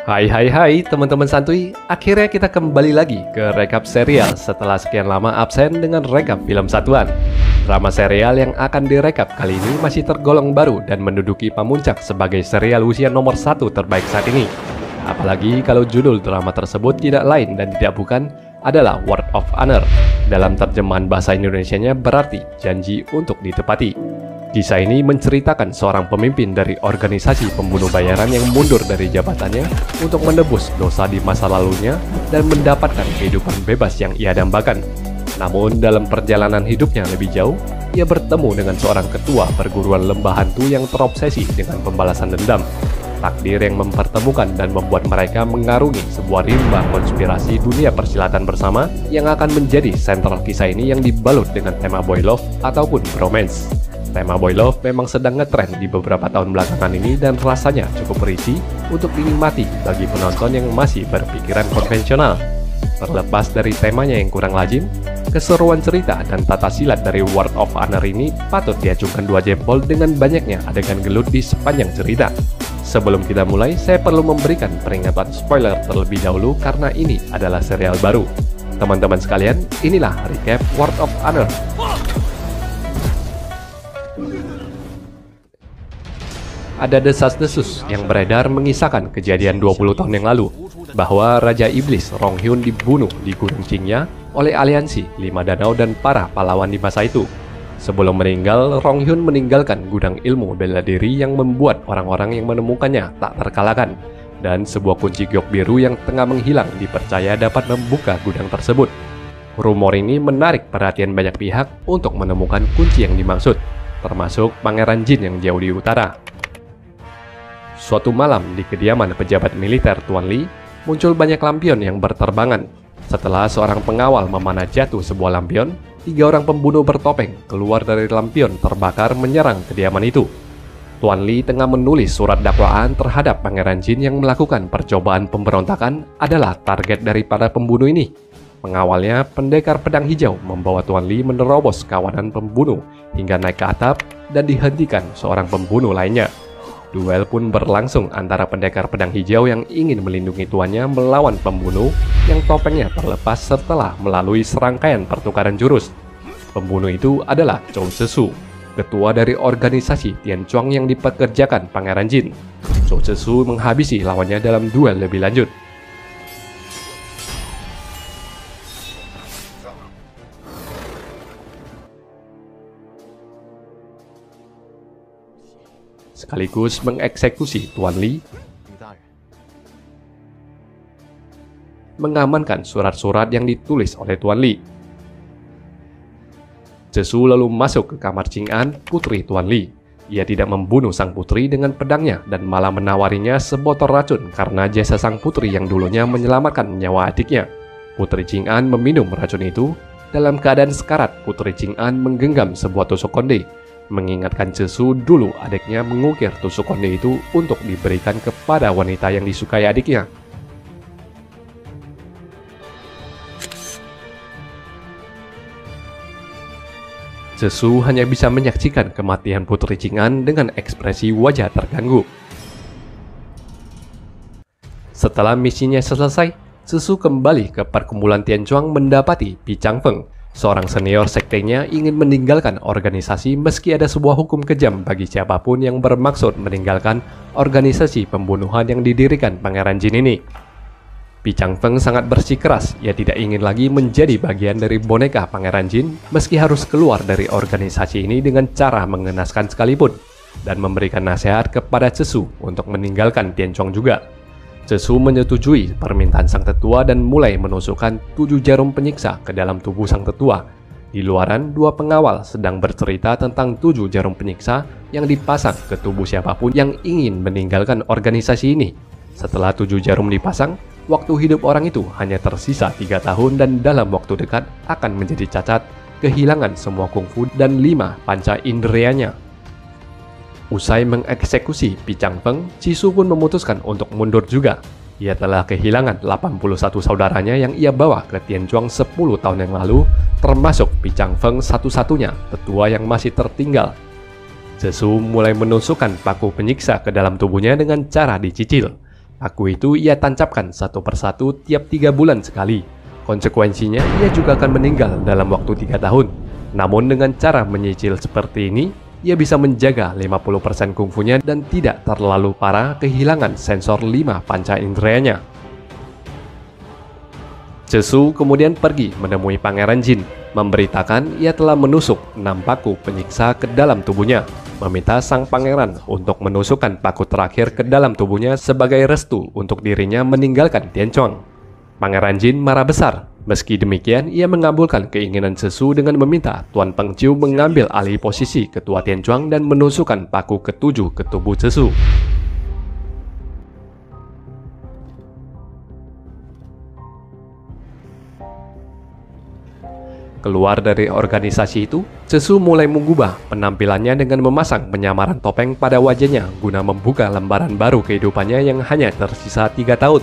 Hai teman-teman santuy, akhirnya kita kembali lagi ke rekap serial setelah sekian lama absen dengan rekap film satuan. Drama serial yang akan direkap kali ini masih tergolong baru dan menduduki pamuncak sebagai serial usia nomor 1 terbaik saat ini. Apalagi kalau judul drama tersebut tidak lain dan tidak bukan adalah Word of Honor. Dalam terjemahan bahasa Indonesianya berarti janji untuk ditepati. Kisah ini menceritakan seorang pemimpin dari organisasi pembunuh bayaran yang mundur dari jabatannya untuk menebus dosa di masa lalunya dan mendapatkan kehidupan bebas yang ia dambakan. Namun dalam perjalanan hidupnya lebih jauh, ia bertemu dengan seorang ketua perguruan lembah hantu yang terobsesi dengan pembalasan dendam. Takdir yang mempertemukan dan membuat mereka mengarungi sebuah rimba konspirasi dunia persilatan bersama yang akan menjadi sentral kisah ini yang dibalut dengan tema boy love ataupun bromance. Tema boy love memang sedang ngetren di beberapa tahun belakangan ini dan rasanya cukup berisi untuk dinikmati bagi penonton yang masih berpikiran konvensional. Terlepas dari temanya yang kurang lazim, keseruan cerita dan tata silat dari Word of Honor ini patut diacungkan 2 jempol dengan banyaknya adegan gelut di sepanjang cerita. Sebelum kita mulai, saya perlu memberikan peringatan spoiler terlebih dahulu karena ini adalah serial baru. Teman-teman sekalian, inilah recap Word of Honor. Ada desas-desus yang beredar mengisahkan kejadian 20 tahun yang lalu bahwa Raja Iblis Rong Hyun dibunuh di Gunung Qingya oleh aliansi 5 danau dan para pahlawan di masa itu. Sebelum meninggal, Rong Hyun meninggalkan gudang ilmu bela diri yang membuat orang-orang yang menemukannya tak terkalahkan, dan sebuah kunci giok biru yang tengah menghilang dipercaya dapat membuka gudang tersebut. Rumor ini menarik perhatian banyak pihak untuk menemukan kunci yang dimaksud, termasuk Pangeran Jin yang jauh di utara. Suatu malam di kediaman pejabat militer Tuan Li, muncul banyak lampion yang berterbangan. Setelah seorang pengawal memanah jatuh sebuah lampion, 3 orang pembunuh bertopeng keluar dari lampion terbakar menyerang kediaman itu. Tuan Li tengah menulis surat dakwaan terhadap Pangeran Jin yang melakukan percobaan pemberontakan adalah target daripada pembunuh ini. Pengawalnya, pendekar pedang hijau, membawa Tuan Li menerobos kawanan pembunuh hingga naik ke atap dan dihentikan seorang pembunuh lainnya. Duel pun berlangsung antara pendekar pedang hijau yang ingin melindungi tuannya melawan pembunuh yang topengnya terlepas setelah melalui serangkaian pertukaran jurus. Pembunuh itu adalah Chou Sesu, ketua dari organisasi Tian Chuang yang dipekerjakan Pangeran Jin. Chou Sesu menghabisi lawannya dalam duel lebih lanjut. Sekaligus mengeksekusi Tuan Li, mengamankan surat-surat yang ditulis oleh Tuan Li. Sesu lalu masuk ke kamar Ching An, putri Tuan Li. Ia tidak membunuh sang putri dengan pedangnya dan malah menawarinya sebotol racun karena jasa sang putri yang dulunya menyelamatkan nyawa adiknya. Putri Ching An meminum racun itu. Dalam keadaan sekarat, Putri Ching An menggenggam sebuah tusuk konde, mengingatkan Sesu dulu adiknya mengukir tusuk konde itu untuk diberikan kepada wanita yang disukai adiknya. Sesu hanya bisa menyaksikan kematian Putri Ching An dengan ekspresi wajah terganggu. Setelah misinya selesai, Sesu kembali ke perkumpulan Tian Chuang mendapati Pi Changfeng. Seorang senior sektenya ingin meninggalkan organisasi meski ada sebuah hukum kejam bagi siapapun yang bermaksud meninggalkan organisasi pembunuhan yang didirikan Pangeran Jin ini. Pi Changfeng sangat bersikeras, ia tidak ingin lagi menjadi bagian dari boneka Pangeran Jin meski harus keluar dari organisasi ini dengan cara mengenaskan sekalipun, dan memberikan nasihat kepada Sesu untuk meninggalkan Tian Chuang juga. Sesu menyetujui permintaan sang tetua dan mulai menusukkan 7 jarum penyiksa ke dalam tubuh sang tetua. Di luaran, 2 pengawal sedang bercerita tentang 7 jarum penyiksa yang dipasang ke tubuh siapapun yang ingin meninggalkan organisasi ini. Setelah 7 jarum dipasang, waktu hidup orang itu hanya tersisa 3 tahun dan dalam waktu dekat akan menjadi cacat, kehilangan semua kungfu dan 5 panca indrianya. Usai mengeksekusi Pi Changfeng, Cisu pun memutuskan untuk mundur juga. Ia telah kehilangan 81 saudaranya yang ia bawa ke Tian Chuang 10 tahun yang lalu, termasuk Pi Changfeng satu-satunya tetua yang masih tertinggal. Sesu mulai menusukkan paku penyiksa ke dalam tubuhnya dengan cara dicicil. Paku itu ia tancapkan satu persatu tiap 3 bulan sekali. Konsekuensinya, ia juga akan meninggal dalam waktu 3 tahun. Namun dengan cara menyicil seperti ini, ia bisa menjaga 50% kungfunya dan tidak terlalu parah kehilangan sensor 5 panca indrianya. Cesu kemudian pergi menemui Pangeran Jin, memberitakan ia telah menusuk 6 paku penyiksa ke dalam tubuhnya, meminta sang pangeran untuk menusukkan paku terakhir ke dalam tubuhnya sebagai restu untuk dirinya meninggalkan Tianchuan. Pangeran Jin marah besar. Meski demikian, ia mengabulkan keinginan Cesu dengan meminta Tuan Pengciu mengambil alih posisi ketua Tianchuan dan menusukkan paku ke-7 ke tubuh Cesu. Keluar dari organisasi itu, Cesu mulai mengubah penampilannya dengan memasang penyamaran topeng pada wajahnya guna membuka lembaran baru kehidupannya yang hanya tersisa 3 tahun.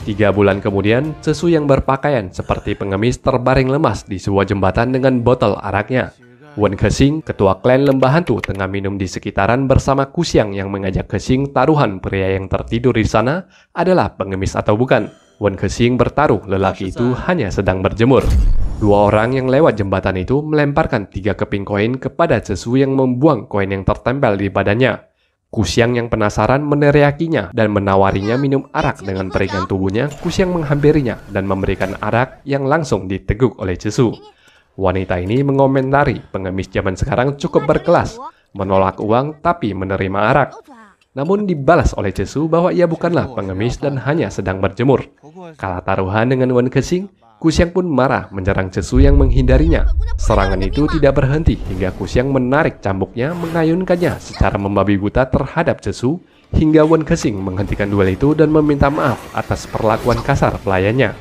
3 bulan kemudian, Cesu yang berpakaian seperti pengemis terbaring lemas di sebuah jembatan dengan botol araknya. Wen Kexing, ketua klan lembah hantu, tengah minum di sekitaran bersama Kuxiang yang mengajak Kexing taruhan pria yang tertidur di sana adalah pengemis atau bukan. Wen Kexing bertaruh lelaki itu hanya sedang berjemur. 2 orang yang lewat jembatan itu melemparkan 3 keping koin kepada Cesu yang membuang koin yang tertempel di badannya. Kuxiang yang penasaran meneriakinya dan menawarinya minum arak dengan peringan tubuhnya. Kuxiang menghampirinya dan memberikan arak yang langsung diteguk oleh Cesu. Wanita ini mengomentari pengemis zaman sekarang cukup berkelas, menolak uang tapi menerima arak. Namun dibalas oleh Cesu bahwa ia bukanlah pengemis dan hanya sedang berjemur. Kalah taruhan dengan Wen Kexing, Kuxiang pun marah menyerang Cesu yang menghindarinya. Serangan itu tidak berhenti hingga Kuxiang menarik cambuknya mengayunkannya secara membabi buta terhadap Cesu hingga Wen Kexing menghentikan duel itu dan meminta maaf atas perlakuan kasar pelayannya.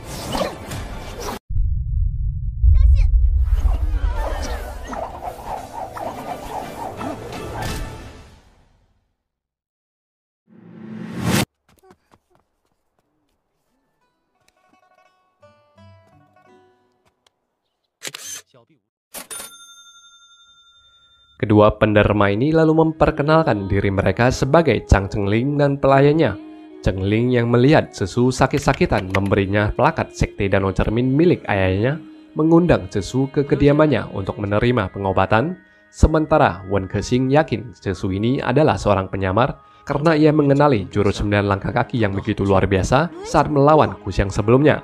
Kedua penderma ini lalu memperkenalkan diri mereka sebagai Chang Chengling dan pelayannya. Chengling yang melihat Cesu sakit-sakitan memberinya plakat sekte danau cermin milik ayahnya, mengundang Cesu ke kediamannya untuk menerima pengobatan. Sementara Wen Kexing yakin Cesu ini adalah seorang penyamar karena ia mengenali jurus 9 langkah kaki yang begitu luar biasa saat melawan Kuxiang sebelumnya.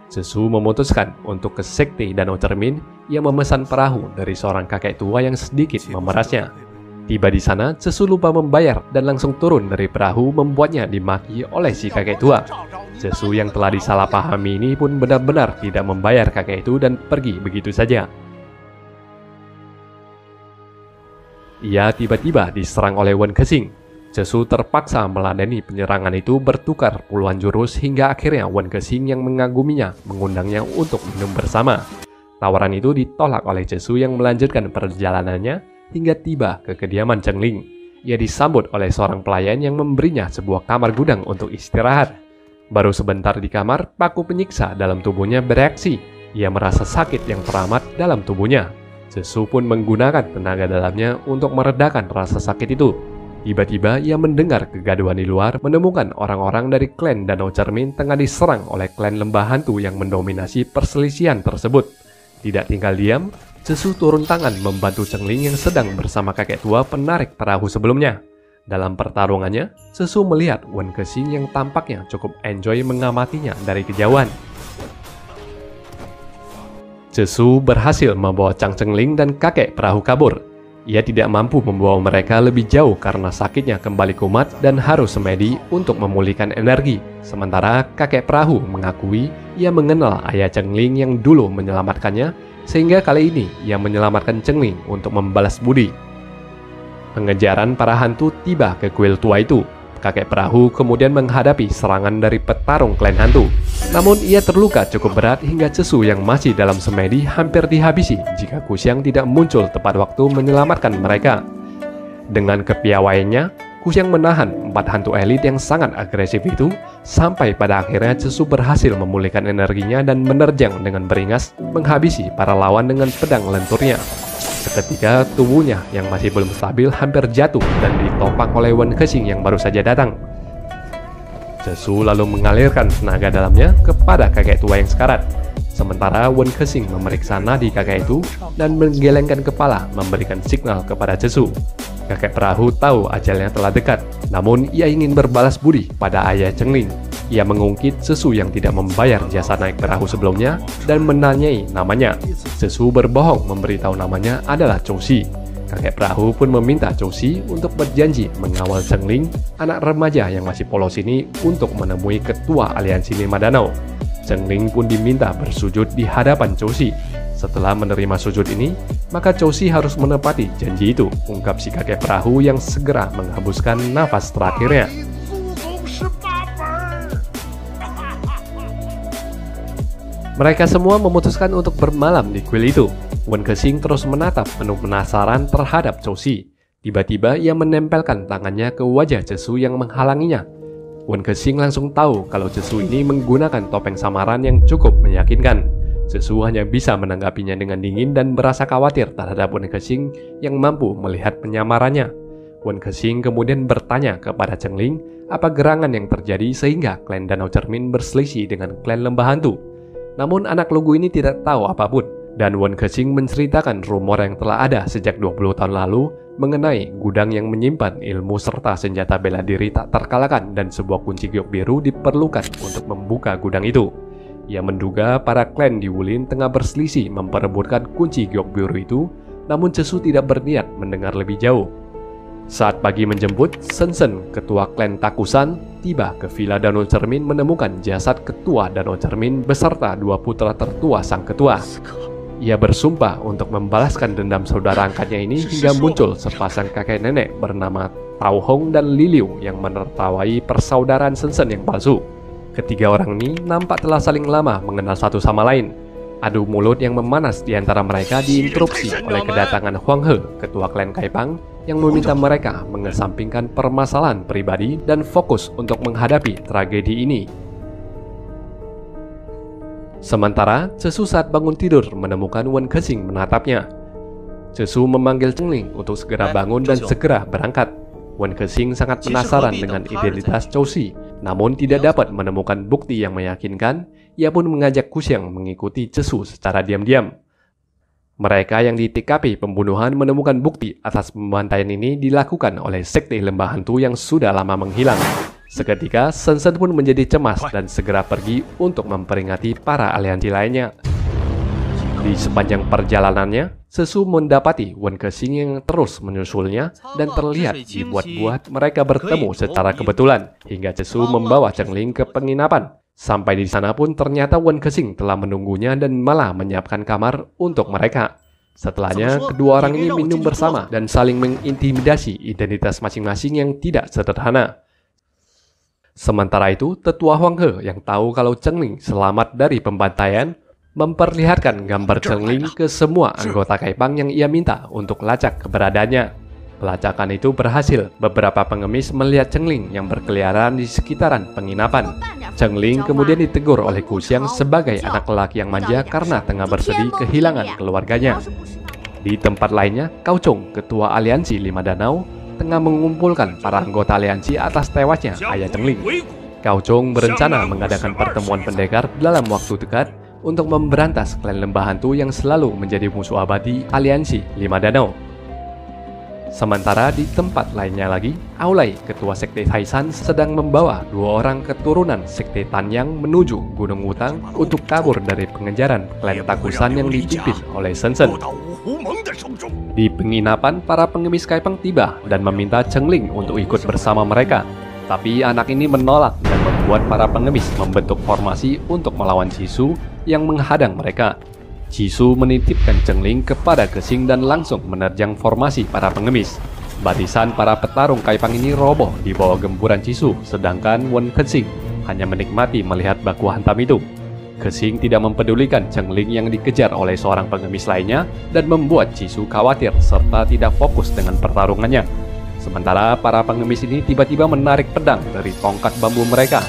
Cesu memutuskan untuk ke sekte danau cermin. Ia memesan perahu dari seorang kakek tua yang sedikit memerasnya. Tiba di sana, Cesu lupa membayar dan langsung turun dari perahu membuatnya dimaki oleh si kakek tua. Cesu yang telah disalahpahami ini pun benar-benar tidak membayar kakek itu dan pergi begitu saja. Ia tiba-tiba diserang oleh Wen Kexing. Cesu terpaksa meladeni penyerangan itu bertukar puluhan jurus hingga akhirnya Wen Kexing yang mengaguminya mengundangnya untuk minum bersama. Tawaran itu ditolak oleh Cesu yang melanjutkan perjalanannya hingga tiba ke kediaman Chengling. Ia disambut oleh seorang pelayan yang memberinya sebuah kamar gudang untuk istirahat. Baru sebentar di kamar, paku penyiksa dalam tubuhnya bereaksi. Ia merasa sakit yang teramat dalam tubuhnya. Cesu pun menggunakan tenaga dalamnya untuk meredakan rasa sakit itu. Tiba-tiba ia mendengar kegaduhan di luar, menemukan orang-orang dari klan Danau Cermin tengah diserang oleh klan lembah hantu yang mendominasi perselisihan tersebut. Tidak tinggal diam, Cesu turun tangan membantu Chengling yang sedang bersama kakek tua penarik perahu sebelumnya. Dalam pertarungannya, Cesu melihat Wen Kexing yang tampaknya cukup enjoy mengamatinya dari kejauhan. Cesu berhasil membawa Chang Chengling dan kakek perahu kabur. Ia tidak mampu membawa mereka lebih jauh karena sakitnya kembali kumat dan harus semedi untuk memulihkan energi. Sementara kakek perahu mengakui ia mengenal ayah Chengling yang dulu menyelamatkannya, sehingga kali ini ia menyelamatkan Chengling untuk membalas budi. Pengejaran para hantu tiba ke kuil tua itu. Kakek perahu kemudian menghadapi serangan dari petarung klan hantu. Namun ia terluka cukup berat hingga Cesu yang masih dalam semedi hampir dihabisi jika Kuxiang tidak muncul tepat waktu menyelamatkan mereka. Dengan kepiawaiannya, Kuxiang menahan 4 hantu elit yang sangat agresif itu sampai pada akhirnya Cesu berhasil memulihkan energinya dan menerjang dengan beringas menghabisi para lawan dengan pedang lenturnya. Seketika tubuhnya yang masih belum stabil hampir jatuh dan ditopang oleh Wen Kexing yang baru saja datang. Cesu lalu mengalirkan tenaga dalamnya kepada kakek tua yang sekarat. Sementara Wen Kexing memeriksa nadi kakek itu dan menggelengkan kepala memberikan signal kepada Cesu. Kakek perahu tahu ajalnya telah dekat, namun ia ingin berbalas budi pada ayah Chengling. Ia mengungkit Cesu yang tidak membayar jasa naik perahu sebelumnya dan menanyai namanya. Cesu berbohong memberitahu namanya adalah Chou Si. Kakek perahu pun meminta Chou Si untuk berjanji mengawal Chengling, anak remaja yang masih polos ini, untuk menemui ketua aliansi 5 danau. Chengling pun diminta bersujud di hadapan Chou Si. Setelah menerima sujud ini, maka Chou Si harus menepati janji itu, ungkap si kakek perahu yang segera menghembuskan nafas terakhirnya. Mereka semua memutuskan untuk bermalam di kuil itu. Wen Kexing terus menatap penuh penasaran terhadap Chou Si. Tiba-tiba ia menempelkan tangannya ke wajah Cesu yang menghalanginya. Wen Kexing langsung tahu kalau Cesu ini menggunakan topeng samaran yang cukup meyakinkan. Cesu hanya bisa menanggapinya dengan dingin dan merasa khawatir terhadap Wen Kexing yang mampu melihat penyamarannya. Wen Kexing kemudian bertanya kepada Chengling apa gerangan yang terjadi sehingga klan Danau Cermin berselisih dengan klan Lembah Hantu. Namun anak lugu ini tidak tahu apapun, dan Wen Kexing menceritakan rumor yang telah ada sejak 20 tahun lalu mengenai gudang yang menyimpan ilmu serta senjata bela diri tak terkalahkan, dan sebuah kunci giok biru diperlukan untuk membuka gudang itu. Ia menduga para klan di Wulin tengah berselisih memperebutkan kunci giok biru itu, namun Cesu tidak berniat mendengar lebih jauh. Saat pagi menjemput, Sensen, ketua klan Takusan, tiba ke Villa Danau Cermin menemukan jasad ketua Danau Cermin beserta 2 putra tertua sang ketua. Ia bersumpah untuk membalaskan dendam saudara angkatnya ini hingga muncul sepasang kakek nenek bernama Tao Hong dan Li Liu yang menertawai persaudaraan Sensen yang palsu. Ketiga orang ini nampak telah saling lama mengenal satu sama lain. Adu mulut yang memanas di antara mereka diinterupsi oleh kedatangan Huang He, ketua klan Kaipang, yang meminta mereka mengesampingkan permasalahan pribadi dan fokus untuk menghadapi tragedi ini. Sementara, Cesu saat bangun tidur menemukan Wen Kexing menatapnya. Cesu memanggil Chengling untuk segera bangun dan segera berangkat. Wen Kexing sangat penasaran dengan identitas Chou Si, namun tidak dapat menemukan bukti yang meyakinkan. Ia pun mengajak Kuxiang mengikuti Cesu secara diam-diam. Mereka yang di TKP pembunuhan menemukan bukti atas pembantaian ini dilakukan oleh sekte Lembah Hantu yang sudah lama menghilang. Seketika, Sensen pun menjadi cemas dan segera pergi untuk memperingati para aliansi lainnya. Di sepanjang perjalanannya, Cesu mendapati Wen Kexing yang terus menyusulnya dan terlihat dibuat-buat mereka bertemu secara kebetulan hingga Cesu membawa Chengling ke penginapan. Sampai di sana pun ternyata Wen Kexing telah menunggunya dan malah menyiapkan kamar untuk mereka. Setelahnya, kedua orang ini minum bersama dan saling mengintimidasi identitas masing-masing yang tidak sederhana. Sementara itu, tetua Huang He yang tahu kalau Chengling selamat dari pembantaian memperlihatkan gambar Chengling ke semua anggota Kaipang yang ia minta untuk lacak keberadaannya. Pelacakan itu berhasil. Beberapa pengemis melihat Chengling yang berkeliaran di sekitaran penginapan. Chengling kemudian ditegur oleh Kuxiang sebagai anak lelaki yang manja karena tengah bersedih kehilangan keluarganya. Di tempat lainnya, Cao Chong, ketua aliansi 5 danau, tengah mengumpulkan para anggota aliansi atas tewasnya ayah Chengling. Cao Chong berencana mengadakan pertemuan pendekar dalam waktu dekat untuk memberantas klan Lembah Hantu yang selalu menjadi musuh abadi aliansi 5 danau. Sementara di tempat lainnya lagi, Aulai, ketua sekte Taisan, sedang membawa 2 orang keturunan sekte Tanyang menuju Gunung Wutang untuk kabur dari pengejaran klan Takusan yang dipimpin oleh Sensen. Di penginapan, para pengemis Kaipang tiba dan meminta Chengling untuk ikut bersama mereka. Tapi anak ini menolak dan membuat para pengemis membentuk formasi untuk melawan Jisoo yang menghadang mereka. Jisoo menitipkan Chengling kepada Kexing dan langsung menerjang formasi para pengemis. Barisan para petarung Kaipang ini roboh di bawah gempuran Jisoo, sedangkan Wen Kexing hanya menikmati melihat baku hantam itu. Kexing tidak mempedulikan Chengling yang dikejar oleh seorang pengemis lainnya dan membuat Jisoo khawatir serta tidak fokus dengan pertarungannya. Sementara para pengemis ini tiba-tiba menarik pedang dari tongkat bambu mereka.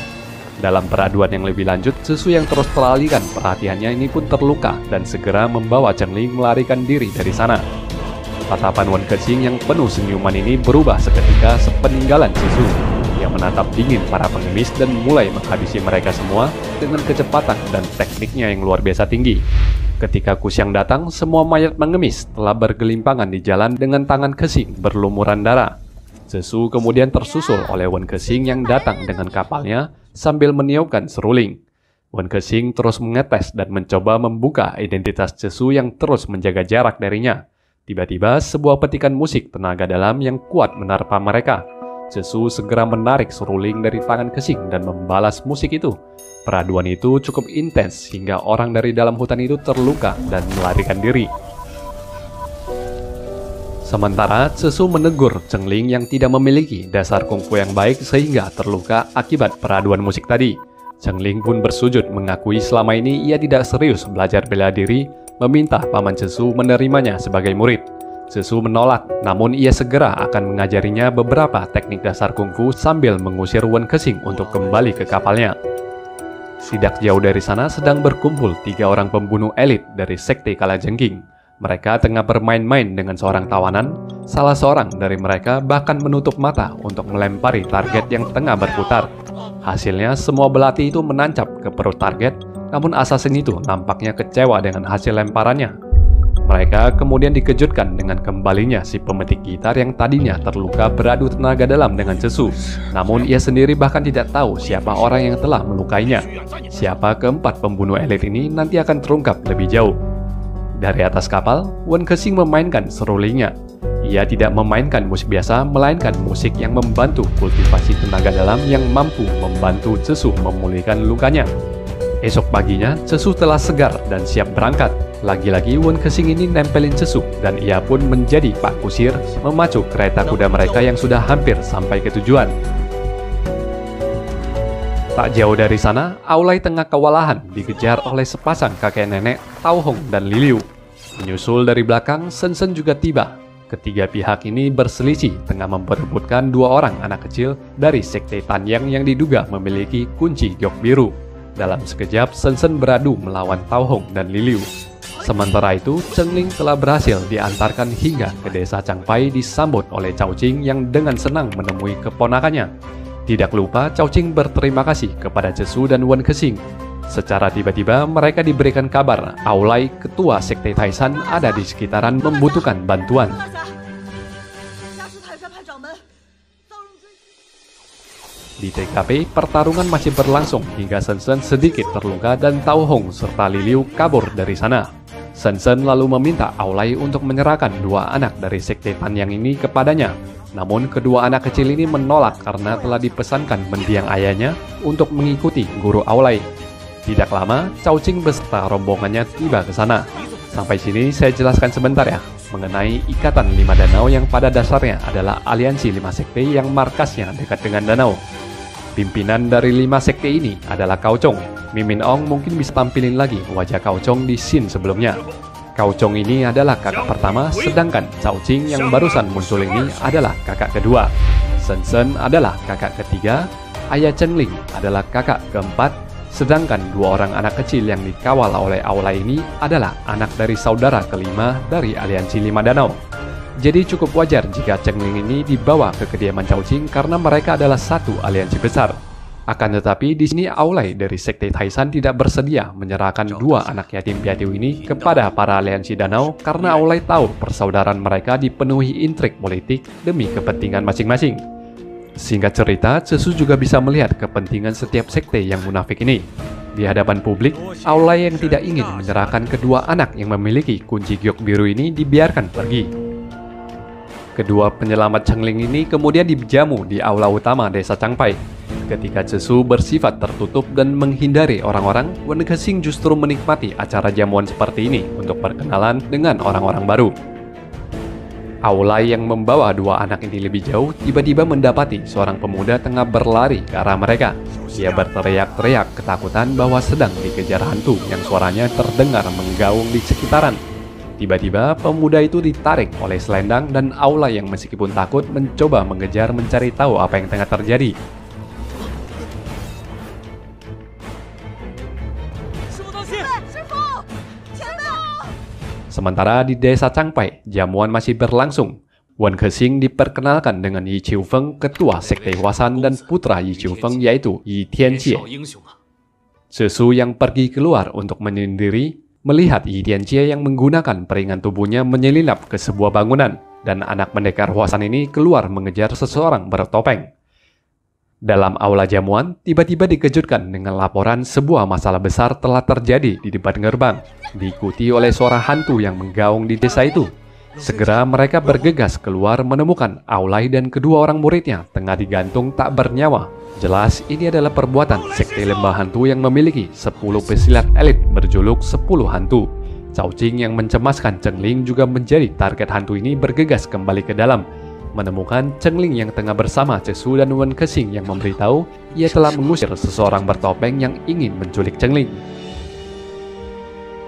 Dalam peraduan yang lebih lanjut, Cesu yang terus teralihkan perhatiannya ini pun terluka dan segera membawa Chengling melarikan diri dari sana. Tatapan Wen Kexing yang penuh senyuman ini berubah seketika sepeninggalan Cesu. yang menatap dingin para pengemis dan mulai menghabisi mereka semua dengan kecepatan dan tekniknya yang luar biasa tinggi. Ketika Kusiang datang, semua mayat mengemis telah bergelimpangan di jalan dengan tangan Kesing berlumuran darah. Cesu kemudian tersusul oleh Wen Kesing yang datang dengan kapalnya sambil meniupkan seruling. Wen Kesing terus mengetes dan mencoba membuka identitas Cesu yang terus menjaga jarak darinya. Tiba-tiba sebuah petikan musik tenaga dalam yang kuat menerpa mereka. Cesu segera menarik seruling dari tangan Kesing dan membalas musik itu. Peraduan itu cukup intens hingga orang dari dalam hutan itu terluka dan melarikan diri. Sementara Cesu menegur Chengling yang tidak memiliki dasar kungfu yang baik sehingga terluka akibat peraduan musik tadi. Chengling pun bersujud mengakui selama ini ia tidak serius belajar bela diri, meminta Paman Cesu menerimanya sebagai murid. Cesu menolak, namun ia segera akan mengajarinya beberapa teknik dasar kungfu sambil mengusir Wen Kesing untuk kembali ke kapalnya. Tidak jauh dari sana sedang berkumpul 3 orang pembunuh elit dari Sekte Kalajengking. Mereka tengah bermain-main dengan seorang tawanan. Salah seorang dari mereka bahkan menutup mata untuk melempari target yang tengah berputar. Hasilnya semua belati itu menancap ke perut target, namun assassin itu nampaknya kecewa dengan hasil lemparannya. Mereka kemudian dikejutkan dengan kembalinya si pemetik gitar yang tadinya terluka beradu tenaga dalam dengan Cesu. Namun ia sendiri bahkan tidak tahu siapa orang yang telah melukainya. Siapa keempat pembunuh elit ini nanti akan terungkap lebih jauh. Dari atas kapal, Wen Kesing memainkan serulingnya. Ia tidak memainkan musik biasa, melainkan musik yang membantu kultivasi tenaga dalam yang mampu membantu Cesu memulihkan lukanya. Esok paginya, Cesu telah segar dan siap berangkat. Lagi-lagi Wen Kesing ini nempelin Cesu dan ia pun menjadi Pak Kusir memacu kereta kuda mereka yang sudah hampir sampai ke tujuan. Tak jauh dari sana, Aulai tengah kewalahan dikejar oleh sepasang kakek nenek Tao Hong dan Liliu. Menyusul dari belakang, Sen Sen juga tiba. Ketiga pihak ini berselisih tengah memperebutkan 2 orang anak kecil dari Sekte Tanyang yang diduga memiliki kunci giok biru. Dalam sekejap, Sen Sen beradu melawan Tao Hong dan Liliu. Sementara itu, Chengling telah berhasil diantarkan hingga ke desa Changpai disambut oleh Cao Qing yang dengan senang menemui keponakannya. Tidak lupa, Cao Qing berterima kasih kepada Cesu dan Wen Kesing. Secara tiba-tiba, mereka diberikan kabar Aulai, ketua Sekte Taishan, ada di sekitaran membutuhkan bantuan. Di TKP, pertarungan masih berlangsung hingga Sen Sen sedikit terluka dan Tao Hong serta Liliu kabur dari sana. Sen Sen lalu meminta Aulai untuk menyerahkan 2 anak dari Sekte Tanyang ini kepadanya. Namun kedua anak kecil ini menolak karena telah dipesankan mendiang ayahnya untuk mengikuti guru Aulai. Tidak lama, Cao Qing beserta rombongannya tiba ke sana. Sampai sini saya jelaskan sebentar ya, mengenai Ikatan 5 Danau yang pada dasarnya adalah aliansi 5 sekte yang markasnya dekat dengan danau. Pimpinan dari 5 sekte ini adalah Cao Chong. Mimin Ong mungkin bisa tampilin lagi wajah Cao Chong di scene sebelumnya. Cao Chong ini adalah kakak pertama, sedangkan Cao Qing yang barusan muncul ini adalah kakak kedua. Sen Sen adalah kakak ketiga, ayah Chengling adalah kakak keempat, sedangkan 2 orang anak kecil yang dikawal oleh Aulai ini adalah anak dari saudara kelima dari aliansi 5 danau. Jadi cukup wajar jika Chengling ini dibawa ke kediaman Cao Qing karena mereka adalah satu aliansi besar. Akan tetapi di sini Aulai dari Sekte Taishan tidak bersedia menyerahkan 2 anak yatim piatu ini kepada para aliansi danau karena Aulai tahu persaudaraan mereka dipenuhi intrik politik demi kepentingan masing-masing. Singkat cerita, Cesu juga bisa melihat kepentingan setiap sekte yang munafik ini. Di hadapan publik, Aulai yang tidak ingin menyerahkan kedua anak yang memiliki kunci giok biru ini dibiarkan pergi. Kedua penyelamat Chengling ini kemudian dijamu di aula utama desa Changpai. Ketika Cesu bersifat tertutup dan menghindari orang-orang, Wen Kesing justru menikmati acara jamuan seperti ini untuk berkenalan dengan orang-orang baru. Aulai yang membawa 2 anak ini lebih jauh tiba-tiba mendapati seorang pemuda tengah berlari ke arah mereka. Dia berteriak-teriak ketakutan bahwa sedang dikejar hantu yang suaranya terdengar menggaung di sekitaran. Tiba-tiba pemuda itu ditarik oleh selendang dan Aulai yang meskipun takut mencoba mengejar mencari tahu apa yang tengah terjadi. Sementara di desa Changpai, jamuan masih berlangsung. Wan Kexing diperkenalkan dengan Yi Qiufeng, ketua sekte Huasan, dan putra Yi Qiufeng yaitu Yi Tianjie. Cesu yang pergi keluar untuk menyendiri, melihat Yi Tianjie yang menggunakan peringan tubuhnya menyelinap ke sebuah bangunan, dan anak pendekar Huasan ini keluar mengejar seseorang bertopeng. Dalam aula jamuan, tiba-tiba dikejutkan dengan laporan sebuah masalah besar telah terjadi di depan gerbang, diikuti oleh suara hantu yang menggaung di desa itu. Segera mereka bergegas keluar menemukan Aulai dan kedua orang muridnya tengah digantung tak bernyawa. Jelas ini adalah perbuatan sekte lembah hantu yang memiliki 10 pesilat elit berjuluk 10 hantu. Cao Jing yang mencemaskan Cheng Ling juga menjadi target hantu ini bergegas kembali ke dalam. Menemukan Cheng Ling yang tengah bersama Cesu dan Wan Kexing yang memberitahu ia telah mengusir seseorang bertopeng yang ingin menculik Cheng Ling.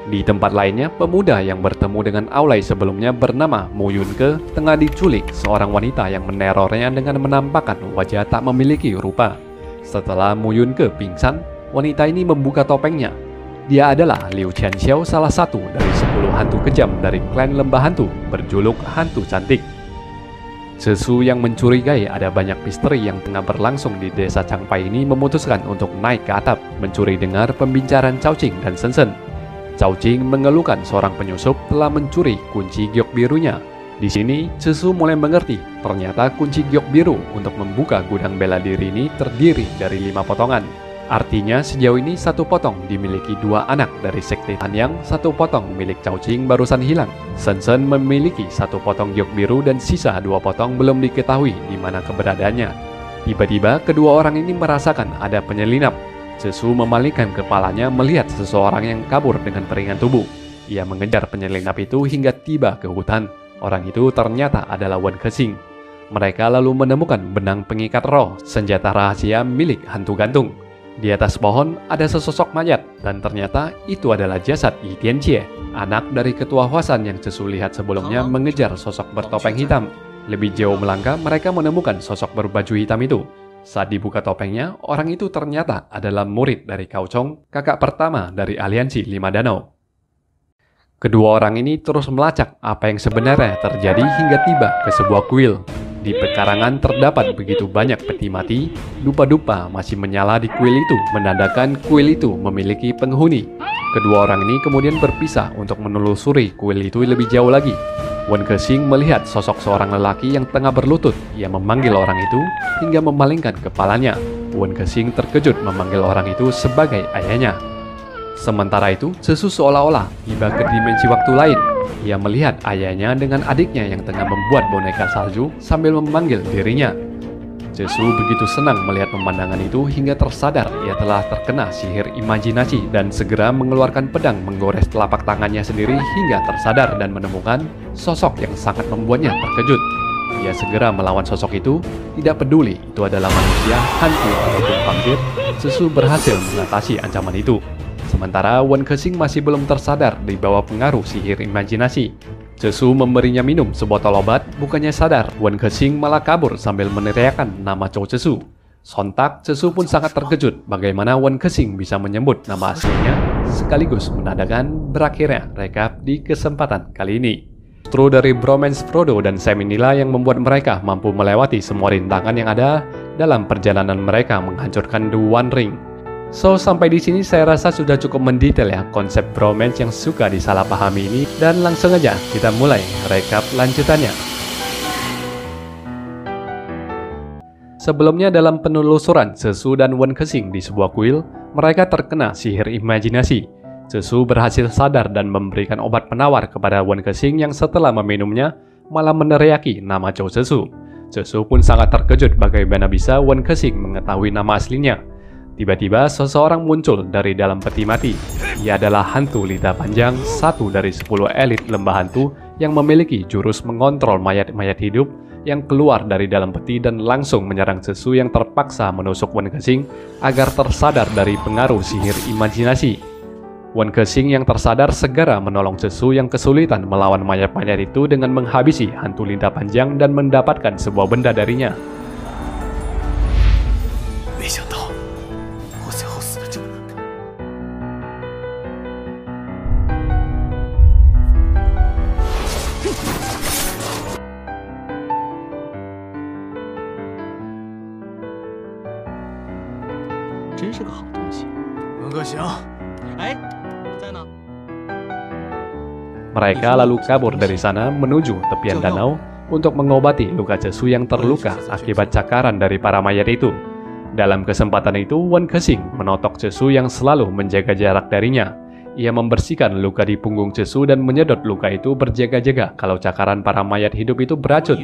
Di tempat lainnya, pemuda yang bertemu dengan Aulai sebelumnya bernama Mu Yunke tengah diculik seorang wanita yang menerornya dengan menampakkan wajah tak memiliki rupa. Setelah Mu Yunke pingsan, wanita ini membuka topengnya. Dia adalah Liu Qianxiao, salah satu dari 10 hantu kejam dari klan lembah hantu berjuluk Hantu Cantik. Cesu yang mencurigai ada banyak misteri yang tengah berlangsung di desa Changpai ini memutuskan untuk naik ke atap mencuri dengar pembicaraan Cao Jing dan Shen Shen. Cao Jing mengeluhkan seorang penyusup telah mencuri kunci giok birunya. Di sini, Cesu mulai mengerti ternyata kunci giok biru untuk membuka gudang bela diri ini terdiri dari 5 potongan. Artinya sejauh ini 1 potong dimiliki 2 anak dari sekte Tanyang, 1 potong milik Cao Jing barusan hilang. Shen Shen memiliki 1 potong giok biru dan sisa 2 potong belum diketahui di mana keberadaannya. Tiba-tiba kedua orang ini merasakan ada penyelinap. Cesu memalingkan kepalanya melihat seseorang yang kabur dengan peringan tubuh. Ia mengejar penyelinap itu hingga tiba ke hutan. Orang itu ternyata adalah Wan Kexing. Mereka lalu menemukan benang pengikat roh, senjata rahasia milik hantu gantung. Di atas pohon ada sesosok mayat, dan ternyata itu adalah jasad Yi Tianjie, anak dari ketua Huasan yang Cesu lihat sebelumnya mengejar sosok bertopeng hitam. Lebih jauh melangkah, mereka menemukan sosok berbaju hitam itu. Saat dibuka topengnya, orang itu ternyata adalah murid dari Cao Chong, kakak pertama dari aliansi 5 danau. Kedua orang ini terus melacak apa yang sebenarnya terjadi hingga tiba ke sebuah kuil. Di pekarangan terdapat begitu banyak peti mati, dupa-dupa masih menyala di kuil itu, menandakan kuil itu memiliki penghuni. Kedua orang ini kemudian berpisah untuk menelusuri kuil itu lebih jauh lagi. Wan Kexing melihat sosok seorang lelaki yang tengah berlutut. Ia memanggil orang itu hingga memalingkan kepalanya. Wan Kexing terkejut memanggil orang itu sebagai ayahnya. Sementara itu, Cesu seolah-olah tiba ke dimensi waktu lain. Ia melihat ayahnya dengan adiknya yang tengah membuat boneka salju sambil memanggil dirinya. Cesu begitu senang melihat pemandangan itu hingga tersadar ia telah terkena sihir imajinasi dan segera mengeluarkan pedang menggores telapak tangannya sendiri hingga tersadar dan menemukan sosok yang sangat membuatnya terkejut. Ia segera melawan sosok itu, tidak peduli itu adalah manusia, hantu ataupun vampir. Cesu berhasil mengatasi ancaman itu. Sementara Wan Kexing masih belum tersadar di bawah pengaruh sihir imajinasi. Cesu memberinya minum sebotol obat, bukannya sadar, Wan Kexing malah kabur sambil meneriakkan nama Cao Cesu. Sontak, Cesu pun sangat terkejut bagaimana Wan Kexing bisa menyebut nama aslinya, sekaligus menandakan berakhirnya rekap di kesempatan kali ini. Justru dari bromance Frodo dan Sam inilah yang membuat mereka mampu melewati semua rintangan yang ada dalam perjalanan mereka menghancurkan The One Ring. So, sampai di sini saya rasa sudah cukup mendetail ya konsep bromance yang suka disalahpahami ini, dan langsung aja kita mulai rekap lanjutannya. Sebelumnya dalam penelusuran Cesu dan Wan Kexing di sebuah kuil, mereka terkena sihir imajinasi. Cesu berhasil sadar dan memberikan obat penawar kepada Wan Kexing yang setelah meminumnya malah meneriaki nama Cao Cesu. Cesu pun sangat terkejut bagaimana bisa Wan Kexing mengetahui nama aslinya. Tiba-tiba seseorang muncul dari dalam peti mati. Ia adalah hantu lidah panjang, satu dari 10 elit lembah hantu yang memiliki jurus mengontrol mayat-mayat hidup yang keluar dari dalam peti dan langsung menyerang Cesu yang terpaksa menusuk Wan Kexing agar tersadar dari pengaruh sihir imajinasi. Wan Kexing yang tersadar segera menolong Cesu yang kesulitan melawan mayat-mayat itu dengan menghabisi hantu lidah panjang dan mendapatkan sebuah benda darinya. 真是个好东西。文克行，哎，在呢。 Mereka lalu kabur dari sana menuju tepian danau untuk mengobati luka Cesu yang terluka akibat cakaran dari para mayat itu. Dalam kesempatan itu, Wen Kexing menotok Cesu yang selalu menjaga jarak darinya. Ia membersihkan luka di punggung Cesu dan menyedot luka itu berjaga-jaga kalau cakaran para mayat hidup itu beracun.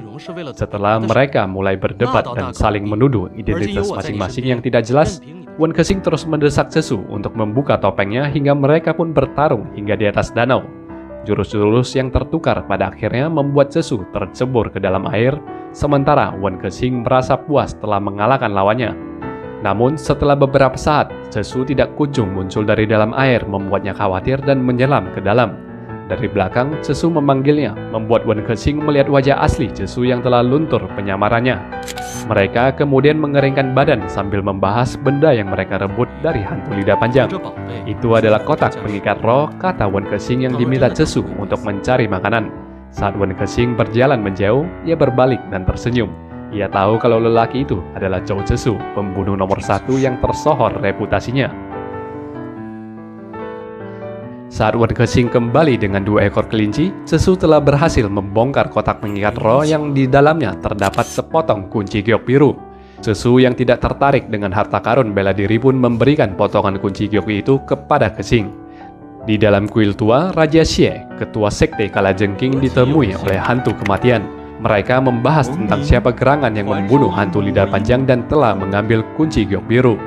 Setelah mereka mulai berdebat dan saling menuduh identitas masing-masing yang tidak jelas, Wen Kexing terus mendesak Cesu untuk membuka topengnya hingga mereka pun bertarung hingga di atas danau. Jurus-jurus yang tertukar pada akhirnya membuat Cesu tercebur ke dalam air, sementara Wen Kexing merasa puas telah mengalahkan lawannya. Namun setelah beberapa saat, Cesu tidak kunjung muncul dari dalam air, membuatnya khawatir dan menyelam ke dalam. Dari belakang, Cesu memanggilnya, membuat Wen Kexing melihat wajah asli Cesu yang telah luntur penyamarannya. Mereka kemudian mengeringkan badan sambil membahas benda yang mereka rebut dari hantu lidah panjang. Itu adalah kotak pengikat roh, kata Wen Kexing yang diminta Cesu untuk mencari makanan. Saat Wen Kexing berjalan menjauh, ia berbalik dan tersenyum. Ia tahu kalau lelaki itu adalah Zhou Cesu, pembunuh nomor 1 yang tersohor reputasinya. Saat Wen Kexing kembali dengan 2 ekor kelinci, Cesu telah berhasil membongkar kotak pengikat roh yang di dalamnya terdapat sepotong kunci giok biru. Cesu yang tidak tertarik dengan harta karun bela diri pun memberikan potongan kunci giok itu kepada Kexing. Di dalam kuil tua, Raja Xie, ketua sekte Kalajengking, ditemui oleh hantu kematian. Mereka membahas tentang siapa gerangan yang membunuh hantu lidah panjang dan telah mengambil kunci giok biru.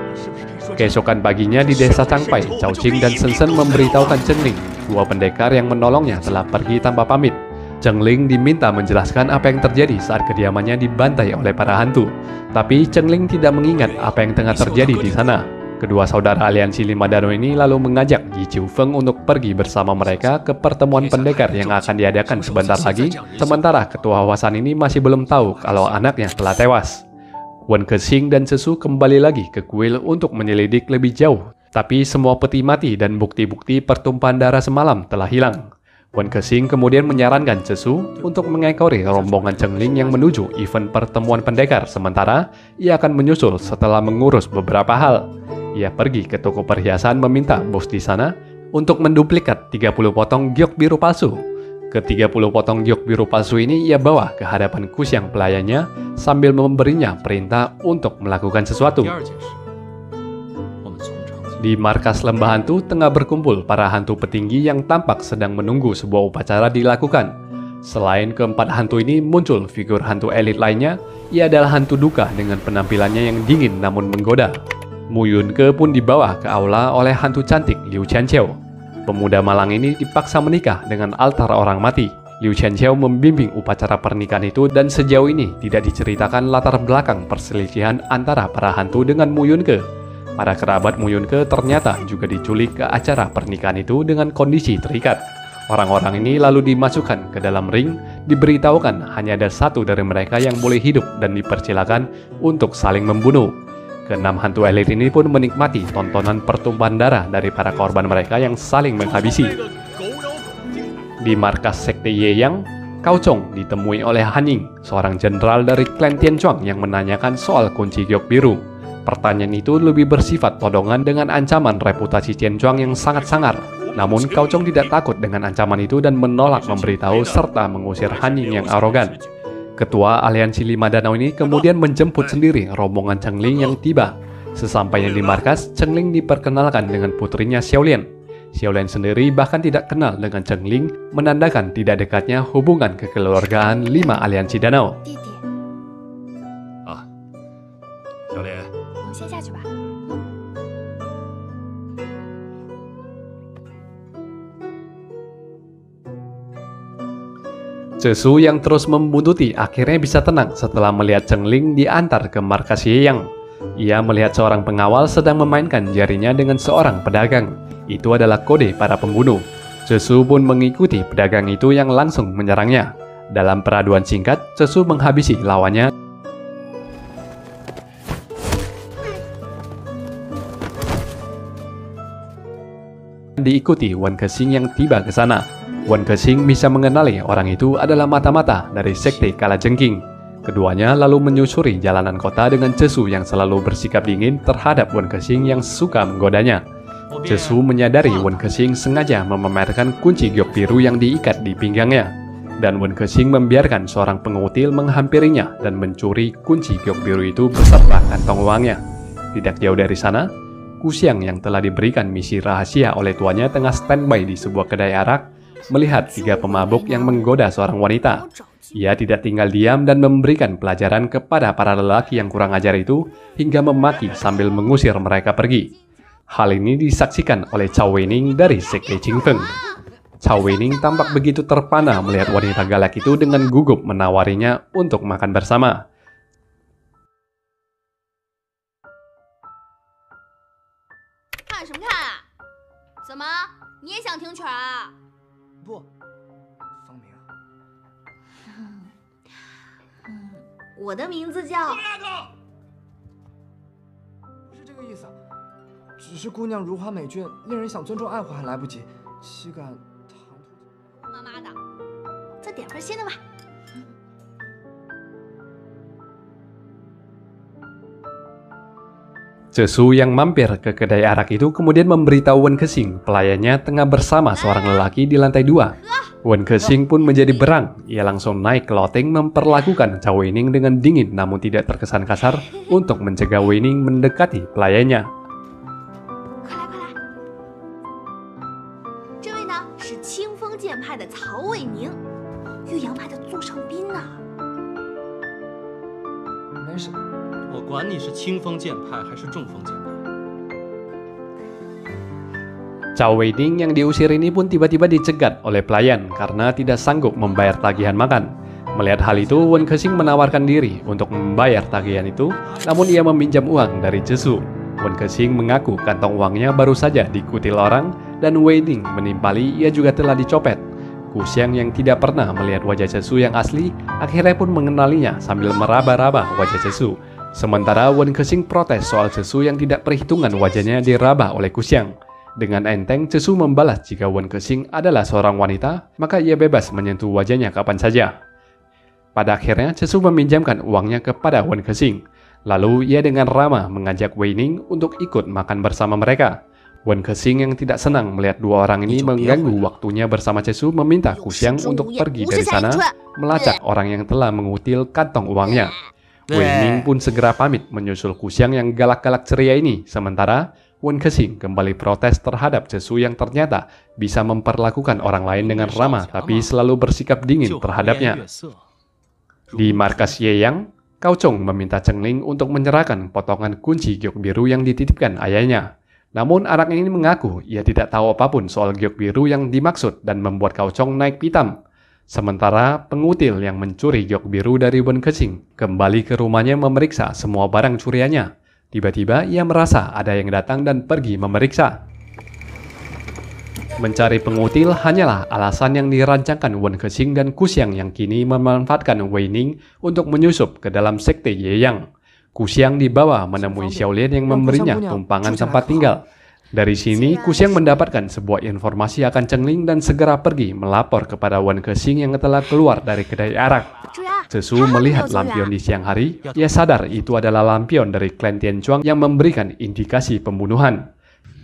Keesokan paginya di desa Changpai, Cao Qing dan Shen Shen memberitahukan Chengling, 2 pendekar yang menolongnya telah pergi tanpa pamit. Chengling diminta menjelaskan apa yang terjadi saat kediamannya dibantai oleh para hantu. Tapi Chengling tidak mengingat apa yang tengah terjadi di sana. Kedua saudara aliansi 5 danau ini lalu mengajak Yi Qiufeng untuk pergi bersama mereka ke pertemuan pendekar yang akan diadakan sebentar lagi, sementara ketua Hwasan ini masih belum tahu kalau anaknya telah tewas. Wen Kexing dan Cesu kembali lagi ke kuil untuk menyelidik lebih jauh, tapi semua peti mati dan bukti-bukti pertumpahan darah semalam telah hilang. Wen Kexing kemudian menyarankan Cesu untuk mengekori rombongan Chengling yang menuju event pertemuan pendekar, sementara ia akan menyusul setelah mengurus beberapa hal. Ia pergi ke toko perhiasan meminta bos di sana untuk menduplikat 30 potong giok biru palsu. Ke-30 potong giok biru palsu ini ia bawa ke hadapan Kusyang pelayannya sambil memberinya perintah untuk melakukan sesuatu. Di markas lembah hantu tengah berkumpul para hantu petinggi yang tampak sedang menunggu sebuah upacara dilakukan. Selain keempat hantu ini muncul figur hantu elit lainnya, ia adalah hantu duka dengan penampilannya yang dingin namun menggoda. Mu Yunke pun dibawa ke aula oleh hantu cantik Liu Qianqiu. Pemuda malang ini dipaksa menikah dengan altar orang mati. Liu Qianqiu membimbing upacara pernikahan itu dan sejauh ini tidak diceritakan latar belakang perselisihan antara para hantu dengan Mu Yunke. Para kerabat Mu Yunke ternyata juga diculik ke acara pernikahan itu dengan kondisi terikat. Orang-orang ini lalu dimasukkan ke dalam ring, diberitahukan hanya ada 1 dari mereka yang boleh hidup dan dipersilakan untuk saling membunuh. Ke-6 hantu elit ini pun menikmati tontonan pertumpahan darah dari para korban mereka yang saling menghabisi. Di markas sekte Yeyang, Cao Chong ditemui oleh Han Ying, seorang jenderal dari klan Tianchuang yang menanyakan soal kunci giok biru. Pertanyaan itu lebih bersifat todongan dengan ancaman reputasi Tianchuang yang sangat sangar. Namun Cao Chong tidak takut dengan ancaman itu dan menolak memberitahu serta mengusir Han Ying yang arogan. Ketua aliansi 5 danau ini kemudian menjemput sendiri rombongan Chengling yang tiba. Sesampainya di markas, Chengling diperkenalkan dengan putrinya Xiaolian. Xiaolian sendiri bahkan tidak kenal dengan Chengling, menandakan tidak dekatnya hubungan kekeluargaan 5 aliansi danau. Xiaolian, Cesu yang terus membuntuti akhirnya bisa tenang setelah melihat Chengling diantar ke markas Yeyang. Ia melihat seorang pengawal sedang memainkan jarinya dengan seorang pedagang. Itu adalah kode para pembunuh. Cesu pun mengikuti pedagang itu yang langsung menyerangnya. Dalam peraduan singkat, Cesu menghabisi lawannya. Diikuti Wen Kexing yang tiba ke sana. Wen Kexing bisa mengenali orang itu adalah mata-mata dari sekte Kalajengking. Keduanya lalu menyusuri jalanan kota dengan Cesu yang selalu bersikap dingin terhadap Wen Kexing yang suka menggodanya. Cesu menyadari Wen Kexing sengaja memamerkan kunci giok biru yang diikat di pinggangnya. Dan Wen Kexing membiarkan seorang pengutil menghampirinya dan mencuri kunci giok biru itu beserta kantong uangnya. Tidak jauh dari sana, Kuxiang yang telah diberikan misi rahasia oleh tuannya tengah standby di sebuah kedai arak, melihat 3 pemabuk yang menggoda seorang wanita. Ia tidak tinggal diam dan memberikan pelajaran kepada para lelaki yang kurang ajar itu hingga memaki sambil mengusir mereka pergi. Hal ini disaksikan oleh Cao Weining dari sekte Qingfeng. Cao Weining tampak begitu terpana melihat wanita galak itu dengan gugup menawarinya untuk makan bersama. 看什么看啊？怎么，你也想听曲儿啊？ 不，方明啊，我的名字叫……不是这个意思，只是姑娘如花美眷，令人想尊重爱护还来不及，岂敢唐突？妈妈的，再点份新的吧。 Cesu yang mampir ke kedai arak itu kemudian memberitahu Wen Kexing pelayannya tengah bersama seorang lelaki di lantai 2. Wen Kexing pun menjadi berang. Ia langsung naik ke loteng memperlakukan Cao Weining dengan dingin namun tidak terkesan kasar untuk mencegah Weining mendekati pelayannya. 快来快来，这位呢是清风剑派的曹伟宁，玉阳派的座上宾呢。 没事。 我管你是清风剑派还是中风剑派。 Cao Weining yang diusir ini pun tiba-tiba dicegat oleh pelayan karena tidak sanggup membayar tagihan makan. Melihat hal itu, Wen Kexing menawarkan diri untuk membayar tagihan itu, namun ia meminjam uang dari Cesu. Wen Kexing mengaku kantong uangnya baru saja dikutil orang, dan Weining menimpali ia juga telah dicopet. Kuxiang yang tidak pernah melihat wajah Cesu yang asli, akhirnya pun mengenalinya sambil meraba-raba wajah Cesu. Sementara Wen Kexing protes soal Cesu yang tidak perhitungan wajahnya diraba oleh Kuxiang. Dengan enteng, Cesu membalas jika Wen Kexing adalah seorang wanita, maka ia bebas menyentuh wajahnya kapan saja. Pada akhirnya, Cesu meminjamkan uangnya kepada Wen Kexing. Lalu ia dengan ramah mengajak Weining untuk ikut makan bersama mereka. Wen Kexing yang tidak senang melihat dua orang ini mengganggu waktunya bersama Cesu meminta Kuxiang untuk pergi dari sana, melacak orang yang telah mengutil kantong uangnya. Weining pun segera pamit menyusul Kuxiang yang galak-galak ceria ini. Sementara Wen Kexing kembali protes terhadap Cesu yang ternyata bisa memperlakukan orang lain dengan ramah tapi selalu bersikap dingin terhadapnya. Di markas Yeyang, Cao Chong meminta Chengling untuk menyerahkan potongan kunci giok biru yang dititipkan ayahnya. Namun anak ini mengaku ia tidak tahu apapun soal giok biru yang dimaksud dan membuat Cao Chong naik pitam. Sementara pengutil yang mencuri giok biru dari Wen Kexing kembali ke rumahnya memeriksa semua barang curiannya. Tiba-tiba ia merasa ada yang datang dan pergi memeriksa. Mencari pengutil hanyalah alasan yang dirancangkan Wen Kexing dan Kuxiang yang kini memanfaatkan Weining untuk menyusup ke dalam sekte Yeyang. Kuxiang dibawa menemui Xiaolian yang memberinya tumpangan tempat tinggal. Dari sini, Kuxiang mendapatkan sebuah informasi akan Chengling dan segera pergi melapor kepada Wen Kexing yang telah keluar dari kedai arak. Cesu melihat lampion di siang hari, ia sadar itu adalah lampion dari klan Tianchuang yang memberikan indikasi pembunuhan.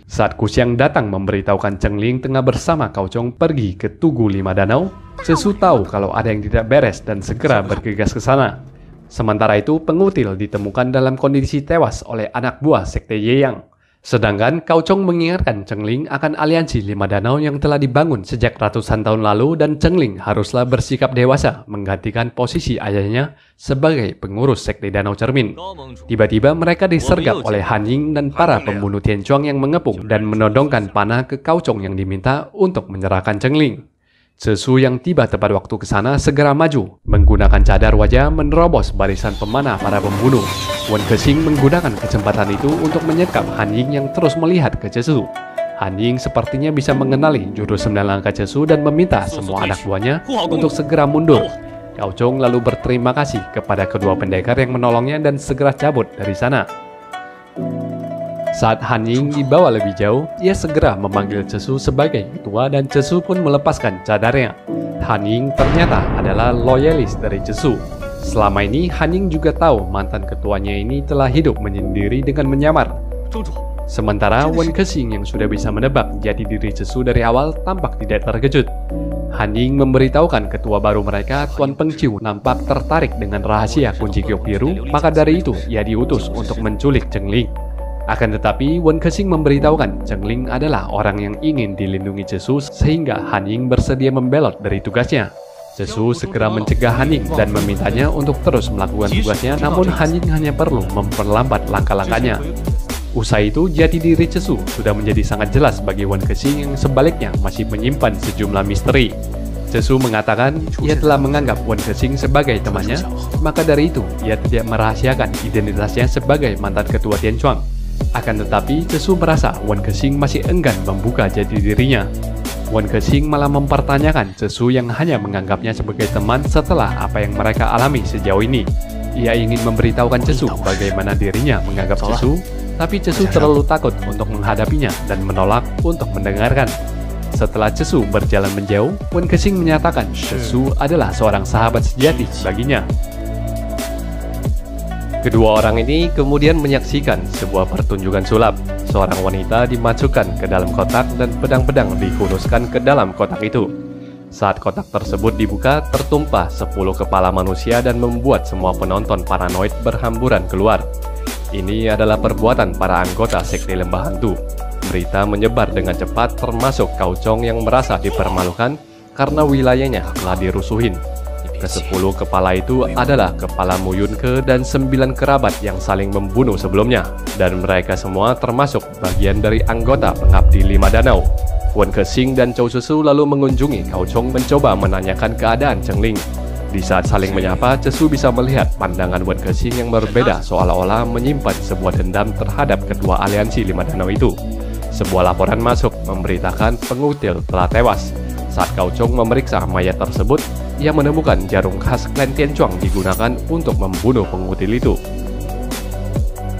Saat Kuxiang datang memberitahukan Chengling tengah bersama Cao Chong pergi ke Tugu Lima Danau, Cesu tahu kalau ada yang tidak beres dan segera bergegas ke sana. Sementara itu, pengutil ditemukan dalam kondisi tewas oleh anak buah sekte Yeyang. Sedangkan Cao Chong mengingatkan Chengling akan aliansi Lima Danau yang telah dibangun sejak ratusan tahun lalu dan Chengling haruslah bersikap dewasa menggantikan posisi ayahnya sebagai pengurus sekte Danau Cermin. Tiba-tiba mereka disergap oleh Han Ying dan para pembunuh Tianchuang yang mengepung dan menodongkan panah ke Cao Chong yang diminta untuk menyerahkan Chengling. Cesu yang tiba tepat waktu ke sana segera maju, menggunakan cadar wajah menerobos barisan pemanah para pembunuh. Wen Kexing menggunakan kesempatan itu untuk menyekap Han Ying yang terus melihat ke Cesu. Han Ying sepertinya bisa mengenali jurus 9 langkah Cesu dan meminta semua anak buahnya untuk segera mundur. Cao Chong lalu berterima kasih kepada kedua pendekar yang menolongnya dan segera cabut dari sana. Saat Han Ying dibawa lebih jauh, ia segera memanggil Cesu sebagai ketua dan Cesu pun melepaskan cadarnya. Han Ying ternyata adalah loyalis dari Cesu. Selama ini Han Ying juga tahu mantan ketuanya ini telah hidup menyendiri dengan menyamar. 庄主， Sementara Wen Kexing yang sudah bisa menebak jati diri Cesu dari awal tampak tidak terkejut. Han Ying memberitahukan ketua baru mereka, Tuan Pengciu, nampak tertarik dengan rahasia kunci giok biru, maka dari itu ia diutus untuk menculik Cheng Ling. Akan tetapi Wen Kexing memberitahukan Cheng Ling adalah orang yang ingin dilindungi Cesu sehingga Han Ying bersedia membelot dari tugasnya. Cesu segera mencegah Han Ying dan memintanya untuk terus melakukan tugasnya, namun Han Ying hanya perlu memperlambat langkah-langkahnya. Usai itu, jati diri Cesu sudah menjadi sangat jelas bagi Wen Kexing yang sebaliknya masih menyimpan sejumlah misteri. Cesu mengatakan ia telah menganggap Wen Kexing sebagai temannya, maka dari itu ia tidak merahasiakan identitasnya sebagai mantan ketua Tianchuan. Akan tetapi, Cesu merasa Wen Kexing masih enggan membuka jati dirinya. Wen Kexing malah mempertanyakan Cesu yang hanya menganggapnya sebagai teman setelah apa yang mereka alami sejauh ini. Ia ingin memberitahukan Cesu bagaimana dirinya menganggap Cesu, tapi Cesu terlalu takut untuk menghadapinya dan menolak untuk mendengarkan. Setelah Cesu berjalan menjauh, Wen Kexing menyatakan Cesu adalah seorang sahabat sejati baginya. Kedua orang ini kemudian menyaksikan sebuah pertunjukan sulap. Seorang wanita dimasukkan ke dalam kotak dan pedang-pedang dihunuskan ke dalam kotak itu. Saat kotak tersebut dibuka, tertumpah 10 kepala manusia dan membuat semua penonton paranoid berhamburan keluar. Ini adalah perbuatan para anggota sekte lembah hantu. Berita menyebar dengan cepat termasuk Cao Chong yang merasa dipermalukan karena wilayahnya telah dirusuhin. Ke-10 kepala itu adalah kepala Mu Yunke dan 9 kerabat yang saling membunuh sebelumnya, dan mereka semua termasuk bagian dari anggota pengabdi 5 danau. Wen Kexing dan Zhou Cesu lalu mengunjungi Cao Chong mencoba menanyakan keadaan Cheng Ling. Di saat saling menyapa, Cesu bisa melihat pandangan Wen Kexing yang berbeda, seolah-olah menyimpan sebuah dendam terhadap ketua aliansi 5 danau itu. Sebuah laporan masuk memberitakan pengutil telah tewas. Saat Cao Chong memeriksa mayat tersebut, ia menemukan jarum khas klan Tianchuan digunakan untuk membunuh pengutil itu.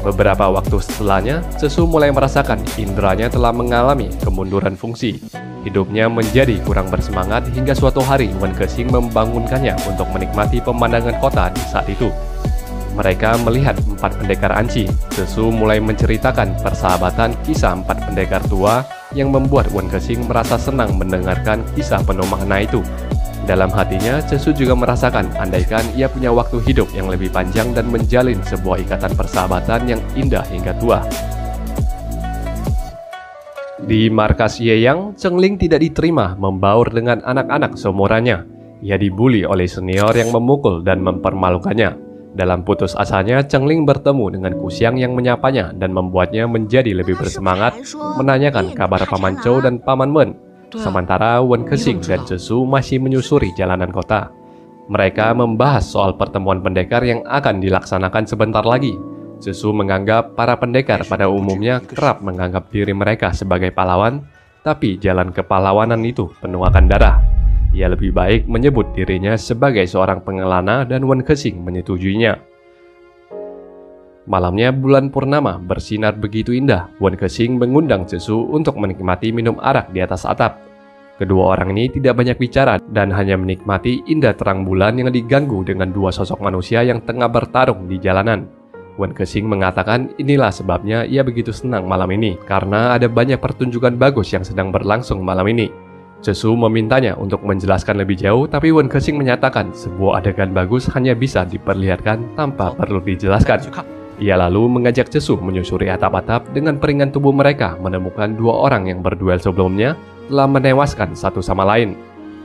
Beberapa waktu setelahnya, Cesu mulai merasakan inderanya telah mengalami kemunduran fungsi. Hidupnya menjadi kurang bersemangat hingga suatu hari Wen Kexing membangunkannya untuk menikmati pemandangan kota di saat itu. Mereka melihat 4 pendekar Anci. Cesu mulai menceritakan persahabatan kisah 4 pendekar tua yang membuat Wen Kexing merasa senang mendengarkan kisah penuh makna itu. Dalam hatinya, Cesu juga merasakan andaikan ia punya waktu hidup yang lebih panjang dan menjalin sebuah ikatan persahabatan yang indah hingga tua. Di markas Yeyang, Cheng Ling tidak diterima membaur dengan anak-anak seumurannya. Ia dibuli oleh senior yang memukul dan mempermalukannya. Dalam putus asanya, Cheng Ling bertemu dengan Ku Xiang yang menyapanya dan membuatnya menjadi lebih bersemangat menanyakan kabar Paman Zhou dan Paman Men. Sementara Wen Kexing dan Cesu masih menyusuri jalanan kota. Mereka membahas soal pertemuan pendekar yang akan dilaksanakan sebentar lagi. Cesu menganggap para pendekar pada umumnya kerap menganggap diri mereka sebagai pahlawan, tapi jalan kepahlawanan itu penuh akan darah. Ia lebih baik menyebut dirinya sebagai seorang pengelana dan Wen Kexing menyetujuinya. Malamnya bulan purnama bersinar begitu indah. Wen Kexing mengundang Cesu untuk menikmati minum arak di atas atap. Kedua orang ini tidak banyak bicara dan hanya menikmati indah terang bulan yang diganggu dengan 2 sosok manusia yang tengah bertarung di jalanan. Wen Kexing mengatakan inilah sebabnya ia begitu senang malam ini, karena ada banyak pertunjukan bagus yang sedang berlangsung malam ini. Cesu memintanya untuk menjelaskan lebih jauh, tapi Wen Kexing menyatakan sebuah adegan bagus hanya bisa diperlihatkan tanpa perlu dijelaskan. Ia lalu mengajak Cesu menyusuri atap-atap. Dengan peringan tubuh mereka menemukan 2 orang yang berduel sebelumnya telah menewaskan satu sama lain.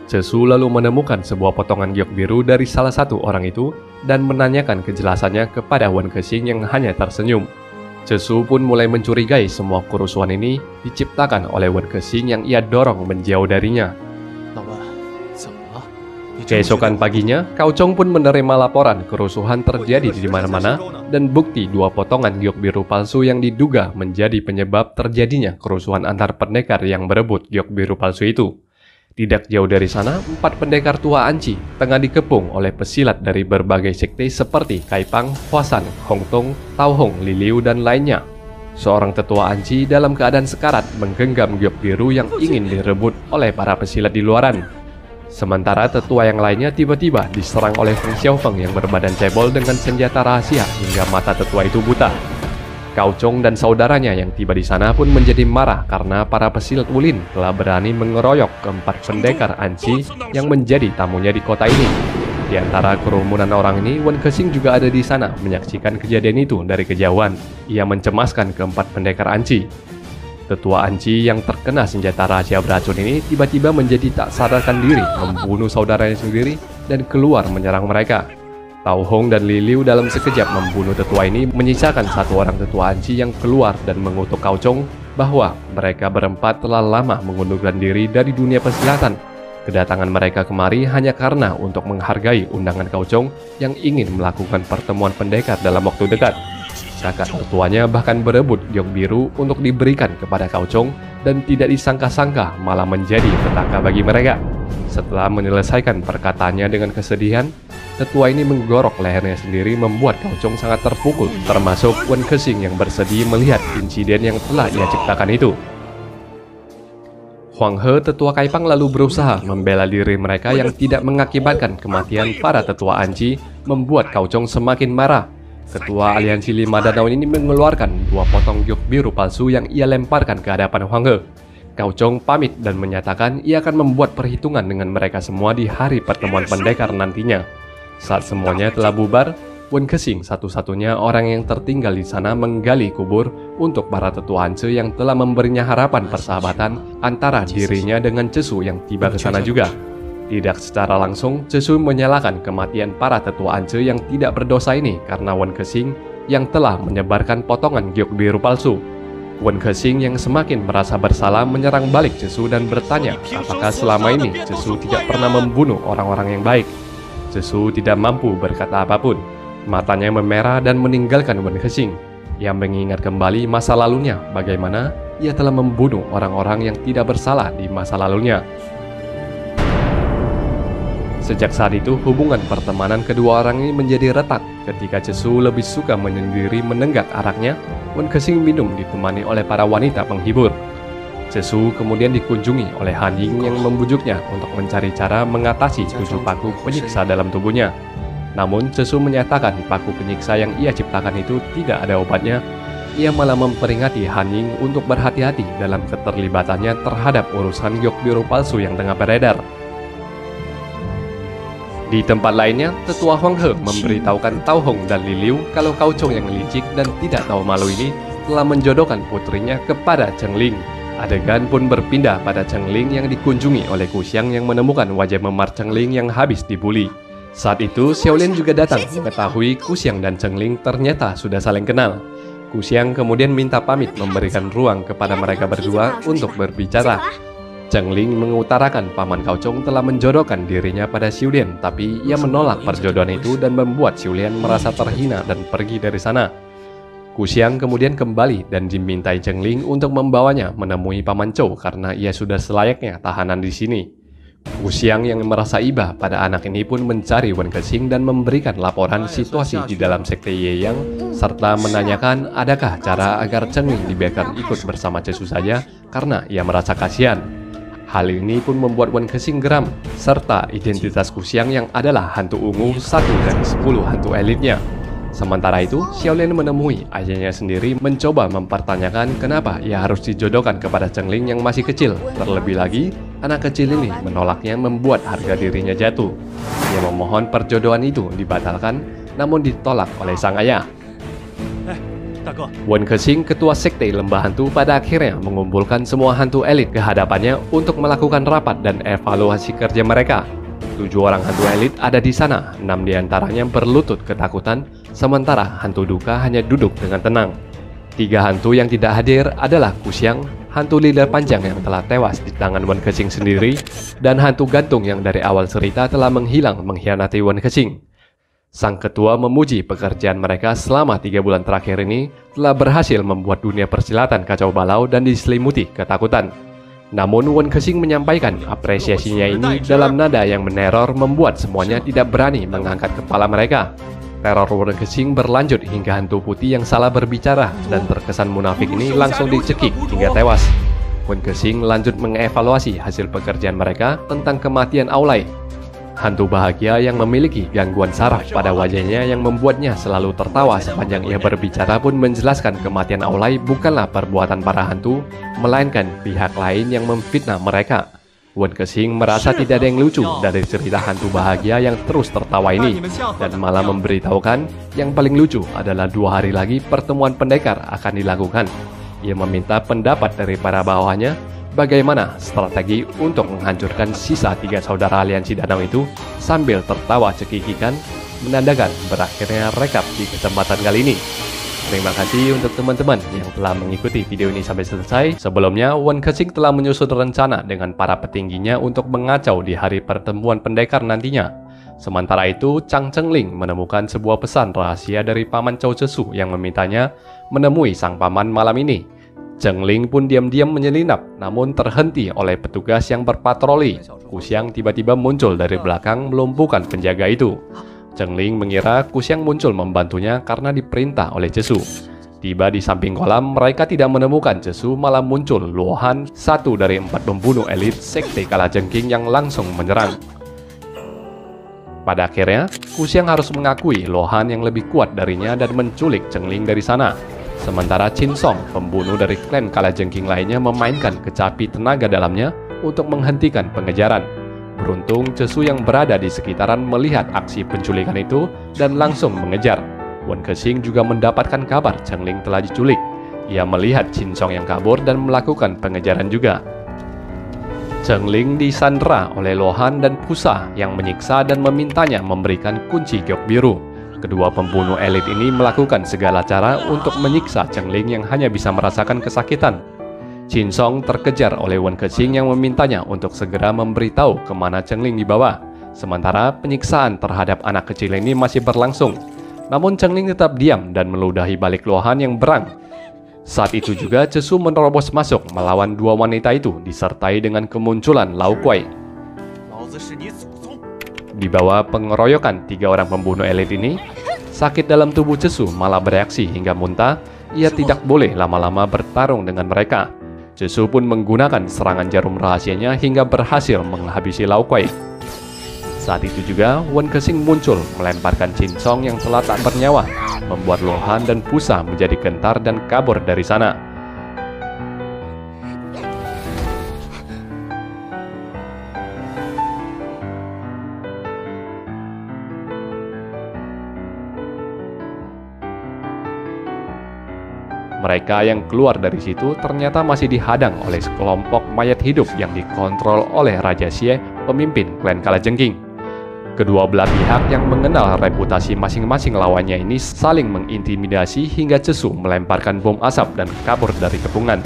Cesu lalu menemukan sebuah potongan giok biru dari salah satu orang itu dan menanyakan kejelasannya kepada Wen Kexing yang hanya tersenyum. Cesu pun mulai mencurigai semua kerusuhan ini diciptakan oleh Wen Kexing yang ia dorong menjauh darinya. Keesokan paginya, Cao Chong pun menerima laporan kerusuhan terjadi di mana-mana dan bukti 2 potongan giok biru palsu yang diduga menjadi penyebab terjadinya kerusuhan antar pendekar yang berebut giok biru palsu itu. Tidak jauh dari sana, 4 pendekar tua Anci tengah dikepung oleh pesilat dari berbagai sekte seperti Kaipang, Huasan, Hongtong, Tao Hong, Liliu, dan lainnya. Seorang tetua Anci dalam keadaan sekarat menggenggam giok biru yang ingin direbut oleh para pesilat di luaran. Sementara tetua yang lainnya tiba-tiba diserang oleh Feng Xiaofeng yang berbadan cebol dengan senjata rahasia hingga mata tetua itu buta. Cao Chong dan saudaranya yang tiba di sana pun menjadi marah karena para pesilat Wulin telah berani mengeroyok keempat pendekar Anci yang menjadi tamunya di kota ini. Di antara kerumunan orang ini, Wen Kexing juga ada di sana menyaksikan kejadian itu dari kejauhan. Ia mencemaskan keempat pendekar Anci. Tetua Anci yang terkena senjata rahasia beracun ini tiba-tiba menjadi tak sadarkan diri, membunuh saudaranya sendiri dan keluar menyerang mereka. Tao Hong dan Li Liu dalam sekejap membunuh tetua ini, menyisakan satu orang tetua Anci yang keluar dan mengutuk Cao Chong bahwa mereka berempat telah lama mengundurkan diri dari dunia persilatan. Kedatangan mereka kemari hanya karena untuk menghargai undangan Cao Chong yang ingin melakukan pertemuan pendekar dalam waktu dekat. Kakak tetuanya bahkan berebut giok biru untuk diberikan kepada Cao Chong dan tidak disangka-sangka malah menjadi petaka bagi mereka. Setelah menyelesaikan perkataannya dengan kesedihan, tetua ini menggorok lehernya sendiri membuat Cao Chong sangat terpukul, termasuk Wen Kexing yang bersedih melihat insiden yang telah ia ciptakan itu. Huang He, tetua Kaipang, lalu berusaha membela diri mereka yang tidak mengakibatkan kematian para tetua Anci, membuat Cao Chong semakin marah. Ketua Aliansi 5 Danau ini mengeluarkan 2 potong giok biru palsu yang ia lemparkan ke hadapan Huang He. Cao Chong pamit dan menyatakan ia akan membuat perhitungan dengan mereka semua di hari pertemuan pendekar nantinya. Saat semuanya telah bubar, Wen Kexing, satu-satunya orang yang tertinggal di sana, menggali kubur untuk para tetua Hanse yang telah memberinya harapan persahabatan antara dirinya dengan Cesu yang tiba ke sana juga. Tidak secara langsung, Cesu menyalahkan kematian para tetua Hanse yang tidak berdosa ini karena Wen Kexing yang telah menyebarkan potongan giok biru palsu. Wen Kexing yang semakin merasa bersalah menyerang balik Cesu dan bertanya apakah selama ini Cesu tidak pernah membunuh orang-orang yang baik. Cesu tidak mampu berkata apapun. Matanya memerah dan meninggalkan Wen Kexing. Ia mengingat kembali masa lalunya, bagaimana ia telah membunuh orang-orang yang tidak bersalah di masa lalunya. Sejak saat itu, hubungan pertemanan kedua orang ini menjadi retak. Ketika Cesu lebih suka menyendiri menenggak araknya, Wen Kexing minum ditemani oleh para wanita penghibur. Cesu kemudian dikunjungi oleh Han Ying yang membujuknya untuk mencari cara mengatasi 7 paku penyiksa dalam tubuhnya. Namun, Cesu menyatakan paku penyiksa yang ia ciptakan itu tidak ada obatnya. Ia malah memperingati Han Ying untuk berhati-hati dalam keterlibatannya terhadap urusan giok biru palsu yang tengah beredar. Di tempat lainnya, tetua Huang He memberitahukan Tao Hong dan Li Liu kalau Cao Chong yang licik dan tidak tahu malu ini telah menjodohkan putrinya kepada Cheng Ling. Adegan pun berpindah pada Cheng Ling yang dikunjungi oleh Ku Xiang yang menemukan wajah memar Cheng Ling yang habis dibuli. Saat itu, Xiaolian juga datang mengetahui Ku Xiang dan Cheng Ling ternyata sudah saling kenal. Ku Xiang kemudian minta pamit memberikan ruang kepada mereka berdua untuk berbicara. Cheng Ling mengutarakan paman Cao Chong telah menjodohkan dirinya pada Xiaolian, tapi ia menolak perjodohan itu dan membuat Xiaolian merasa terhina dan pergi dari sana. Ku Xiang kemudian kembali dan dimintai Cheng Ling untuk membawanya menemui paman Chou karena ia sudah selayaknya tahanan di sini. Ku Xiang yang merasa iba pada anak ini pun mencari Wen Kexing dan memberikan laporan situasi di dalam sekte Yeyang serta menanyakan adakah cara agar Cheng Ling dibiarkan ikut bersama Cesu saja karena ia merasa kasihan. Hal ini pun membuat Wen Kexing geram, serta identitas Ku Xiang yang adalah hantu ungu 1 dari 10 hantu elitnya. Sementara itu, Xiaolian menemui ayahnya sendiri mencoba mempertanyakan kenapa ia harus dijodohkan kepada Cheng Ling yang masih kecil. Terlebih lagi, anak kecil ini menolaknya membuat harga dirinya jatuh. Ia memohon perjodohan itu dibatalkan, namun ditolak oleh sang ayah. Wen Kexing, ketua sekte lembah hantu, pada akhirnya mengumpulkan semua hantu elit ke hadapannya untuk melakukan rapat dan evaluasi kerja mereka. 7 orang hantu elit ada di sana, 6 diantaranya berlutut ketakutan, sementara hantu duka hanya duduk dengan tenang. 3 hantu yang tidak hadir adalah Ku Xiang, hantu lidah panjang yang telah tewas di tangan Wen Kexing sendiri, dan hantu gantung yang dari awal cerita telah menghilang mengkhianati Wen Kexing. Sang ketua memuji pekerjaan mereka selama 3 bulan terakhir ini telah berhasil membuat dunia persilatan kacau balau dan diselimuti ketakutan. Namun Wen Kexing menyampaikan apresiasinya ini dalam nada yang meneror membuat semuanya tidak berani mengangkat kepala mereka. Teror Wen Kexing berlanjut hingga hantu putih yang salah berbicara dan terkesan munafik ini langsung dicekik hingga tewas. Wen Kexing lanjut mengevaluasi hasil pekerjaan mereka tentang kematian Aulai. Hantu bahagia yang memiliki gangguan saraf pada wajahnya yang membuatnya selalu tertawa sepanjang ia berbicara pun menjelaskan kematian Aulai bukanlah perbuatan para hantu, melainkan pihak lain yang memfitnah mereka. Wen Kexing merasa tidak ada yang lucu dari cerita hantu bahagia yang terus tertawa ini, dan malah memberitahukan yang paling lucu adalah 2 hari lagi pertemuan pendekar akan dilakukan. Ia meminta pendapat dari para bawahannya bagaimana strategi untuk menghancurkan sisa 3 saudara aliansi danau itu sambil tertawa cekikikan, menandakan berakhirnya rekap di kesempatan kali ini. Terima kasih untuk teman-teman yang telah mengikuti video ini sampai selesai. Sebelumnya, Wen Kexing telah menyusun rencana dengan para petingginya untuk mengacau di hari pertemuan pendekar nantinya. Sementara itu, Chang Chengling menemukan sebuah pesan rahasia dari Paman Cao Cesu yang memintanya menemui sang paman malam ini. Chengling pun diam-diam menyelinap, namun terhenti oleh petugas yang berpatroli. Kuxiang tiba-tiba muncul dari belakang melumpuhkan penjaga itu. Chengling mengira Kuxiang muncul membantunya karena diperintah oleh Cesu. Tiba di samping kolam, mereka tidak menemukan Cesu, malah muncul Luohan, satu dari 4 pembunuh elit Sekte Kalajengking yang langsung menyerang. Pada akhirnya, Kuxiang harus mengakui Luohan yang lebih kuat darinya dan menculik Chengling dari sana. Sementara Qin Song, pembunuh dari klan Kalajengking lainnya, memainkan kecapi tenaga dalamnya untuk menghentikan pengejaran. Beruntung, Cesu yang berada di sekitaran melihat aksi penculikan itu dan langsung mengejar. Wen Kexing juga mendapatkan kabar Chengling telah diculik. Ia melihat Qin Song yang kabur dan melakukan pengejaran juga. Chengling disandera oleh Luohan dan Pusa yang menyiksa dan memintanya memberikan kunci giok biru. Kedua pembunuh elit ini melakukan segala cara untuk menyiksa Chengling yang hanya bisa merasakan kesakitan. Qin Song terkejar oleh Wen Kexing yang memintanya untuk segera memberitahu kemana Chengling dibawa. Sementara penyiksaan terhadap anak kecil ini masih berlangsung. Namun Chengling tetap diam dan meludahi balik Luohan yang berang. Saat itu juga Cesu menerobos masuk melawan 2 wanita itu disertai dengan kemunculan Lao Kuai. Di bawah pengeroyokan 3 orang pembunuh elit ini, sakit dalam tubuh Cesu malah bereaksi hingga muntah. Ia tidak boleh lama-lama bertarung dengan mereka. Cesu pun menggunakan serangan jarum rahasianya hingga berhasil menghabisi Lao Kuai. Saat itu juga Wen Kexing muncul melemparkan Qin Song yang telah tak bernyawa, membuat Luohan dan Pusa menjadi gentar dan kabur dari sana. Mereka yang keluar dari situ ternyata masih dihadang oleh sekelompok mayat hidup yang dikontrol oleh Raja Xie, pemimpin klan Kalajengking. Kedua belah pihak yang mengenal reputasi masing-masing lawannya ini saling mengintimidasi hingga Cesu melemparkan bom asap dan kabur dari kepungan.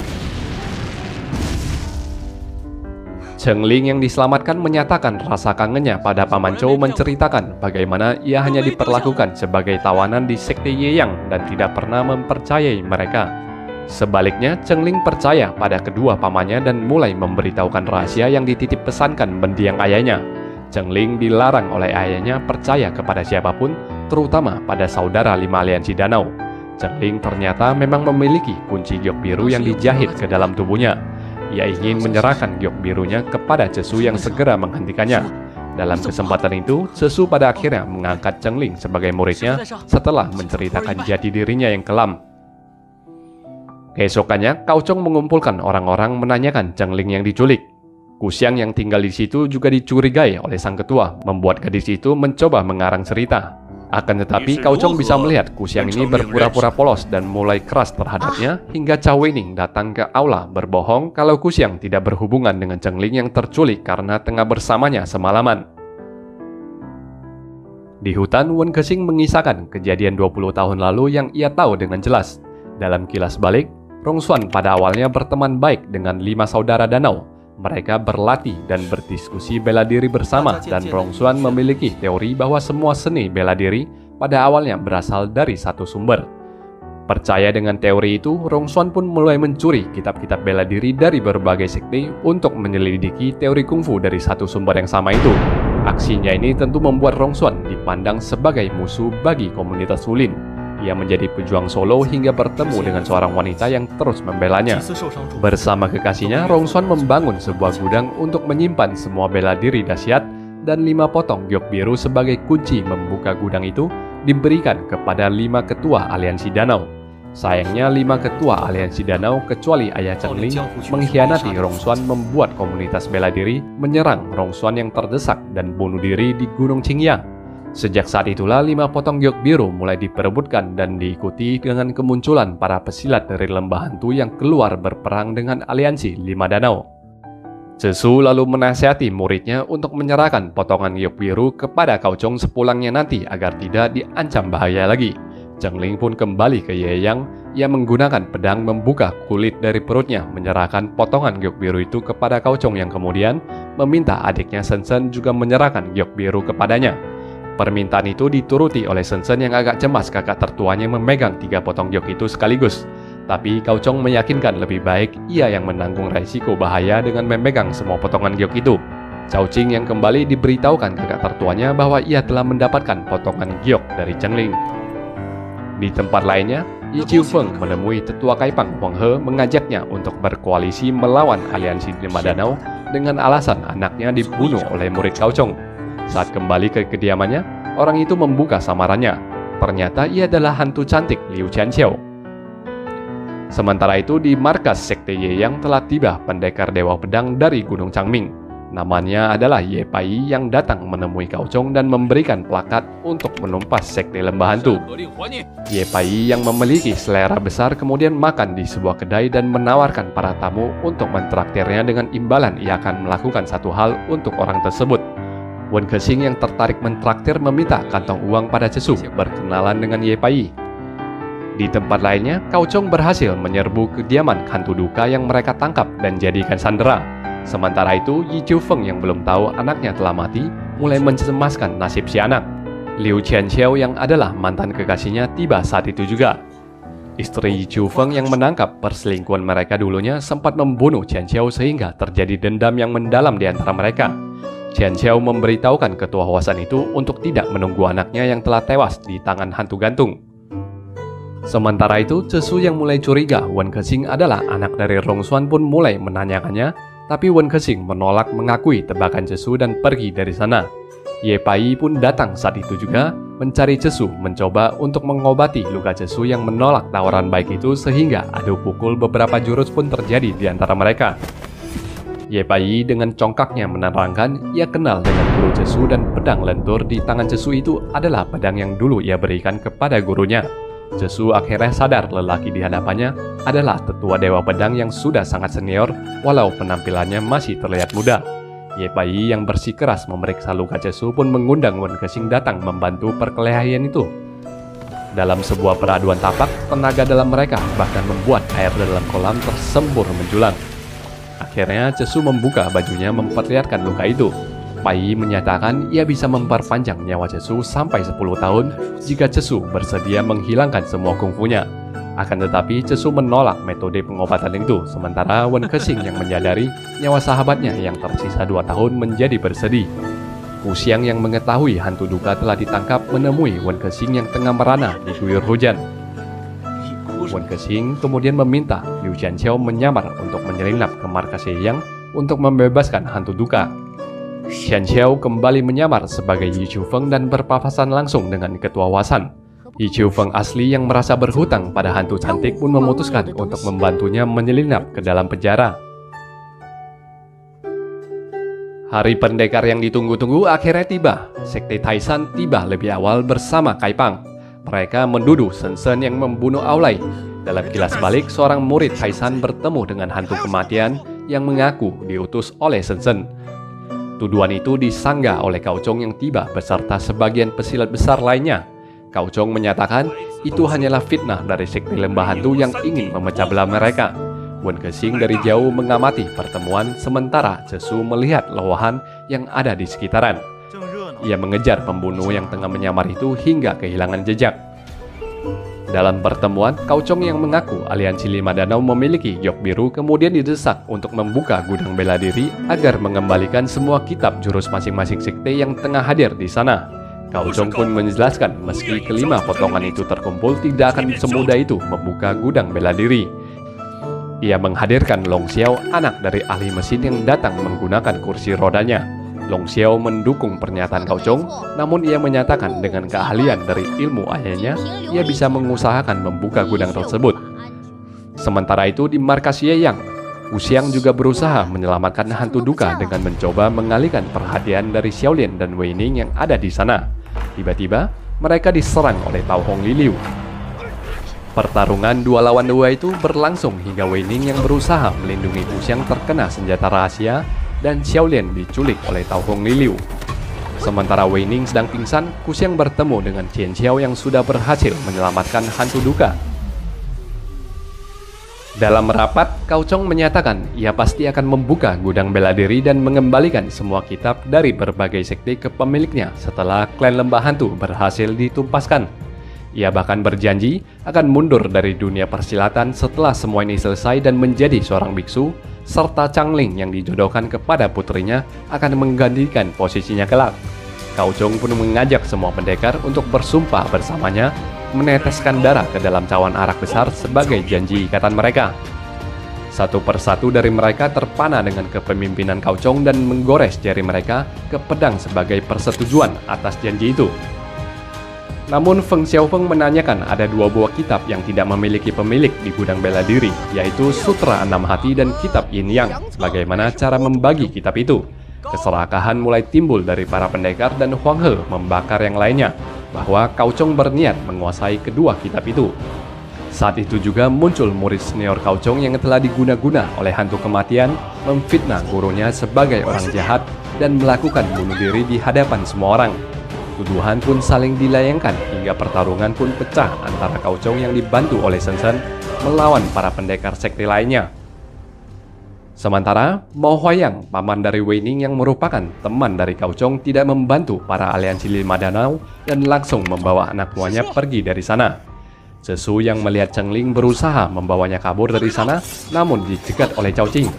Chengling yang diselamatkan menyatakan rasa kangennya pada Paman Cao, menceritakan bagaimana ia hanya diperlakukan sebagai tawanan di Sekte Yeyang dan tidak pernah mempercayai mereka. Sebaliknya, Chengling percaya pada kedua pamannya dan mulai memberitahukan rahasia yang dititip pesankan mendiang ayahnya. Chengling dilarang oleh ayahnya percaya kepada siapapun, terutama pada saudara 5 aliansi danau. Chengling ternyata memang memiliki kunci giok biru yang dijahit ke dalam tubuhnya. Ia ingin menyerahkan giok birunya kepada Cesu yang segera menghentikannya. Dalam kesempatan itu, Cesu pada akhirnya mengangkat Chengling sebagai muridnya setelah menceritakan jati dirinya yang kelam. Keesokannya, Cao Chong mengumpulkan orang-orang menanyakan Chengling yang diculik. Kuxiang yang tinggal di situ juga dicurigai oleh sang ketua, membuat gadis itu mencoba mengarang cerita. Akan tetapi, Cao Chong bisa melihat Kuxiang ini berpura-pura polos dan mulai keras terhadapnya, hingga Cao Weining datang ke aula berbohong kalau Kuxiang tidak berhubungan dengan Chengling yang terculik karena tengah bersamanya semalaman. Di hutan, Wen Kexing mengisahkan kejadian 20 tahun lalu yang ia tahu dengan jelas. Dalam kilas balik, Rongxuan pada awalnya berteman baik dengan 5 saudara danau. Mereka berlatih dan berdiskusi bela diri bersama, dan Rongxuan memiliki teori bahwa semua seni bela diri pada awalnya berasal dari satu sumber. Percaya dengan teori itu, Rongxuan pun mulai mencuri kitab-kitab bela diri dari berbagai sekte untuk menyelidiki teori kungfu dari satu sumber yang sama itu. Aksinya ini tentu membuat Rongxuan dipandang sebagai musuh bagi komunitas Wulin. ia menjadi pejuang solo hingga bertemu dengan seorang wanita yang terus membelanya. 几次受伤住 Bersama kekasihnya, Rongsuan membangun sebuah gudang untuk menyimpan semua bela diri dahsyat, dan 5 potong giok biru sebagai kunci membuka gudang itu diberikan kepada 5 ketua aliansi danau. Sayangnya 5 ketua aliansi danau kecuali ayah Chengling mengkhianati Rongsuan, membuat komunitas bela diri menyerang Rongsuan yang terdesak dan bunuh diri di Gunung Qingyang. Sejak saat itulah 5 potong giok biru mulai diperebutkan dan diikuti dengan kemunculan para pesilat dari lembah hantu yang keluar berperang dengan aliansi 5 danau. Cesu lalu menasihati muridnya untuk menyerahkan potongan giok biru kepada Kaocong sepulangnya nanti agar tidak diancam bahaya lagi. Chengling pun kembali ke Yeyang. Ia menggunakan pedang membuka kulit dari perutnya, menyerahkan potongan giok biru itu kepada Kaocong yang kemudian meminta adiknya Shenzhen juga menyerahkan giok biru kepadanya. Permintaan itu dituruti oleh Shenzhen yang agak cemas kakak tertuanya memegang 3 potong giok itu sekaligus. Tapi Kaocong meyakinkan lebih baik ia yang menanggung resiko bahaya dengan memegang semua potongan giok itu. Cao Qing yang kembali diberitahukan kakak tertuanya bahwa ia telah mendapatkan potongan giok dari Chengling. Di tempat lainnya, Yi Chiufeng menemui tetua Kaipang Wang He mengajaknya untuk berkoalisi melawan aliansi 5 danau dengan alasan anaknya dibunuh oleh murid Kaocong. Saat kembali ke kediamannya, orang itu membuka samarannya. Ternyata ia adalah hantu cantik Liu Qianqiu. Sementara itu di markas sekte Yeyang telah tiba pendekar dewa pedang dari Gunung Changming. Namanya adalah Ye Pai yang datang menemui Kaocong dan memberikan plakat untuk menumpas sekte lembah hantu. Ye Pai yang memiliki selera besar kemudian makan di sebuah kedai dan menawarkan para tamu untuk mentraktirnya dengan imbalan ia akan melakukan satu hal untuk orang tersebut. Wen Kexing yang tertarik mentraktir meminta kantong uang pada Cesu berkenalan dengan Ye Pai. Di tempat lainnya, Kaocong berhasil menyerbu kediaman hantu duka yang mereka tangkap dan jadikan sandera. Sementara itu, Yi Chiufeng yang belum tahu anaknya telah mati, mulai mencemaskan nasib si anak. Liu Qianqiu yang adalah mantan kekasihnya tiba saat itu juga. Istri Yi Chiufeng yang menangkap perselingkuhan mereka dulunya sempat membunuh Qianqiu sehingga terjadi dendam yang mendalam di antara mereka. Qianqiu memberitahukan ketua Huasan itu untuk tidak menunggu anaknya yang telah tewas di tangan hantu gantung. Sementara itu, Cesu yang mulai curiga Wen Kexing adalah anak dari Rongsuan pun mulai menanyakannya, tapi Wen Kexing menolak mengakui tebakan Cesu dan pergi dari sana. Ye Pai pun datang saat itu juga mencari Cesu, mencoba untuk mengobati luka Cesu yang menolak tawaran baik itu sehingga adu pukul beberapa jurus pun terjadi di antara mereka. Ye Pai dengan congkaknya menerangkan ia kenal dengan guru Cesu dan pedang lentur di tangan Cesu itu adalah pedang yang dulu ia berikan kepada gurunya. Cesu akhirnya sadar lelaki di hadapannya adalah tetua dewa pedang yang sudah sangat senior walau penampilannya masih terlihat muda. Ye Pai yang bersikeras memeriksa luka Cesu pun mengundang Wen Kexing datang membantu perkelahian itu. Dalam sebuah peraduan tapak, tenaga dalam mereka bahkan membuat air dalam kolam tersembur menjulang. Akhirnya Cesu membuka bajunya memperlihatkan luka itu. Pai menyatakan ia bisa memperpanjang nyawa Cesu sampai 10 tahun jika Cesu bersedia menghilangkan semua kungfunya. Akan tetapi Cesu menolak metode pengobatan itu, sementara Wen Kexing yang menyadari nyawa sahabatnya yang tersisa 2 tahun menjadi bersedih. Fu Xiang yang mengetahui hantu duka telah ditangkap menemui Wen Kexing yang tengah merana diguyur hujan. Wen Kexing kemudian meminta Liu Qianqiu menyamar untuk menyelinap ke markas Yeyang untuk membebaskan hantu duka. Qianqiu kembali menyamar sebagai Yi Chiufeng dan berpapasan langsung dengan ketua Huasan. Yi Chiufeng asli yang merasa berhutang pada hantu cantik pun memutuskan untuk membantunya menyelinap ke dalam penjara. Hari pendekar yang ditunggu-tunggu akhirnya tiba. Sekte Taishan tiba lebih awal bersama Kaipang. Mereka menduduh Shenzhen yang membunuh Aulai. Dalam kilas balik, seorang murid Taishan bertemu dengan hantu kematian yang mengaku diutus oleh Shenzhen. Tuduhan itu disanggah oleh Kaocong yang tiba beserta sebagian pesilat besar lainnya. Kaocong menyatakan itu hanyalah fitnah dari sekte lembah hantu yang ingin memecah belah mereka. Wen Kexing dari jauh mengamati pertemuan sementara Cesu melihat lewahan yang ada di sekitaran. Ia mengejar pembunuh yang tengah menyamar itu hingga kehilangan jejak. Dalam pertemuan, Kaocong yang mengaku aliansi 5 danau memiliki giok biru kemudian didesak untuk membuka gudang bela diri agar mengembalikan semua kitab jurus masing-masing sekte yang tengah hadir di sana. Gao Chong pun menjelaskan meski kelima potongan itu terkumpul tidak akan semudah itu membuka gudang bela diri. Ia menghadirkan Long Xiao, anak dari ahli mesin yang datang menggunakan kursi rodanya. Long Xiao mendukung pernyataan Gao Chong, namun ia menyatakan dengan keahlian dari ilmu ayahnya, ia bisa mengusahakan membuka gudang tersebut. Sementara itu di markas Ye Yang, Wu Xiang juga berusaha menyelamatkan hantu duka dengan mencoba mengalihkan perhatian dari Xiaolian dan Wei Ning yang ada di sana. Tiba-tiba, mereka diserang oleh Tao Hong Liliu. Pertarungan 2 lawan 2 itu berlangsung hingga Wei Ning yang berusaha melindungi Wu Xiang terkena senjata rahasia dan Xiaolian diculik oleh Tao Hong Liliu. Sementara Wei Ning sedang pingsan, Wu Xiang bertemu dengan Qian Xiao yang sudah berhasil menyelamatkan hantu duka. Dalam rapat, Gao Chong menyatakan ia pasti akan membuka gudang bela diri dan mengembalikan semua kitab dari berbagai sekte ke pemiliknya setelah klan lembah hantu berhasil ditumpaskan. Ia bahkan berjanji akan mundur dari dunia persilatan setelah semua ini selesai dan menjadi seorang biksu, serta Changling yang dijodohkan kepada putrinya akan menggantikan posisinya kelak. Gao Chong pun mengajak semua pendekar untuk bersumpah bersamanya meneteskan darah ke dalam cawan arak besar sebagai janji ikatan mereka. Satu persatu dari mereka terpana dengan kepemimpinan Gao Chong dan menggores jari mereka ke pedang sebagai persetujuan atas janji itu. Namun Feng Xiaofeng menanyakan ada 2 buah kitab yang tidak memiliki pemilik di gudang bela diri, yaitu Sutra 6 Hati dan Kitab Yin Yang. Bagaimana cara membagi kitab itu? Keserakahan mulai timbul dari para pendekar dan Huang He membakar yang lainnya, bahwa Gao Chong berniat menguasai kedua kitab itu. Saat itu juga muncul murid senior Gao Chong yang telah diguna-guna oleh hantu kematian, memfitnah gurunya sebagai orang jahat dan melakukan bunuh diri di hadapan semua orang. Tuduhan pun saling dilayangkan hingga pertarungan pun pecah antara Gao Chong yang dibantu oleh Shen Shen melawan para pendekar sekte lainnya. Sementara, Mo Huayang, paman dari Wei Ning yang merupakan teman dari Gao Chong, tidak membantu para aliansi 5 danau dan langsung membawa anak buahnya pergi dari sana. Sesu yang melihat Chengling berusaha membawanya kabur dari sana, namun dicegat oleh Cao Qing.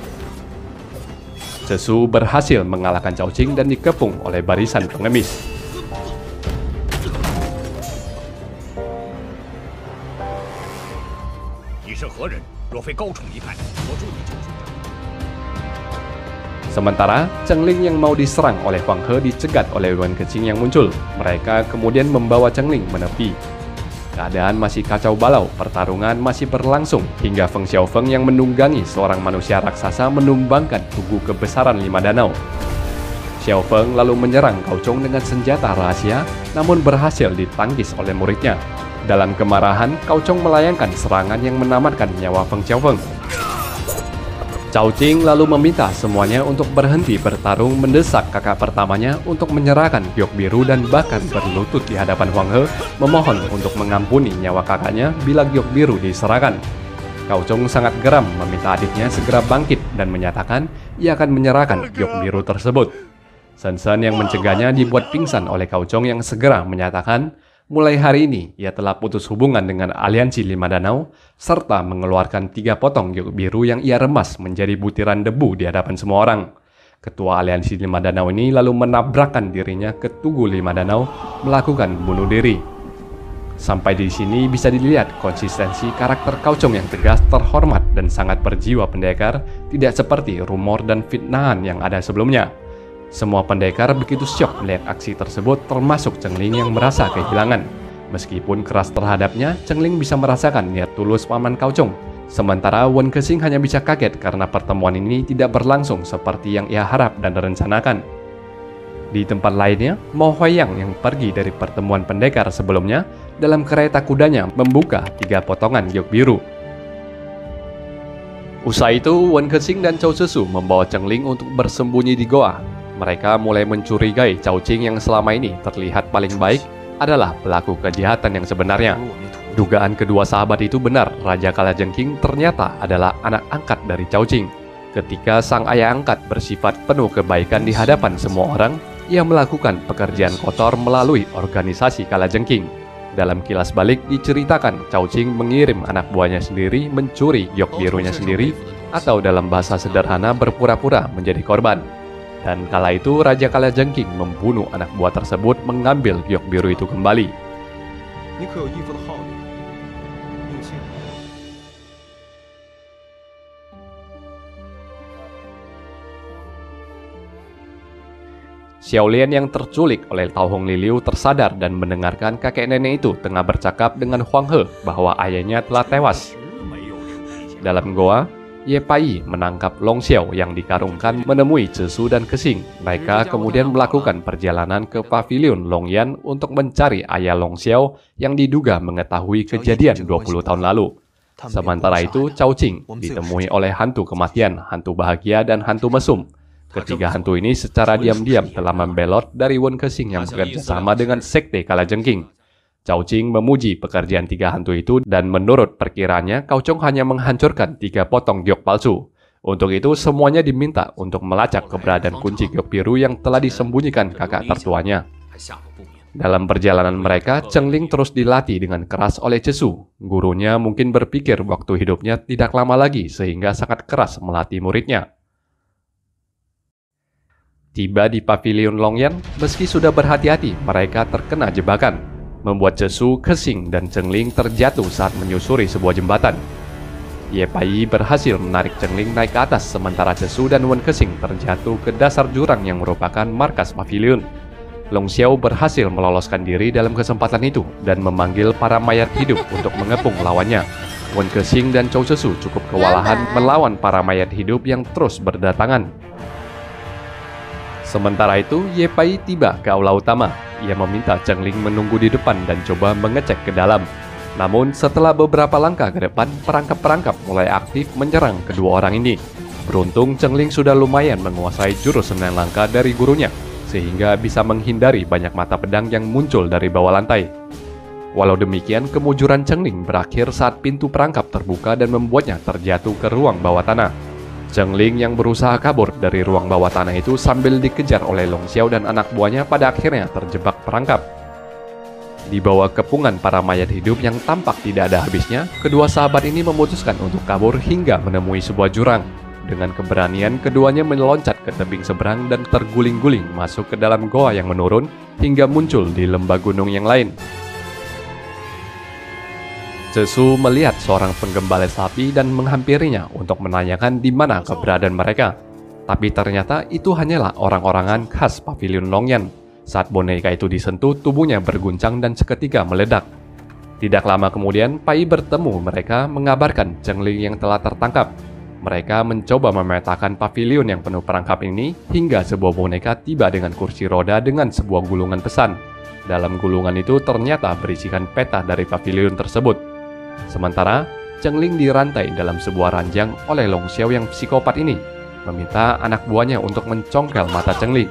Sesu berhasil mengalahkan Cao Qing dan dikepung oleh barisan pengemis. Sementara, Chengling yang mau diserang oleh Huang He dicegat oleh Wen Kexing yang muncul. Mereka kemudian membawa Chengling menepi. Keadaan masih kacau balau, pertarungan masih berlangsung, hingga Feng Xiaofeng yang menunggangi seorang manusia raksasa menumbangkan tugu kebesaran 5 danau. Xiaofeng lalu menyerang Gao Chong dengan senjata rahasia, namun berhasil ditangkis oleh muridnya. Dalam kemarahan, Gao Chong melayangkan serangan yang menamatkan nyawa Feng Xiaofeng. Cao Qing lalu meminta semuanya untuk berhenti bertarung, mendesak kakak pertamanya untuk menyerahkan giok biru dan bahkan berlutut di hadapan Huang He, memohon untuk mengampuni nyawa kakaknya bila giok biru diserahkan. Gao Chong sangat geram meminta adiknya segera bangkit dan menyatakan ia akan menyerahkan giok biru tersebut. Shen Shen yang mencegahnya dibuat pingsan oleh Gao Chong yang segera menyatakan mulai hari ini, ia telah putus hubungan dengan aliansi 5 danau, serta mengeluarkan 3 potong giok biru yang ia remas menjadi butiran debu di hadapan semua orang. Ketua aliansi 5 danau ini lalu menabrakkan dirinya ke tugu 5 danau, melakukan bunuh diri. Sampai di sini bisa dilihat konsistensi karakter Gao Chong yang tegas, terhormat, dan sangat berjiwa pendekar, tidak seperti rumor dan fitnahan yang ada sebelumnya. Semua pendekar begitu syok melihat aksi tersebut, termasuk Chengling yang merasa kehilangan. Meskipun keras terhadapnya, Chengling bisa merasakan niat tulus paman Gao Chong. Sementara Wen Kexing hanya bisa kaget karena pertemuan ini tidak berlangsung seperti yang ia harap dan rencanakan. Di tempat lainnya, Mo Huayang yang pergi dari pertemuan pendekar sebelumnya, dalam kereta kudanya membuka 3 potongan giok biru. Usai itu, Wen Kexing dan Cao Sesu membawa Chengling untuk bersembunyi di goa. Mereka mulai mencurigai Cao Qing yang selama ini terlihat paling baik adalah pelaku kejahatan yang sebenarnya. Dugaan kedua sahabat itu benar, Raja Kalajengking ternyata adalah anak angkat dari Cao Qing. Ketika sang ayah angkat bersifat penuh kebaikan di hadapan semua orang, ia melakukan pekerjaan kotor melalui organisasi Kalajengking. Dalam kilas balik diceritakan Cao Qing mengirim anak buahnya sendiri mencuri giok birunya sendiri, atau dalam bahasa sederhana berpura-pura menjadi korban. Dan kala itu Raja Kalajengking membunuh anak buah tersebut mengambil giok biru itu kembali. 你可有义父的号令？应信。 Xiaolian yang terculik oleh Tao Hong Liliu tersadar dan mendengarkan kakek nenek itu tengah bercakap dengan Huang He bahwa ayahnya telah tewas. Dalam goa, Ye Pai menangkap Long Xiao yang dikarungkan menemui Cesu dan Kesing. Mereka kemudian melakukan perjalanan ke pavilion Long Yan untuk mencari ayah Long Xiao yang diduga mengetahui kejadian 20 tahun lalu. Sementara itu, Cao Qing ditemui oleh hantu kematian, hantu bahagia, dan hantu mesum. Ketiga hantu ini secara diam-diam telah membelot dari Wen Kexing yang bekerja sama dengan Sekte Kalajengking. Cao Qing memuji pekerjaan tiga hantu itu dan menurut perkiraannya, Cao Chong hanya menghancurkan 3 potong giok palsu. Untuk itu, semuanya diminta untuk melacak keberadaan kunci giok biru yang telah disembunyikan kakak tertuanya. Dalam perjalanan mereka, Cheng Ling terus dilatih dengan keras oleh Cesu. Gurunya mungkin berpikir waktu hidupnya tidak lama lagi sehingga sangat keras melatih muridnya. Tiba di pavilion Long Yan, meski sudah berhati-hati, mereka terkena jebakan, membuat Cesu, Kexing, dan Cheng Ling terjatuh saat menyusuri sebuah jembatan. Ye Pai berhasil menarik Cheng Ling naik ke atas, sementara Cesu dan Wen Kexing terjatuh ke dasar jurang yang merupakan markas pavilion. Long Xiao berhasil meloloskan diri dalam kesempatan itu dan memanggil para mayat hidup untuk mengepung lawannya. Wen Kexing dan Cao Cesu cukup kewalahan melawan para mayat hidup yang terus berdatangan. Sementara itu, Ye Pai tiba ke aula utama. Ia meminta Cheng Ling menunggu di depan dan coba mengecek ke dalam. Namun, setelah beberapa langkah ke depan, perangkap-perangkap mulai aktif menyerang kedua orang ini. Beruntung, Cheng Ling sudah lumayan menguasai jurus 9 langkah dari gurunya, sehingga bisa menghindari banyak mata pedang yang muncul dari bawah lantai. Walau demikian, kemujuran Cheng Ling berakhir saat pintu perangkap terbuka dan membuatnya terjatuh ke ruang bawah tanah. Cheng Ling yang berusaha kabur dari ruang bawah tanah itu sambil dikejar oleh Long Xiao dan anak buahnya pada akhirnya terjebak perangkap. Di bawah kepungan para mayat hidup yang tampak tidak ada habisnya, kedua sahabat ini memutuskan untuk kabur hingga menemui sebuah jurang. Dengan keberanian, keduanya meloncat ke tebing seberang dan terguling-guling masuk ke dalam goa yang menurun hingga muncul di lembah gunung yang lain. Cesu melihat seorang penggembala sapi dan menghampirinya untuk menanyakan di mana keberadaan mereka. Tapi ternyata itu hanyalah orang-orangan khas pavilion Long Yan. Saat boneka itu disentuh, tubuhnya berguncang dan seketika meledak. Tidak lama kemudian, Pai bertemu mereka mengabarkan Cheng Ling yang telah tertangkap. Mereka mencoba memetakan pavilion yang penuh perangkap ini hingga sebuah boneka tiba dengan kursi roda dengan sebuah gulungan pesan. Dalam gulungan itu ternyata berisikan peta dari pavilion tersebut. Sementara, Cheng Ling dirantai dalam sebuah ranjang oleh Long Xiao yang psikopat ini, meminta anak buahnya untuk mencongkel mata Cheng Ling.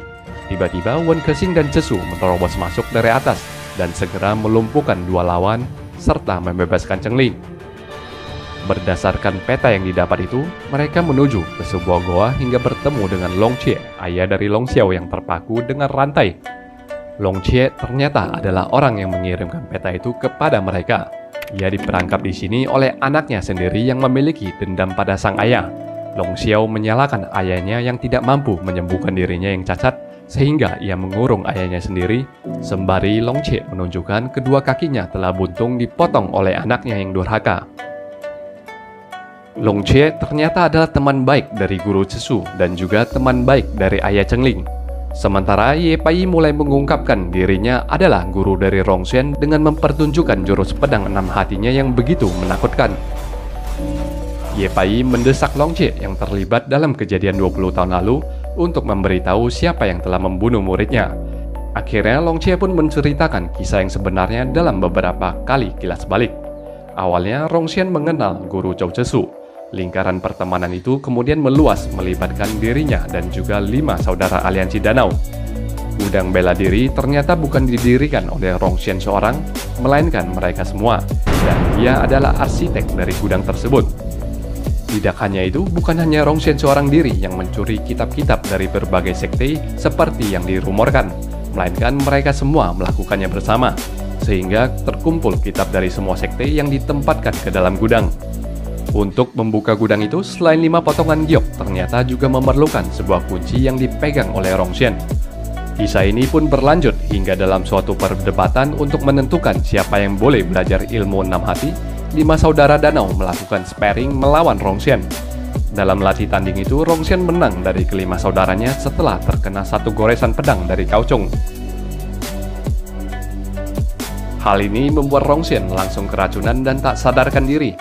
Tiba-tiba Wen Kexing dan Cesu menerobos masuk dari atas dan segera melumpuhkan dua lawan serta membebaskan Cheng Ling. Berdasarkan peta yang didapat itu, mereka menuju ke sebuah goa hingga bertemu dengan Long Xie, ayah dari Long Xiao yang terpaku dengan rantai. Long Xie ternyata adalah orang yang mengirimkan peta itu kepada mereka. Ia diperangkap di sini oleh anaknya sendiri yang memiliki dendam pada sang ayah. Long Xiao menyalahkan ayahnya yang tidak mampu menyembuhkan dirinya yang cacat, sehingga ia mengurung ayahnya sendiri, sembari Long Xie menunjukkan kedua kakinya telah buntung dipotong oleh anaknya yang durhaka. Long Xie ternyata adalah teman baik dari guru Cesu dan juga teman baik dari ayah Cheng Ling. Sementara Ye Pai mulai mengungkapkan dirinya adalah guru dari Rong Xuan dengan mempertunjukkan jurus pedang 6 hatinya yang begitu menakutkan. Ye Pai mendesak Long Xie yang terlibat dalam kejadian 20 tahun lalu untuk memberitahu siapa yang telah membunuh muridnya. Akhirnya Long Xie pun menceritakan kisah yang sebenarnya dalam beberapa kali kilas balik. Awalnya Rong Xuan mengenal guru Cao Cesu. Lingkaran pertemanan itu kemudian meluas melibatkan dirinya dan juga 5 saudara aliansi danau. Gudang bela diri ternyata bukan didirikan oleh Rong Xuan seorang, melainkan mereka semua, dan dia adalah arsitek dari gudang tersebut. Tidak hanya itu, bukan hanya Rong Xuan seorang diri yang mencuri kitab-kitab dari berbagai sekte seperti yang dirumorkan, melainkan mereka semua melakukannya bersama, sehingga terkumpul kitab dari semua sekte yang ditempatkan ke dalam gudang. Untuk membuka gudang itu, selain 5 potongan giok, ternyata juga memerlukan sebuah kunci yang dipegang oleh Rongxian. Kisah ini pun berlanjut hingga dalam suatu perdebatan untuk menentukan siapa yang boleh belajar ilmu 6 hati. 5 saudara danau melakukan sparring melawan Rongxian. Dalam latih tanding itu, Rongxian menang dari kelima saudaranya setelah terkena satu goresan pedang dari Cao Zhong. Hal ini membuat Rongxian langsung keracunan dan tak sadarkan diri.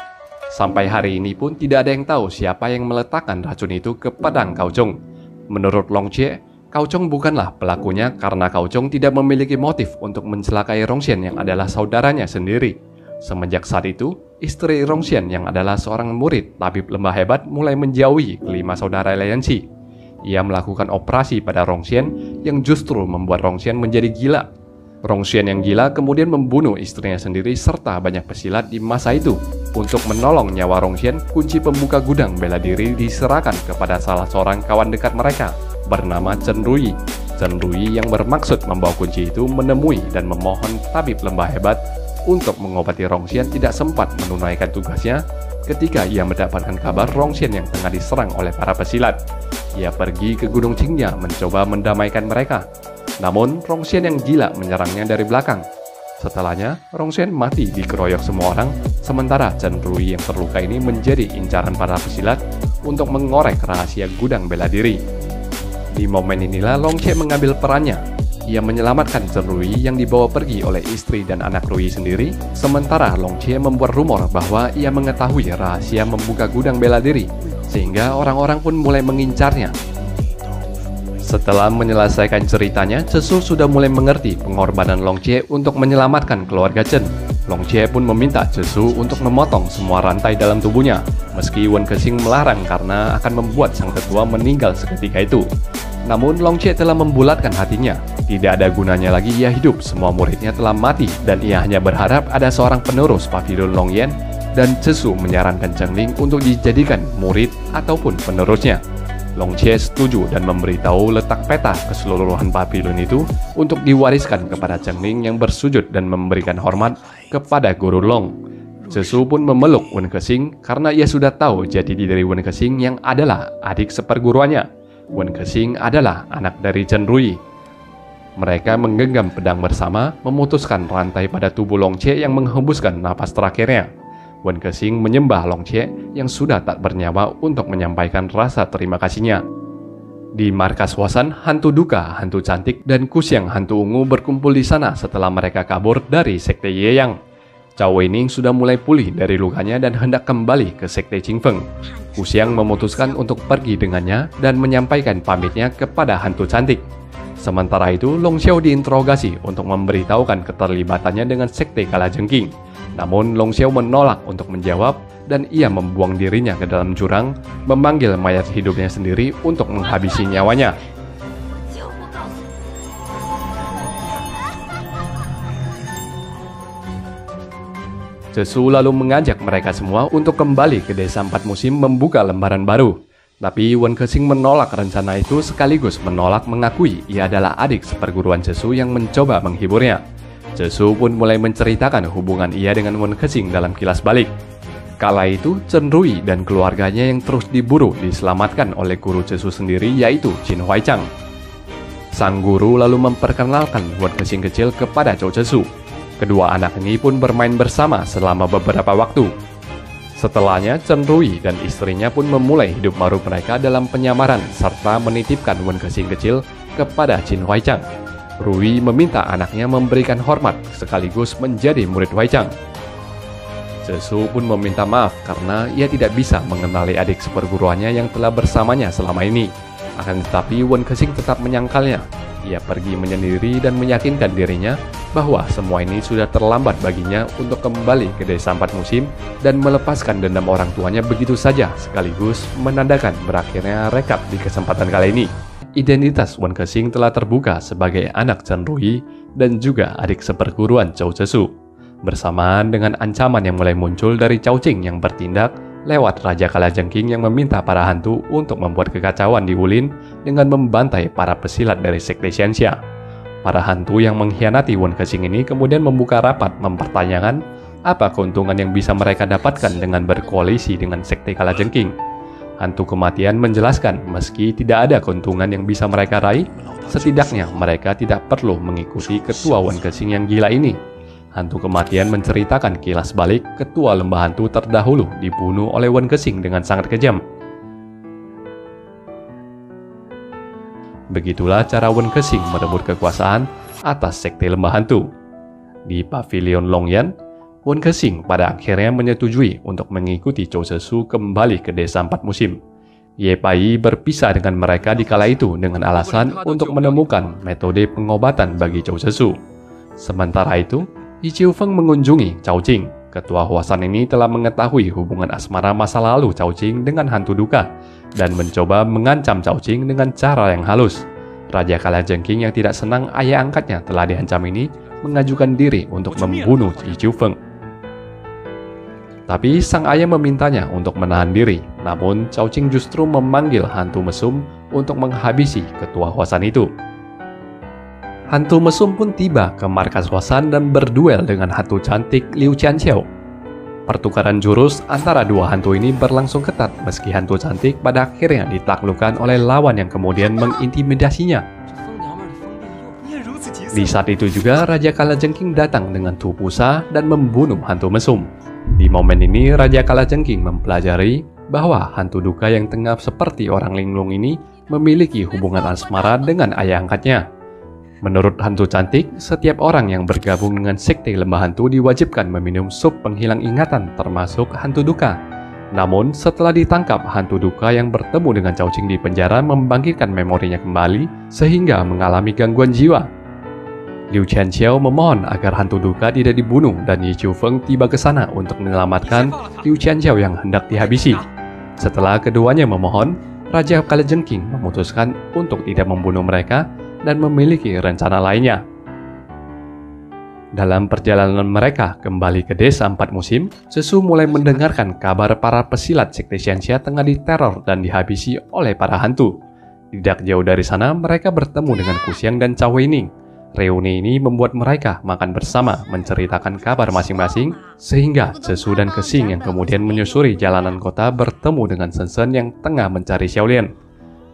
Sampai hari ini pun tidak ada yang tahu siapa yang meletakkan racun itu ke pedang Cao Zhong. Menurut Long Jie, Cao Zhong bukanlah pelakunya karena Cao Zhong tidak memiliki motif untuk mencelakai Rongxian yang adalah saudaranya sendiri. Semenjak saat itu, istri Rongxian yang adalah seorang murid tabib lembah hebat mulai menjauhi kelima saudara Lianxi. Ia melakukan operasi pada Rongxian yang justru membuat Rongxian menjadi gila. Rongxian yang gila kemudian membunuh istrinya sendiri serta banyak pesilat di masa itu. Untuk menolong nyawa Rongxian, kunci pembuka gudang bela diri diserahkan kepada salah seorang kawan dekat mereka bernama Chen Rui. Chen Rui yang bermaksud membawa kunci itu menemui dan memohon tabib lembah hebat untuk mengobati Rongxian tidak sempat menunaikan tugasnya ketika ia mendapatkan kabar Rongxian yang tengah diserang oleh para pesilat. Ia pergi ke Gunung Qingya mencoba mendamaikan mereka. Namun, Rongxian yang gila menyerangnya dari belakang. Setelahnya, Rongxian mati dikeroyok semua orang, sementara Chen Rui yang terluka ini menjadi incaran para pesilat untuk mengorek rahasia gudang bela diri. Di momen inilah Long Jie mengambil perannya. Ia menyelamatkan Chen Rui yang dibawa pergi oleh istri dan anak Rui sendiri, sementara Long Jie membuat rumor bahwa ia mengetahui rahasia membuka gudang bela diri, sehingga orang-orang pun mulai mengincarnya. Setelah menyelesaikan ceritanya, Cesu sudah mulai mengerti pengorbanan Long Jie untuk menyelamatkan keluarga Chen. Long Jie pun meminta Cesu untuk memotong semua rantai dalam tubuhnya, meski Wen Kexing melarang karena akan membuat sang tetua meninggal seketika itu. Namun Long Jie telah membulatkan hatinya. Tidak ada gunanya lagi ia hidup, semua muridnya telah mati dan ia hanya berharap ada seorang penerus Pavilion Longyan dan Cesu menyarankan Cheng Ling untuk dijadikan murid ataupun penerusnya. Long Jie setuju dan memberitahu letak peta keseluruhan pavilion itu untuk diwariskan kepada Cheng Ling yang bersujud dan memberikan hormat kepada Guru Long. Cesu pun memeluk Wen Kexing karena ia sudah tahu jati diri Wen Kexing yang adalah adik seperguruannya. Wen Kexing adalah anak dari Chen Rui. Mereka menggenggam pedang bersama, memutuskan rantai pada tubuh Long Jie yang menghembuskan napas terakhirnya. Wen Kexing menyembah Long Jie yang sudah tak bernyawa untuk menyampaikan rasa terima kasihnya. Di markas Huasan, hantu duka, hantu cantik, dan Kuxiang hantu ungu berkumpul di sana setelah mereka kabur dari sekte Yeyang. Cao Weining sudah mulai pulih dari lukanya dan hendak kembali ke sekte Qingfeng. Kuxiang memutuskan untuk pergi dengannya dan menyampaikan pamitnya kepada hantu cantik. Sementara itu, Long Xiao diinterogasi untuk memberitahukan keterlibatannya dengan sekte Kalajengking. Namun, Long Xiao menolak untuk menjawab dan ia membuang dirinya ke dalam jurang, memanggil mayat hidupnya sendiri untuk menghabisi nyawanya. Cesu lalu mengajak mereka semua untuk kembali ke desa 4 musim membuka lembaran baru. Tapi Wen Kexing menolak rencana itu sekaligus menolak mengakui ia adalah adik seperguruan Cesu yang mencoba menghiburnya. Cesu pun mulai menceritakan hubungan ia dengan Wen Kexing dalam kilas balik. Kala itu, Chen Rui dan keluarganya yang terus diburu diselamatkan oleh guru Cesu sendiri yaitu Qin Huaichang. Sang guru lalu memperkenalkan Wen Kexing kecil kepada Zhou Cesu. Kedua anak ini pun bermain bersama selama beberapa waktu. Setelahnya, Chen Rui dan istrinya pun memulai hidup baru mereka dalam penyamaran serta menitipkan Wen Kexing kecil kepada Qin Huaichang. Rui meminta anaknya memberikan hormat sekaligus menjadi murid Huaichang. Cesu pun meminta maaf karena ia tidak bisa mengenali adik seperguruannya yang telah bersamanya selama ini. Akan tetapi Wen Kexing tetap menyangkalnya. Ia pergi menyendiri dan meyakinkan dirinya bahwa semua ini sudah terlambat baginya untuk kembali ke desa 4 musim dan melepaskan dendam orang tuanya begitu saja, sekaligus menandakan berakhirnya rekap di kesempatan kali ini. Identitas Wen Kexing telah terbuka sebagai anak Chen Rui dan juga adik seperguruan Zhou Cesu, bersamaan dengan ancaman yang mulai muncul dari Cao Qing yang bertindak lewat Raja Kalajengking yang meminta para hantu untuk membuat kekacauan di Wulin dengan membantai para pesilat dari sekte Xianxia. Para hantu yang mengkhianati Wen Kexing ini kemudian membuka rapat mempertanyakan apa keuntungan yang bisa mereka dapatkan dengan berkoalisi dengan Sekte Kalajengking? Hantu Kematian menjelaskan meski tidak ada keuntungan yang bisa mereka raih, setidaknya mereka tidak perlu mengikuti ketua Wen Kexing yang gila ini. Hantu Kematian menceritakan kilas balik ketua lembah hantu terdahulu dibunuh oleh Wen Kexing dengan sangat kejam. Begitulah cara Wen Kexing merebut kekuasaan atas Sekte Lembah Hantu. Di Pavilion Longyan, Wen Kexing pada akhirnya menyetujui untuk mengikuti Zhou Zexu kembali ke desa 4 musim. Ye Pai berpisah dengan mereka di kala itu dengan alasan untuk menemukan metode pengobatan bagi Zhou Zexu. Sementara itu, Yi Qiufeng mengunjungi Cao Jing. Ketua Huasan ini telah mengetahui hubungan asmara masa lalu Cao Jing dengan hantu duka dan mencoba mengancam Cao Jing dengan cara yang halus. Raja Kalajengking yang tidak senang ayah angkatnya telah diancam ini mengajukan diri untuk membunuh Yi Qiufeng. Tapi sang ayah memintanya untuk menahan diri, namun Cao Jing justru memanggil hantu mesum untuk menghabisi ketua Huasan itu. Hantu mesum pun tiba ke markas Huasan dan berduel dengan hantu cantik Liu Qianqiu. Pertukaran jurus antara dua hantu ini berlangsung ketat meski hantu cantik pada akhirnya ditaklukkan oleh lawan yang kemudian mengintimidasinya. Di saat itu juga Raja Kalajengking datang dengan tubusa dan membunuh hantu mesum. Di momen ini Raja Kalajengking mempelajari bahwa hantu duka yang tengah seperti orang linglung ini memiliki hubungan asmara dengan ayah angkatnya. Menurut hantu cantik, setiap orang yang bergabung dengan Sekte Lembah Hantu diwajibkan meminum sup penghilang ingatan termasuk hantu duka. Namun setelah ditangkap, hantu duka yang bertemu dengan Cao Jing di penjara membangkitkan memorinya kembali sehingga mengalami gangguan jiwa. Liu Qianqiu memohon agar hantu duka tidak dibunuh dan Yi Qiufeng tiba ke sana untuk menyelamatkan Liu Qianqiu yang hendak dihabisi. Setelah keduanya memohon, Raja Kalajengking memutuskan untuk tidak membunuh mereka dan memiliki rencana lainnya. Dalam perjalanan mereka kembali ke desa 4 musim, Zexu mulai mendengarkan kabar para pesilat Sekte Xianxia tengah diteror dan dihabisi oleh para hantu. Tidak jauh dari sana, mereka bertemu dengan Kuxiang dan Cao Weining. Reuni ini membuat mereka makan bersama, menceritakan kabar masing-masing, sehingga Zexu dan Kexing yang kemudian menyusuri jalanan kota bertemu dengan Shen Shen yang tengah mencari Xiaolian.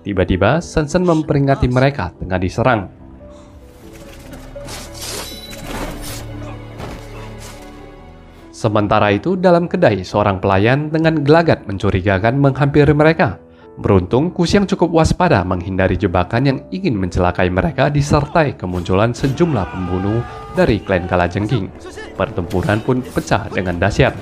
Tiba-tiba, Shen Shen memperingati mereka tengah diserang. Sementara itu, dalam kedai, seorang pelayan dengan gelagat mencurigakan menghampiri mereka. Beruntung, Kuxiang cukup waspada menghindari jebakan yang ingin mencelakai mereka disertai kemunculan sejumlah pembunuh dari klan Kalajengking. Pertempuran pun pecah dengan dahsyat.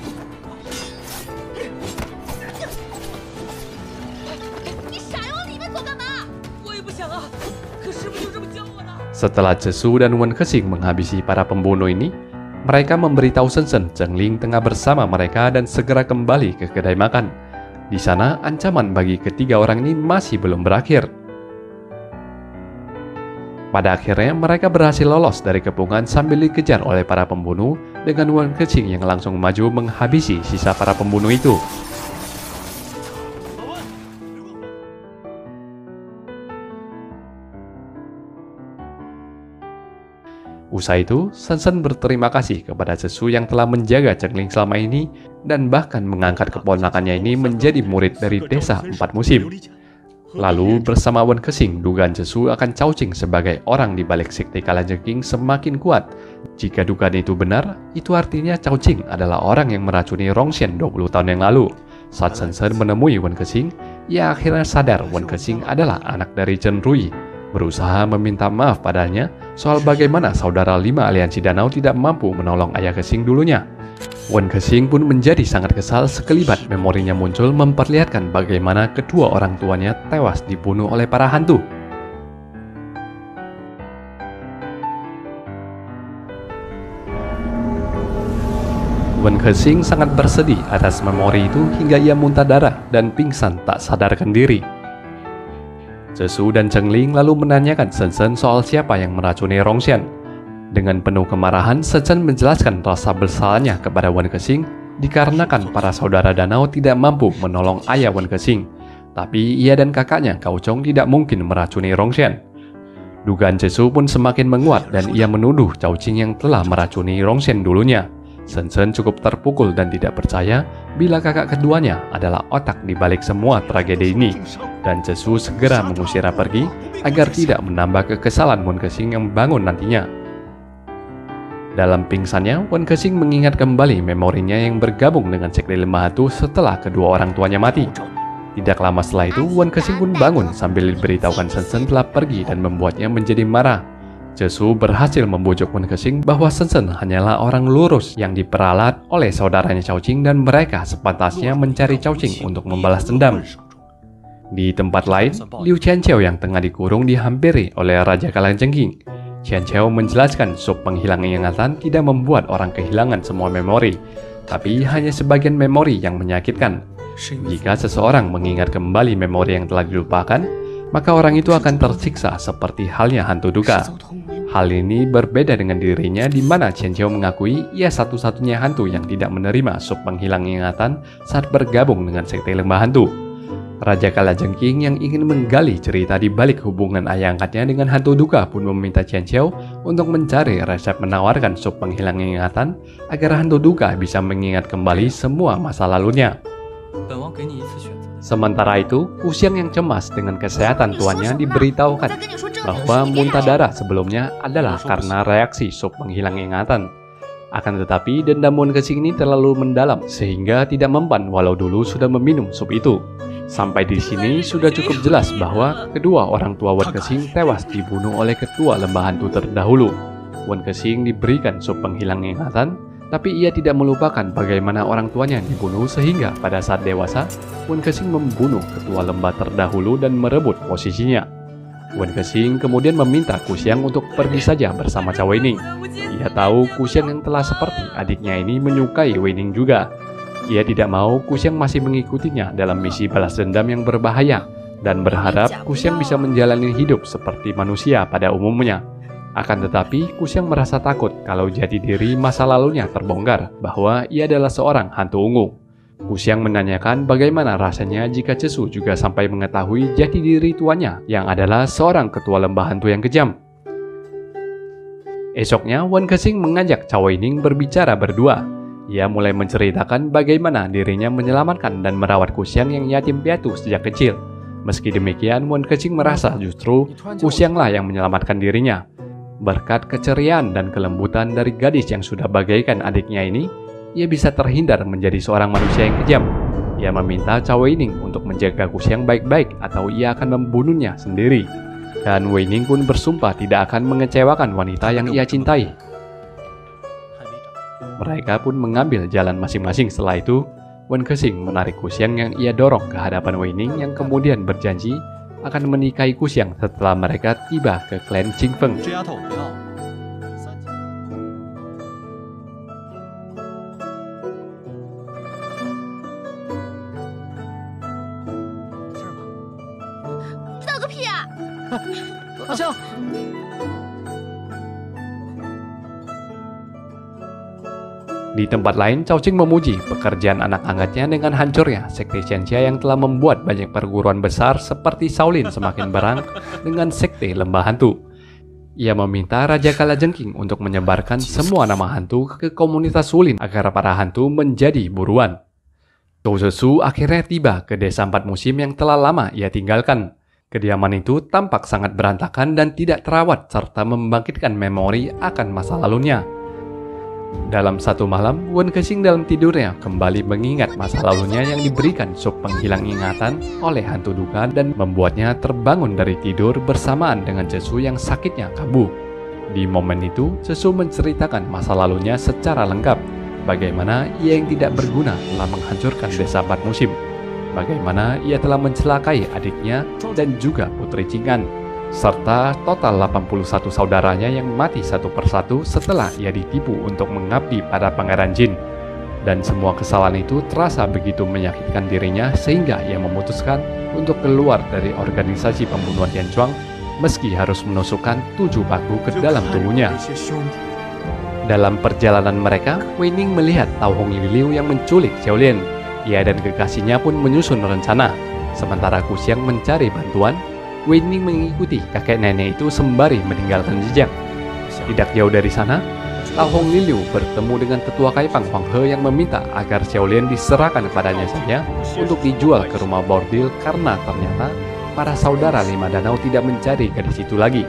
Setelah Zexu dan Wen Kexing menghabisi para pembunuh ini, mereka memberitahu Shen Shen Zheng Ling tengah bersama mereka dan segera kembali ke kedai makan. Di sana, ancaman bagi ketiga orang ini masih belum berakhir. Pada akhirnya, mereka berhasil lolos dari kepungan sambil dikejar oleh para pembunuh dengan Wen Kexing yang langsung maju menghabisi sisa para pembunuh itu. Usai itu, Shen Shen berterima kasih kepada Zexu yang telah menjaga Zheng Ling selama ini dan bahkan mengangkat keponakannya ini menjadi murid dari desa 4 musim. Lalu bersama Wen Kexing, dugaan Zexu akan Cao Jing sebagai orang di balik Sekte Kalajengking semakin kuat. Jika dugaan itu benar, itu artinya Cao Jing adalah orang yang meracuni Rongxian 20 tahun yang lalu. Saat Shen Shen menemui Wen Kexing, ia akhirnya sadar Wen Kexing adalah anak dari Chen Rui. Berusaha meminta maaf padanya soal bagaimana saudara 5 aliansi danau tidak mampu menolong ayah Kexing dulunya. Wen Kexing pun menjadi sangat kesal sekelibat memorinya muncul memperlihatkan bagaimana kedua orang tuanya tewas dibunuh oleh para hantu. Wen Kexing sangat bersedih atas memori itu hingga ia muntah darah dan pingsan tak sadarkan diri. Zexu dan Zheng Ling lalu menanyakan Shen Shen soal siapa yang meracuni Rongxian. Dengan penuh kemarahan, Shen Shen menjelaskan rasa bersalahnya kepada Wen Kexing dikarenakan para saudara danau tidak mampu menolong ayah Wen Kexing. Tapi ia dan kakaknya Cao Chong tidak mungkin meracuni Rongxian. Dugaan Zexu pun semakin menguat dan ia menuduh Cao Jing yang telah meracuni Rongxian dulunya. Shenzhen cukup terpukul dan tidak percaya bila kakak keduanya adalah otak di balik semua tragedi ini, dan Zhe Su segera mengusirnya pergi agar tidak menambah kekesalan Wen Kexing yang bangun nantinya. Dalam pingsannya, Wen Kexing mengingat kembali memorinya yang bergabung dengan sekte lembah hantu setelah kedua orang tuanya mati. Tidak lama setelah itu, Wen Kexing pun bangun sambil diberitahukan Shenzhen telah pergi dan membuatnya menjadi marah. Zhe Su berhasil membujuk Wen Kexing bahwa Shenzhen hanyalah orang lurus yang diperalat oleh saudaranya Cao Qing dan mereka sepantasnya mencari Cao Qing untuk membalas dendam. Di tempat lain, Liu Qianqiao yang tengah dikurung dihampiri oleh Raja Kalajengking. Qianqiao menjelaskan sup penghilang ingatan tidak membuat orang kehilangan semua memori, tapi hanya sebagian memori yang menyakitkan. Jika seseorang mengingat kembali memori yang telah dilupakan, maka orang itu akan tersiksa seperti halnya hantu duka. Hal ini berbeda dengan dirinya di mana Qianqiao mengakui ia satu-satunya hantu yang tidak menerima sup penghilang ingatan saat bergabung dengan sekte lembah hantu. Raja Kalajengking yang ingin menggali cerita di balik hubungan ayah angkatnya dengan hantu duka pun meminta Qianqiao untuk mencari resep menawarkan sup penghilang ingatan agar hantu duka bisa mengingat kembali semua masa lalunya. Sementara itu, Kuxiang yang cemas dengan kesehatan tuannya diberitahukan bahwa muntah darah sebelumnya adalah karena reaksi sup penghilang ingatan. Akan tetapi, dendam Wen Kexing ini terlalu mendalam sehingga tidak mempan walau dulu sudah meminum sup itu. Sampai di sini sudah cukup jelas bahwa kedua orang tua Wen Kexing tewas dibunuh oleh ketua lembah hantu terdahulu. Wen Kexing diberikan sup penghilang ingatan, tapi ia tidak melupakan bagaimana orang tuanya dibunuh sehingga pada saat dewasa, Wen Kexing membunuh ketua lembah terdahulu dan merebut posisinya. Wen Kexing kemudian meminta Kuxiang untuk pergi saja bersama Cao Weining. Ia tahu Kuxiang yang telah seperti adiknya ini menyukai Weining juga. Ia tidak mau Kuxiang masih mengikutinya dalam misi balas dendam yang berbahaya dan berharap Kuxiang bisa menjalani hidup seperti manusia pada umumnya. Akan tetapi, Kuxiang merasa takut kalau jati diri masa lalunya terbongkar bahwa ia adalah seorang hantu ungu. Kuxiang menanyakan bagaimana rasanya jika Zhe Su juga sampai mengetahui jati diri tuannya yang adalah seorang ketua lembah hantu yang kejam. Esoknya, Wen Kexing mengajak Cao Weining berbicara berdua. Ia mulai menceritakan bagaimana dirinya menyelamatkan dan merawat Kuxiang yang yatim piatu sejak kecil. Meski demikian, Wen Kexing merasa justru Kuxianglah yang menyelamatkan dirinya. Berkat keceriaan dan kelembutan dari gadis yang sudah bagaikan adiknya ini, ia bisa terhindar menjadi seorang manusia yang kejam. Ia meminta Cao Weining untuk menjaga Kuxiang baik-baik atau ia akan membunuhnya sendiri. Dan Weining pun bersumpah tidak akan mengecewakan wanita yang ia cintai. Mereka pun mengambil jalan masing-masing. Setelah itu, Wen Kexing menarik Kuxiang yang ia dorong ke hadapan Weining yang kemudian berjanji akan menikahi Kuxiang setelah mereka tiba ke klan Qingfeng. Di tempat lain, Cao Qing memuji pekerjaan anak angkatnya dengan hancurnya sekte Xianxia yang telah membuat banyak perguruan besar seperti Shaolin semakin berang dengan sekte lembah hantu. Ia meminta Raja Kalajengking untuk menyebarkan semua nama hantu ke komunitas Wulin agar para hantu menjadi buruan. Zhe Su akhirnya tiba ke desa 4 musim yang telah lama ia tinggalkan. Kediaman itu tampak sangat berantakan dan tidak terawat serta membangkitkan memori akan masa lalunya. Dalam satu malam, Wen Kexing dalam tidurnya kembali mengingat masa lalunya yang diberikan sup penghilang ingatan oleh hantu duka dan membuatnya terbangun dari tidur bersamaan dengan Zhe Su yang sakitnya kambuh. Di momen itu, Zhe Su menceritakan masa lalunya secara lengkap. Bagaimana ia yang tidak berguna telah menghancurkan desa 4 musim. Bagaimana ia telah mencelakai adiknya dan juga putri Qing'an. Serta total 81 saudaranya yang mati satu persatu setelah ia ditipu untuk mengabdi pada Pangeran Jin. Dan semua kesalahan itu terasa begitu menyakitkan dirinya sehingga ia memutuskan untuk keluar dari organisasi pembunuhan Yanchuang meski harus menusukkan 7 paku ke dalam tubuhnya. Dalam perjalanan mereka, Weining melihat Tao Hongliu yang menculik Xiaolian. Ia dan kekasihnya pun menyusun rencana. Sementara Kuxiang mencari bantuan, Weining mengikuti kakek nenek itu sembari meninggalkan jejak. Tidak jauh dari sana, Tao Hong Liliu bertemu dengan tetua Kaipang Huang He yang meminta agar Xiaolian diserahkan kepadanya saja untuk dijual ke rumah bordil karena ternyata para saudara Lima Danau tidak mencari gadis itu lagi.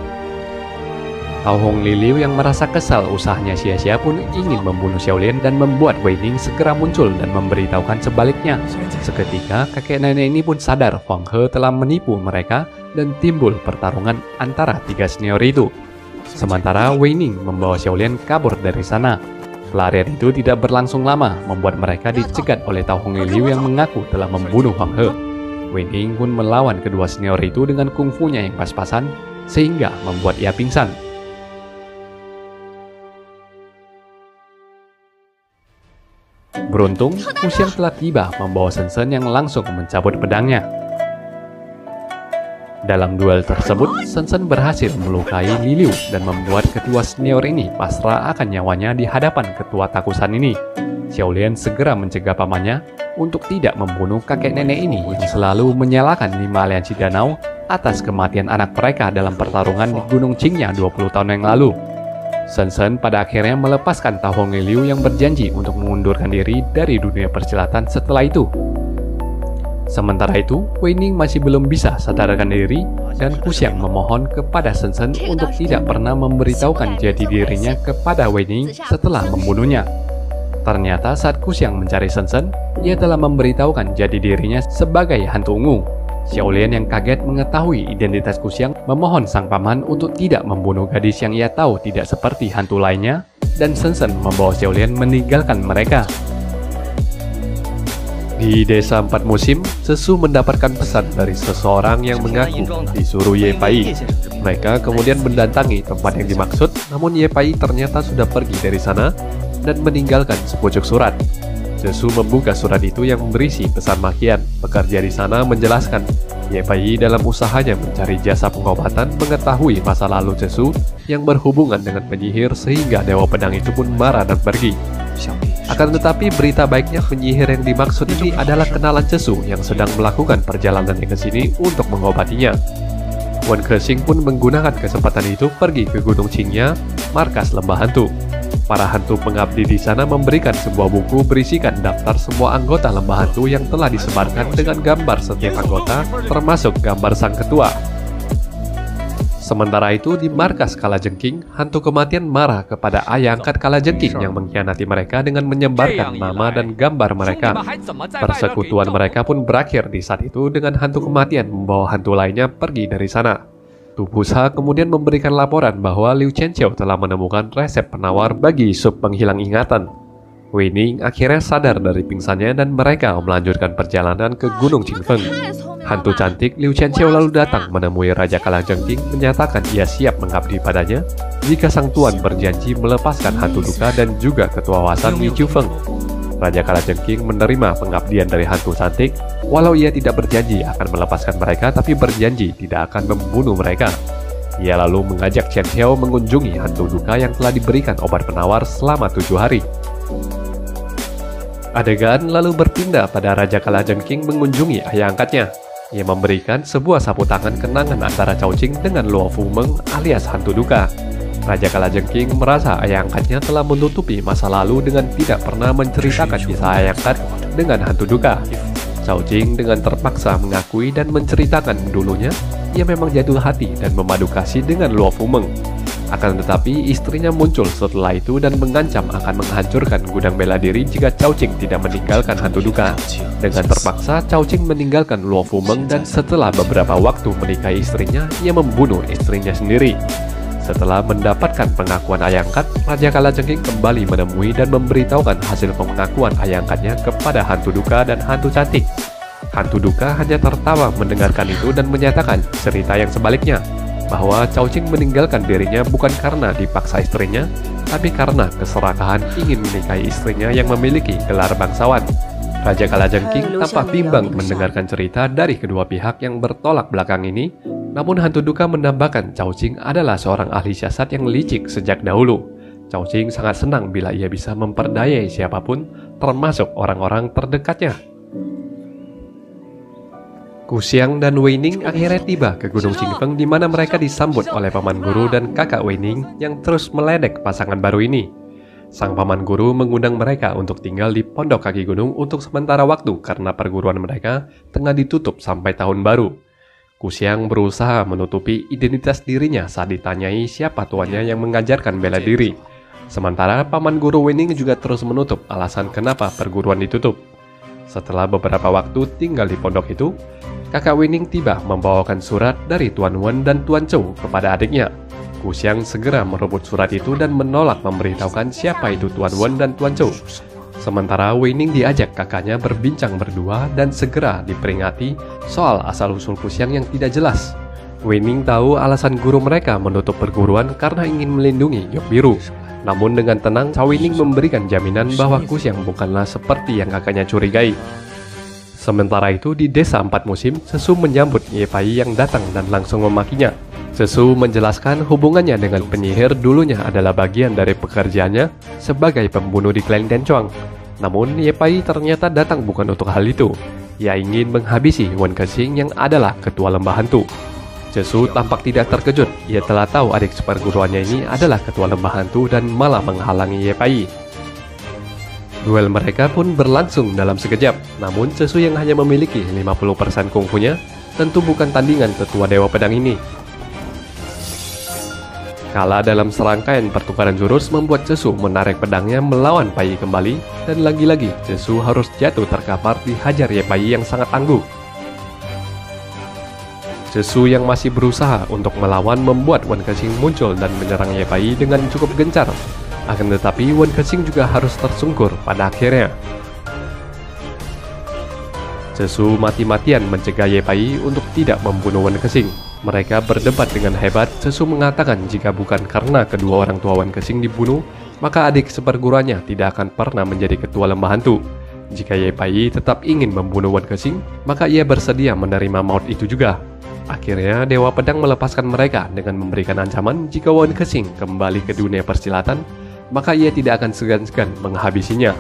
Tao Hong Liliu yang merasa kesal usahanya sia-sia pun ingin membunuh Xiaolian dan membuat Wei Ning segera muncul dan memberitahukan sebaliknya. Seketika kakek nenek ini pun sadar Huang He telah menipu mereka dan timbul pertarungan antara tiga senior itu. Sementara Wei Ning membawa Xiaolian kabur dari sana. Pelarian itu tidak berlangsung lama, membuat mereka dicegat oleh Tao Hong Liliu yang mengaku telah membunuh Huang He. Wei Ning pun melawan kedua senior itu dengan kungfunya yang pas-pasan sehingga membuat ia pingsan. Beruntung, Hu Xiang telah tiba membawa Shen Shen yang langsung mencabut pedangnya. Dalam duel tersebut, Shen Shen berhasil melukai Liliu dan membuat kedua senior ini pasrah akan nyawanya di hadapan ketua takusan ini. Xiaolian segera mencegah pamannya untuk tidak membunuh kakek nenek ini yang selalu menyalahkan 5 aliansi danau atas kematian anak mereka dalam pertarungan di Gunung Qingya 20 tahun yang lalu. Shen Shen pada akhirnya melepaskan Tao Hong Liliu yang berjanji untuk mengundurkan diri dari dunia persilatan setelah itu. Sementara itu, Wei Ning masih belum bisa sadarkan diri dan Hu Xiang memohon kepada Shen Shen untuk tidak pernah memberitahukan jati dirinya kepada Wei Ning setelah membunuhnya. Ternyata saat Hu Xiang mencari Shen Shen, ia telah memberitahukan jati dirinya sebagai hantu ungu. Xiaolian yang kaget mengetahui identitas Hu Xiang memohon sang paman untuk tidak membunuh gadis yang ia tahu tidak seperti hantu lainnya, dan Shen Shen membawa Xiaolian meninggalkan mereka. Di desa 4 musim, Sesu mendapatkan pesan dari seseorang yang mengaku disuruh Ye Pai. Mereka kemudian mendatangi tempat yang dimaksud, namun Ye Pai ternyata sudah pergi dari sana dan meninggalkan sepucuk surat. Sesu membuka surat itu yang berisi pesan makian. Pekerja di sana menjelaskan, Ye Pai dalam usahanya mencari jasa pengobatan mengetahui masa lalu Sesu yang berhubungan dengan penyihir sehingga Dewa Pedang itu pun marah dan pergi. Akan tetapi berita baiknya penyihir yang dimaksud ini adalah kenalan Sesu yang sedang melakukan perjalanannya ke sini untuk mengobatinya. Wan Kexing pun menggunakan kesempatan itu pergi ke Gunung Qingya, markas lembah hantu. Para hantu pengabdi di sana memberikan sebuah buku berisikan daftar semua anggota lembah hantu yang telah disebarkan dengan gambar setiap anggota, termasuk gambar sang ketua. Sementara itu di markas Kalajengking, hantu kematian marah kepada ayah angkat Kalajengking yang mengkhianati mereka dengan menyebarkan nama dan gambar mereka. Persekutuan mereka pun berakhir di saat itu dengan hantu kematian membawa hantu lainnya pergi dari sana. Tu Busa kemudian memberikan laporan bahwa Liu Chenqiu telah menemukan resep penawar bagi sup penghilang ingatan. Wei Ning akhirnya sadar dari pingsannya dan mereka melanjutkan perjalanan ke Gunung Qingfeng. Hantu cantik Liu Chenqiu lalu datang menemui Raja Kalajengking menyatakan ia siap mengabdi padanya jika sang tuan berjanji melepaskan hantu duka dan juga ketua wasan Li Chufeng. Raja Kalajengking menerima pengabdian dari hantu cantik, walau ia tidak berjanji akan melepaskan mereka tapi berjanji tidak akan membunuh mereka. Ia lalu mengajak Chen Xiao mengunjungi hantu duka yang telah diberikan obat penawar selama 7 hari. Adegan lalu berpindah pada Raja Kalajengking mengunjungi ayah angkatnya. Ia memberikan sebuah sapu tangan kenangan antara Cao Qing dengan Luo Fumeng alias hantu duka. Raja Kalajengking merasa ayah angkatnya telah menutupi masa lalu dengan tidak pernah menceritakan kisah ayah angkat dengan hantu duka. Cao Qing dengan terpaksa mengakui dan menceritakan dulunya ia memang jatuh hati dan memadu kasih dengan Luo Fumeng. Akan tetapi istrinya muncul setelah itu dan mengancam akan menghancurkan gudang bela diri jika Cao Qing tidak meninggalkan hantu duka. Dengan terpaksa Cao Qing meninggalkan Luo Fumeng dan setelah beberapa waktu menikahi istrinya, ia membunuh istrinya sendiri. Setelah mendapatkan pengakuan ayah angkat, Raja Kalajengking kembali menemui dan memberitahukan hasil pengakuan ayah angkatnya kepada hantu duka dan hantu cantik. Hantu duka hanya tertawa mendengarkan itu dan menyatakan cerita yang sebaliknya, bahwa Cao Qing meninggalkan dirinya bukan karena dipaksa istrinya, tapi karena keserakahan ingin menikahi istrinya yang memiliki gelar bangsawan. Raja Kalajengking tampak bimbang mendengarkan cerita dari kedua pihak yang bertolak belakang ini, namun hantu duka menambahkan Cao Qing adalah seorang ahli siasat yang licik sejak dahulu. Cao Qing sangat senang bila ia bisa memperdayai siapapun, termasuk orang-orang terdekatnya. Hu Xiang dan Wei Ning akhirnya tiba ke Gunung Qingfeng di mana mereka disambut oleh paman guru dan kakak Wei Ning yang terus meledek pasangan baru ini. Sang paman guru mengundang mereka untuk tinggal di pondok kaki gunung untuk sementara waktu karena perguruan mereka tengah ditutup sampai tahun baru. Kusiang berusaha menutupi identitas dirinya saat ditanyai siapa tuannya yang mengajarkan bela diri. Sementara paman guru Wening juga terus menutup alasan kenapa perguruan ditutup. Setelah beberapa waktu tinggal di pondok itu, kakak Wening tiba membawakan surat dari Tuan Wen dan Tuan Zhou kepada adiknya. Kusiang segera merebut surat itu dan menolak memberitahukan siapa itu Tuan Wen dan Tuan Zhou. Sementara Wening diajak kakaknya berbincang berdua dan segera diperingati soal asal-usul Kusiang yang tidak jelas. Wening tahu alasan guru mereka menutup perguruan karena ingin melindungi Gyok Biru. Namun dengan tenang, Cao Wening memberikan jaminan bahwa Kusiang bukanlah seperti yang kakaknya curigai. Sementara itu di desa 4 musim, Sesu menyambut Ye Pai yang datang dan langsung memakinya. Sesu menjelaskan hubungannya dengan penyihir dulunya adalah bagian dari pekerjaannya sebagai pembunuh di klan Denchuang. Namun Ye Pai ternyata datang bukan untuk hal itu. Ia ingin menghabisi Wen Kexing yang adalah ketua lembah hantu. Sesu tampak tidak terkejut. Ia telah tahu adik seperguruannya ini adalah ketua lembah hantu dan malah menghalangi Ye Pai. Duel mereka pun berlangsung dalam sekejap. Namun Sesu yang hanya memiliki 50% kungfunya tentu bukan tandingan tetua Dewa Pedang ini. Kalah dalam serangkaian pertukaran jurus membuat Sesu menarik pedangnya melawan Pai kembali, dan lagi-lagi Sesu harus jatuh terkapar dihajar Ye Pai yang sangat tangguh. Sesu yang masih berusaha untuk melawan membuat Wen Kexing muncul dan menyerang Ye Pai dengan cukup gencar. Akan tetapi Wen Kexing juga harus tersungkur pada akhirnya. Sesu mati-matian mencegah Ye Pai untuk tidak membunuh Wen Kexing. Mereka berdebat dengan hebat. Sesu mengatakan jika bukan karena kedua orang tua Wen Kexing dibunuh, maka adik seperguruannya tidak akan pernah menjadi ketua lembah hantu. Jika Ye Pai tetap ingin membunuh Wen Kexing, maka ia bersedia menerima maut itu juga. Akhirnya Dewa Pedang melepaskan mereka dengan memberikan ancaman jika Wen Kexing kembali ke dunia persilatan, maka ia tidak akan segan-segan menghabisinya.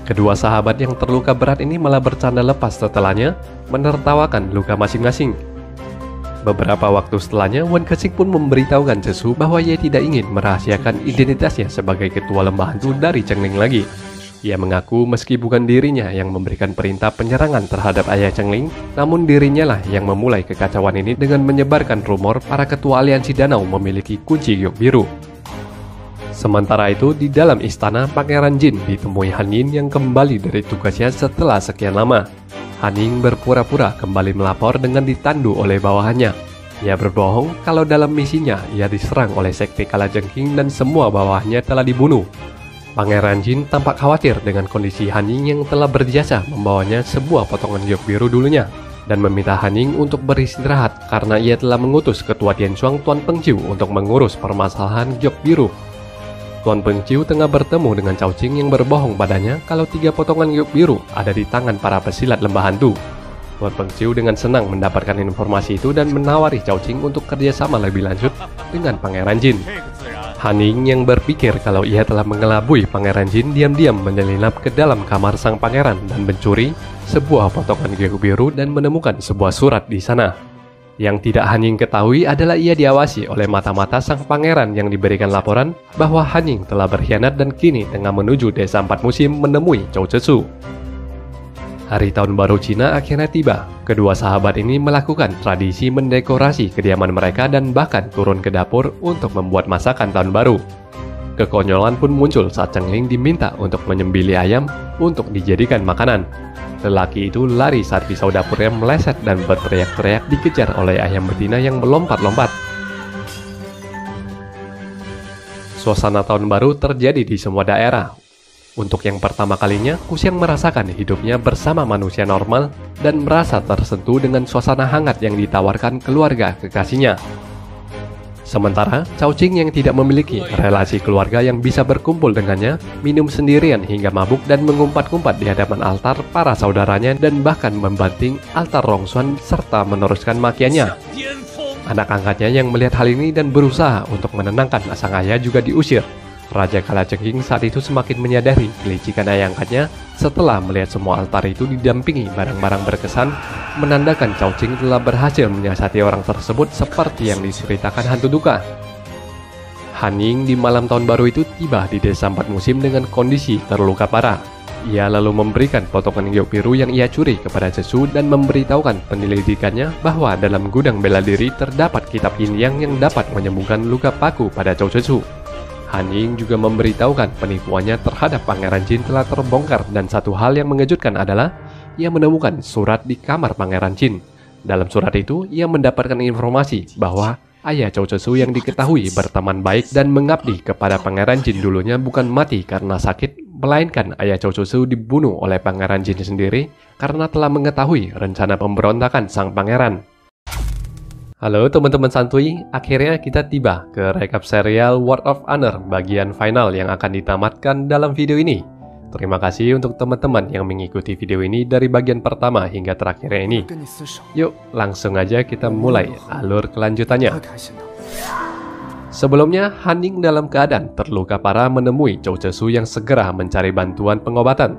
Kedua sahabat yang terluka berat ini malah bercanda lepas setelahnya, menertawakan luka masing-masing. Beberapa waktu setelahnya, Wen Kexing pun memberitahukan Sesu bahwa ia tidak ingin merahasiakan identitasnya sebagai ketua lembah hantu dari Chengling lagi. Ia mengaku meski bukan dirinya yang memberikan perintah penyerangan terhadap ayah Chengling, namun dirinya lah yang memulai kekacauan ini dengan menyebarkan rumor para ketua aliansi danau memiliki kunci Gyok Biru. Sementara itu, di dalam istana, Pangeran Jin ditemui Han Yin yang kembali dari tugasnya setelah sekian lama. Han Yin berpura-pura kembali melapor dengan ditandu oleh bawahannya. Ia berbohong kalau dalam misinya ia diserang oleh sekte Kalajengking dan semua bawahannya telah dibunuh. Pangeran Jin tampak khawatir dengan kondisi Han Yin yang telah berjasa membawanya sebuah potongan Gyok Biru dulunya, dan meminta Han Yin untuk beristirahat karena ia telah mengutus ketua Tianchuang Tuan Pengciu untuk mengurus permasalahan Gyok Biru. Tuan Pengciu tengah bertemu dengan Cao Qing yang berbohong padanya kalau 3 potongan Gyok Biru ada di tangan para pesilat lembah hantu. Tuan Pengciu dengan senang mendapatkan informasi itu dan menawari Cao Qing untuk kerjasama lebih lanjut dengan Pangeran Jin. Han Yin yang berpikir kalau ia telah mengelabui Pangeran Jin diam-diam menyelinap ke dalam kamar sang pangeran dan mencuri sebuah potongan Gyok Biru dan menemukan sebuah surat di sana. Yang tidak Han Yin ketahui adalah ia diawasi oleh mata-mata sang pangeran yang diberikan laporan bahwa Han Yin telah berkhianat dan kini tengah menuju desa 4 musim menemui Cao Zhesu. Hari tahun baru Cina akhirnya tiba. Kedua sahabat ini melakukan tradisi mendekorasi kediaman mereka dan bahkan turun ke dapur untuk membuat masakan tahun baru. Kekonyolan pun muncul saat Chengling diminta untuk menyembelih ayam untuk dijadikan makanan. Lelaki itu lari saat pisau dapurnya meleset dan berteriak-teriak dikejar oleh ayam betina yang melompat-lompat. Suasana tahun baru terjadi di semua daerah. Untuk yang pertama kalinya, Kusiang merasakan hidupnya bersama manusia normal dan merasa tersentuh dengan suasana hangat yang ditawarkan keluarga kekasihnya. Sementara, Cao Qing yang tidak memiliki relasi keluarga yang bisa berkumpul dengannya, minum sendirian hingga mabuk dan mengumpat-kumpat di hadapan altar para saudaranya dan bahkan membanting altar Rongxuan serta meneruskan makiannya. Anak angkatnya yang melihat hal ini dan berusaha untuk menenangkan sang ayah juga diusir. Raja Kalajengking saat itu semakin menyadari kelicikan ayah angkatnya setelah melihat semua altar itu didampingi barang-barang berkesan, menandakan Cao Qing telah berhasil menyiasati orang tersebut seperti yang diceritakan hantu duka. Han Ying di malam tahun baru itu tiba di desa 4 musim dengan kondisi terluka parah. Ia lalu memberikan potongan giok biru yang ia curi kepada Cesu dan memberitahukan penyelidikannya bahwa dalam gudang bela diri terdapat kitab yin yang dapat menyembuhkan luka paku pada Cao Cesu. Han Ying juga memberitahukan penipuannya terhadap Pangeran Jin telah terbongkar dan satu hal yang mengejutkan adalah ia menemukan surat di kamar Pangeran Jin. Dalam surat itu, ia mendapatkan informasi bahwa ayah Cao Cesu yang diketahui berteman baik dan mengabdi kepada Pangeran Jin dulunya bukan mati karena sakit, melainkan ayah Cao Cesu dibunuh oleh Pangeran Jin sendiri karena telah mengetahui rencana pemberontakan sang pangeran. Halo teman-teman santuy, akhirnya kita tiba ke rekap serial World of Honor bagian final yang akan ditamatkan dalam video ini. Terima kasih untuk teman-teman yang mengikuti video ini dari bagian pertama hingga terakhirnya ini. Yuk, langsung aja kita mulai alur kelanjutannya. Sebelumnya, Han Ying dalam keadaan terluka parah menemui Cao Cesu yang segera mencari bantuan pengobatan.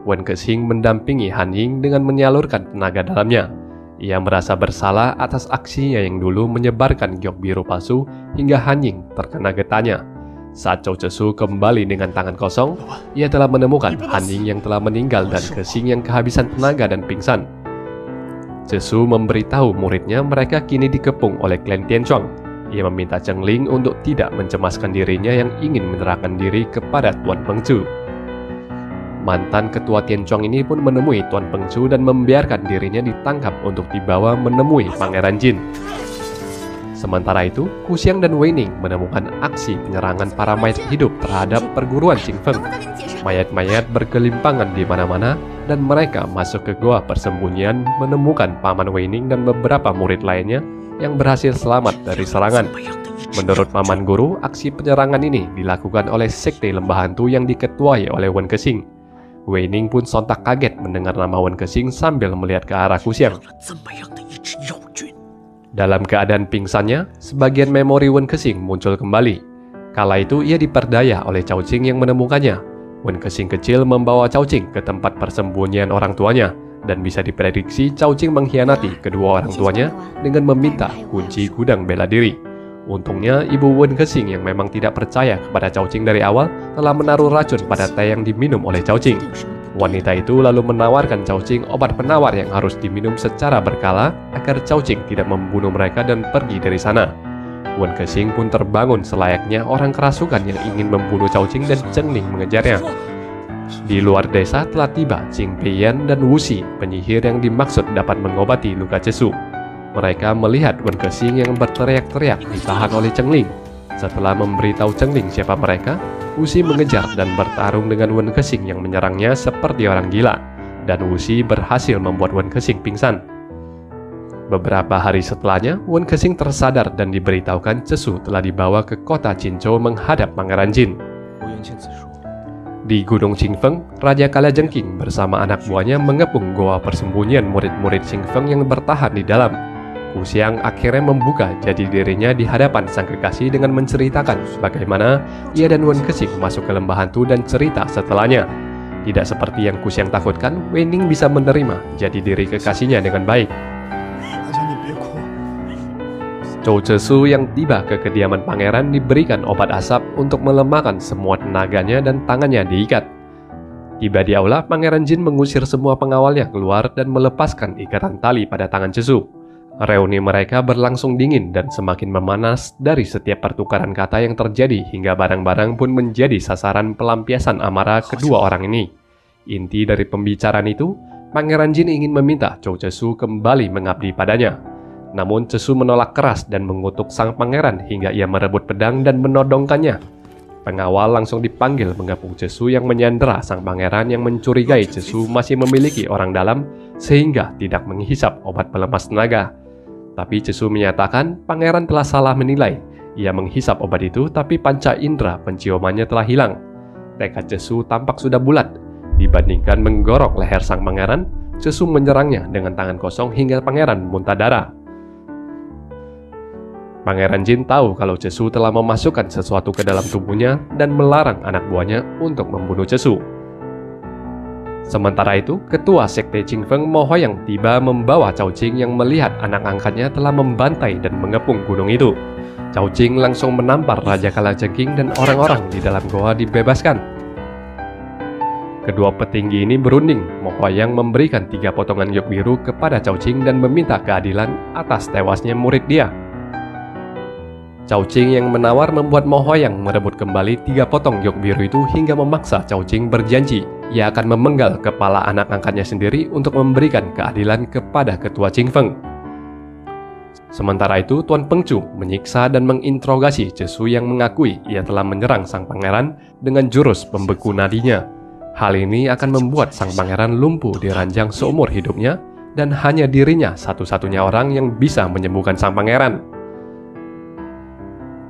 Wen Kexing mendampingi Han Ying dengan menyalurkan tenaga dalamnya. Ia merasa bersalah atas aksinya yang dulu menyebarkan giok biru palsu hingga Han Ying terkena getahnya. Saat Cao Cesu kembali dengan tangan kosong, ia telah menemukan Han Ying yang telah meninggal dan Kexing yang kehabisan tenaga dan pingsan. Cesu memberitahu muridnya mereka kini dikepung oleh klan Tianchuang. Ia meminta Cheng Ling untuk tidak mencemaskan dirinya yang ingin menyerahkan diri kepada Tuan Pengcu. Mantan ketua Tianchuang ini pun menemui Tuan Pengcu dan membiarkan dirinya ditangkap untuk dibawa menemui Pangeran Jin. Sementara itu, Ku Xiang dan Wei Ning menemukan aksi penyerangan para mayat hidup terhadap perguruan Qingfeng. Mayat-mayat bergelimpangan di mana-mana dan mereka masuk ke goa persembunyian menemukan Paman Wei Ning dan beberapa murid lainnya yang berhasil selamat dari serangan. Menurut Paman Guru, aksi penyerangan ini dilakukan oleh sekte lembah hantu yang diketuai oleh Wen Kexing. Wei Ning pun sontak kaget mendengar nama Wen Kexing sambil melihat ke arah Ku Xiang. Dalam keadaan pingsannya, sebagian memori Wen Kexing muncul kembali. Kala itu ia diperdaya oleh Cao Qing yang menemukannya. Wen Kexing kecil membawa Cao Qing ke tempat persembunyian orang tuanya, dan bisa diprediksi Cao Qing mengkhianati kedua orang tuanya dengan meminta kunci gudang bela diri. Untungnya, ibu Wen Kexing yang memang tidak percaya kepada Cao Qing dari awal telah menaruh racun pada teh yang diminum oleh Cao Qing. Wanita itu lalu menawarkan Cao Qing obat penawar yang harus diminum secara berkala agar Cao Qing tidak membunuh mereka dan pergi dari sana. Wen Kexing pun terbangun selayaknya orang kerasukan yang ingin membunuh Cao Qing dan Cheng Ling mengejarnya. Di luar desa telah tiba Qing Peiyan dan Wu Xi, penyihir yang dimaksud dapat mengobati luka Cesu. Mereka melihat Wen Kexing yang berteriak-teriak ditahan oleh Cheng Ling. Setelah memberitahu Cheng Ling siapa mereka, Wu Xi mengejar dan bertarung dengan Wen Kexing yang menyerangnya seperti orang gila, dan Wu Xi berhasil membuat Wen Kexing pingsan. Beberapa hari setelahnya, Wen Kexing tersadar dan diberitahukan Cesu telah dibawa ke kota Qinzhou menghadap Pangeran Jin. Di Gunung Qingfeng, Raja Kalajengking bersama anak buahnya mengepung goa persembunyian murid-murid Qingfeng yang bertahan di dalam. Ku Xiang akhirnya membuka jati dirinya di hadapan sang kekasih dengan menceritakan bagaimana ia dan Wen Kexing masuk ke lembah hantu dan cerita setelahnya. Tidak seperti yang Ku Xiang takutkan, Wei Ning bisa menerima jati diri kekasihnya dengan baik. Cao Cesu yang tiba ke kediaman pangeran diberikan obat asap untuk melemahkan semua tenaganya dan tangannya diikat. Tiba di aula, Pangeran Jin mengusir semua pengawalnya keluar dan melepaskan ikatan tali pada tangan Cesu. Reuni mereka berlangsung dingin dan semakin memanas dari setiap pertukaran kata yang terjadi hingga barang-barang pun menjadi sasaran pelampiasan amarah kedua orang ini. Inti dari pembicaraan itu, Pangeran Jin ingin meminta Cao Cesu kembali mengabdi padanya. Namun Cesu menolak keras dan mengutuk sang pangeran hingga ia merebut pedang dan menodongkannya. Pengawal langsung dipanggil mengepung Cesu yang menyandera sang pangeran yang mencurigai Cesu masih memiliki orang dalam sehingga tidak menghisap obat pelemas tenaga. Tapi Cesu menyatakan pangeran telah salah menilai. Ia menghisap obat itu tapi panca indera penciumannya telah hilang. Tekad Cesu tampak sudah bulat. Dibandingkan menggorok leher sang pangeran, Cesu menyerangnya dengan tangan kosong hingga pangeran muntah darah. Pangeran Jin tahu kalau Cesu telah memasukkan sesuatu ke dalam tubuhnya dan melarang anak buahnya untuk membunuh Cesu. Sementara itu, ketua sekte Qingfeng Mo Hoyang tiba membawa Cao Qing yang melihat anak angkatnya telah membantai dan mengepung gunung itu. Cao Qing langsung menampar Raja Kalajengking dan orang-orang di dalam goa dibebaskan. Kedua petinggi ini berunding. Mo Huayang memberikan 3 potongan yok biru kepada Cao Qing dan meminta keadilan atas tewasnya murid dia. Cao Qing yang menawar membuat Mo Huayang merebut kembali 3 potong yok biru itu hingga memaksa Cao Qing berjanji ia akan memenggal kepala anak angkatnya sendiri untuk memberikan keadilan kepada ketua Qing Feng. Sementara itu, Tuan Pengcu menyiksa dan menginterogasi Cesu yang mengakui ia telah menyerang sang pangeran dengan jurus pembeku nadinya. Hal ini akan membuat sang pangeran lumpuh di ranjang seumur hidupnya dan hanya dirinya satu-satunya orang yang bisa menyembuhkan sang pangeran.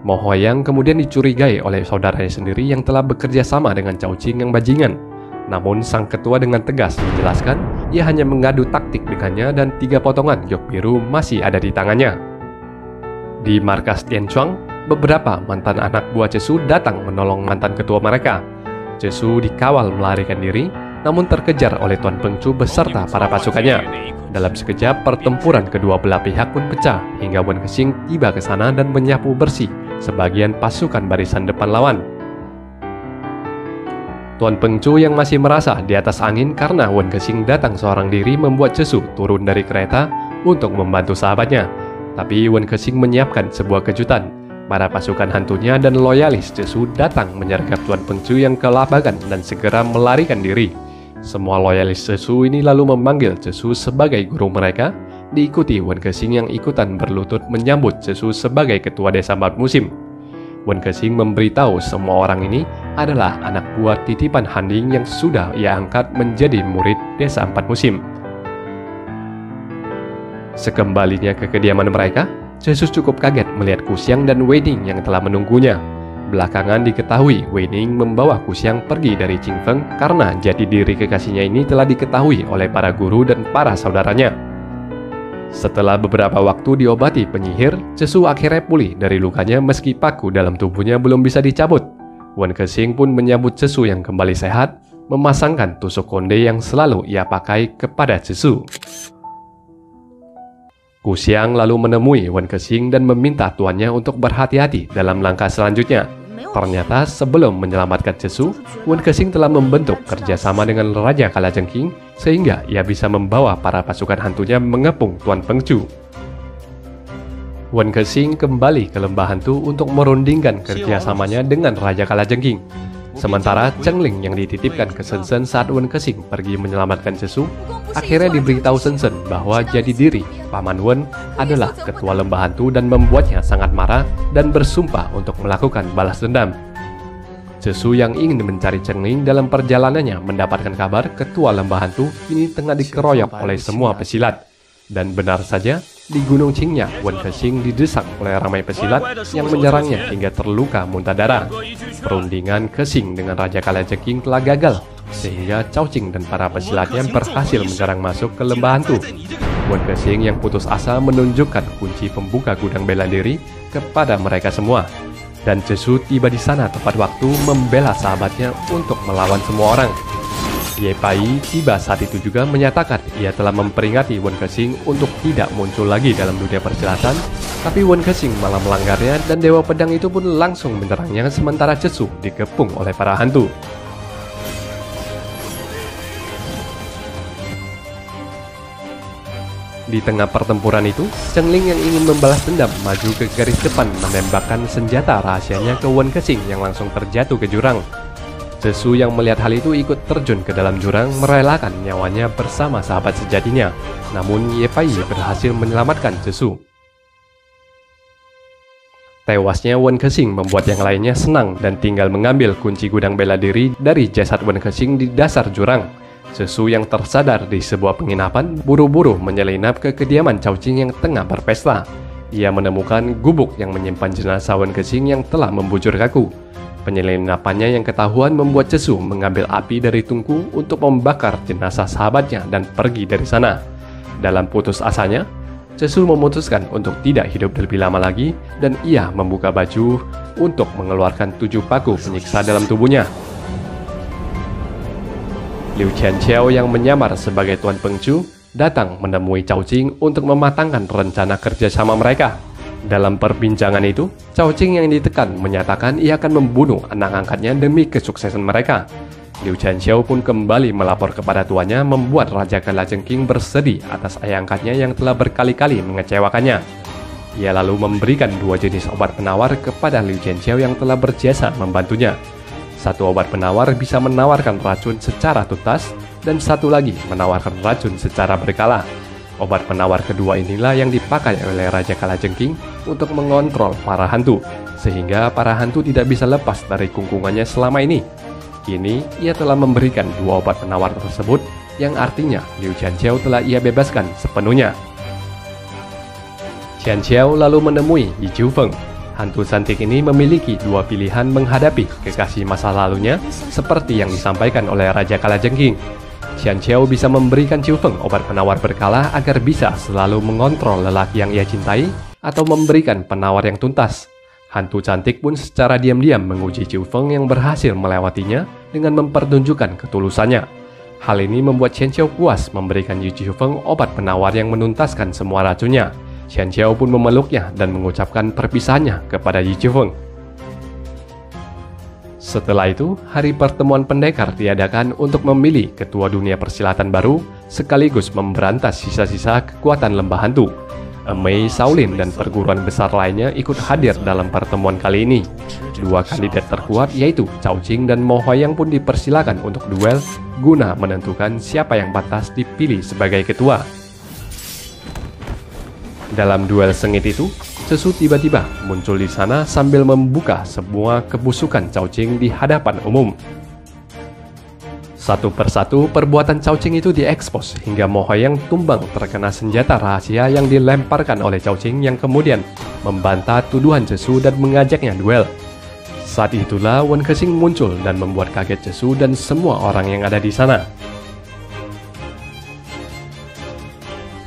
Mo Huayang kemudian dicurigai oleh saudaranya sendiri yang telah bekerja sama dengan Cao Qing yang bajingan. Namun sang ketua dengan tegas menjelaskan ia hanya mengadu taktik dengannya dan 3 potongan yok biru masih ada di tangannya. Di markas Tianchuang, beberapa mantan anak buah Cesu datang menolong mantan ketua mereka. Cesu dikawal melarikan diri, namun terkejar oleh Tuan Pengcu beserta para pasukannya. Dalam sekejap, pertempuran kedua belah pihak pun pecah hingga Wen Kexing tiba ke sana dan menyapu bersih sebagian pasukan barisan depan lawan. Tuan Pengcu yang masih merasa di atas angin karena Wen Kexing datang seorang diri membuat Cesu turun dari kereta untuk membantu sahabatnya. Tapi Wen Kexing menyiapkan sebuah kejutan. Para pasukan hantunya dan loyalis Cesu datang menyergap Tuan Pengcu yang kelabakan dan segera melarikan diri. Semua loyalis Cesu ini lalu memanggil Cesu sebagai guru mereka, diikuti Wen Kexing yang ikutan berlutut menyambut Cesu sebagai ketua desa 4 musim. Wen Kexing memberitahu semua orang ini adalah anak buah titipan Handing yang sudah ia angkat menjadi murid desa 4 musim. Sekembalinya ke kediaman mereka, Cesu cukup kaget melihat Kuxiang dan Wei Ning yang telah menunggunya. Belakangan diketahui Wei Ning membawa Kuxiang pergi dari Qing Feng karena jati diri kekasihnya ini telah diketahui oleh para guru dan para saudaranya. Setelah beberapa waktu diobati penyihir, Cesu akhirnya pulih dari lukanya meski paku dalam tubuhnya belum bisa dicabut. Wen Kexing pun menyambut Cesu yang kembali sehat, memasangkan tusuk konde yang selalu ia pakai kepada Cesu. Kuxiang lalu menemui Wen Kexing dan meminta tuannya untuk berhati-hati dalam langkah selanjutnya. Ternyata sebelum menyelamatkan Cesu, Wen Kexing telah membentuk kerjasama dengan Raja Kalajengking sehingga ia bisa membawa para pasukan hantunya mengepung Tuan Pengcu. Wen Kexing kembali ke lembah hantu untuk merundingkan kerjasamanya dengan Raja Kalajengking. Sementara Cheng Ling yang dititipkan ke Sen Sen saat Wen Kexing pergi menyelamatkan Cesu, akhirnya diberitahu Sen Sen bahwa jadi diri Paman Wen adalah ketua lembah hantu dan membuatnya sangat marah dan bersumpah untuk melakukan balas dendam. Cesu yang ingin mencari Cheng Ling dalam perjalanannya mendapatkan kabar ketua lembah hantu ini tengah dikeroyok oleh semua pesilat. Dan benar saja, di Gunung Qingya, Wen Kexing didesak oleh ramai pesilat yang menyerangnya hingga terluka muntah darah. Perundingan Kexing dengan Raja Kalajengking telah gagal, sehingga Cao Qing dan para pesilatnya berhasil menyerang masuk ke lembah hantu. Wen Kexing yang putus asa menunjukkan kunci pembuka gudang bela diri kepada mereka semua. Dan Cesu tiba di sana tepat waktu membela sahabatnya untuk melawan semua orang. Ye Pai tiba saat itu juga menyatakan ia telah memperingati Wen Kexing untuk tidak muncul lagi dalam dunia persilatan, tapi Wen Kexing malah melanggarnya dan Dewa Pedang itu pun langsung menyerangnya sementara Cesu dikepung oleh para hantu. Di tengah pertempuran itu, Cheng Ling yang ingin membalas dendam maju ke garis depan menembakkan senjata rahasianya ke Wen Kexing yang langsung terjatuh ke jurang. Cesu yang melihat hal itu ikut terjun ke dalam jurang merelakan nyawanya bersama sahabat sejatinya. Namun Ye Pai berhasil menyelamatkan Cesu. Tewasnya Wen Kexing membuat yang lainnya senang dan tinggal mengambil kunci gudang bela diri dari jasad Wen Kexing di dasar jurang. Cesu yang tersadar di sebuah penginapan buru-buru menyelinap ke kediaman Cao Qing yang tengah berpesta. Ia menemukan gubuk yang menyimpan jenazah Wen Kexing yang telah membujur kaku. Penyelinapannya yang ketahuan membuat Cesu mengambil api dari tungku untuk membakar jenazah sahabatnya dan pergi dari sana. Dalam putus asanya, Cesu memutuskan untuk tidak hidup lebih lama lagi dan ia membuka baju untuk mengeluarkan 7 paku penyiksa dalam tubuhnya. Liu Qianqiao yang menyamar sebagai Tuan Pengcu datang menemui Cao Qing untuk mematangkan rencana kerjasama mereka. Dalam perbincangan itu, Cao Qing yang ditekan menyatakan ia akan membunuh anak angkatnya demi kesuksesan mereka. Liu Qianxiao pun kembali melapor kepada tuannya membuat Raja Kalajengking bersedih atas ayah angkatnya yang telah berkali-kali mengecewakannya. Ia lalu memberikan 2 jenis obat penawar kepada Liu Qianxiao yang telah berjasa membantunya. Satu obat penawar bisa menawarkan racun secara tuntas, dan satu lagi menawarkan racun secara berkala. Obat penawar kedua inilah yang dipakai oleh Raja Kalajengking untuk mengontrol para hantu, sehingga para hantu tidak bisa lepas dari kungkungannya selama ini. Kini, ia telah memberikan 2 obat penawar tersebut, yang artinya Liu Qianxiao telah ia bebaskan sepenuhnya. Qianxiao lalu menemui Yi Jiufeng. Hantu cantik ini memiliki 2 pilihan menghadapi kekasih masa lalunya, seperti yang disampaikan oleh Raja Kalajengking. Qianxiao bisa memberikan Jiufeng obat penawar berkala agar bisa selalu mengontrol lelaki yang ia cintai, atau memberikan penawar yang tuntas. Hantu cantik pun secara diam-diam menguji Jiufeng yang berhasil melewatinya dengan mempertunjukkan ketulusannya. Hal ini membuat Qianxiao puas memberikan Yi Jiufeng obat penawar yang menuntaskan semua racunnya. Qianxiao pun memeluknya dan mengucapkan perpisahannya kepada Yi Jiufeng. Setelah itu, hari pertemuan pendekar diadakan untuk memilih ketua dunia persilatan baru, sekaligus memberantas sisa-sisa kekuatan lembah hantu. Mei, Shaolin, dan perguruan besar lainnya ikut hadir dalam pertemuan kali ini. 2 kandidat terkuat yaitu Cao Qing dan Mo Huayang pun dipersilakan untuk duel guna menentukan siapa yang pantas dipilih sebagai ketua. Dalam duel sengit itu, Cesu tiba-tiba muncul di sana sambil membuka semua kebusukan Cao Qing di hadapan umum. Satu persatu perbuatan Cao Qing itu diekspos hingga Mo Huayang tumbang terkena senjata rahasia yang dilemparkan oleh Cao Qing yang kemudian membantah tuduhan Cesu dan mengajaknya duel. Saat itulah Wen Kexing muncul dan membuat kaget Cesu dan semua orang yang ada di sana.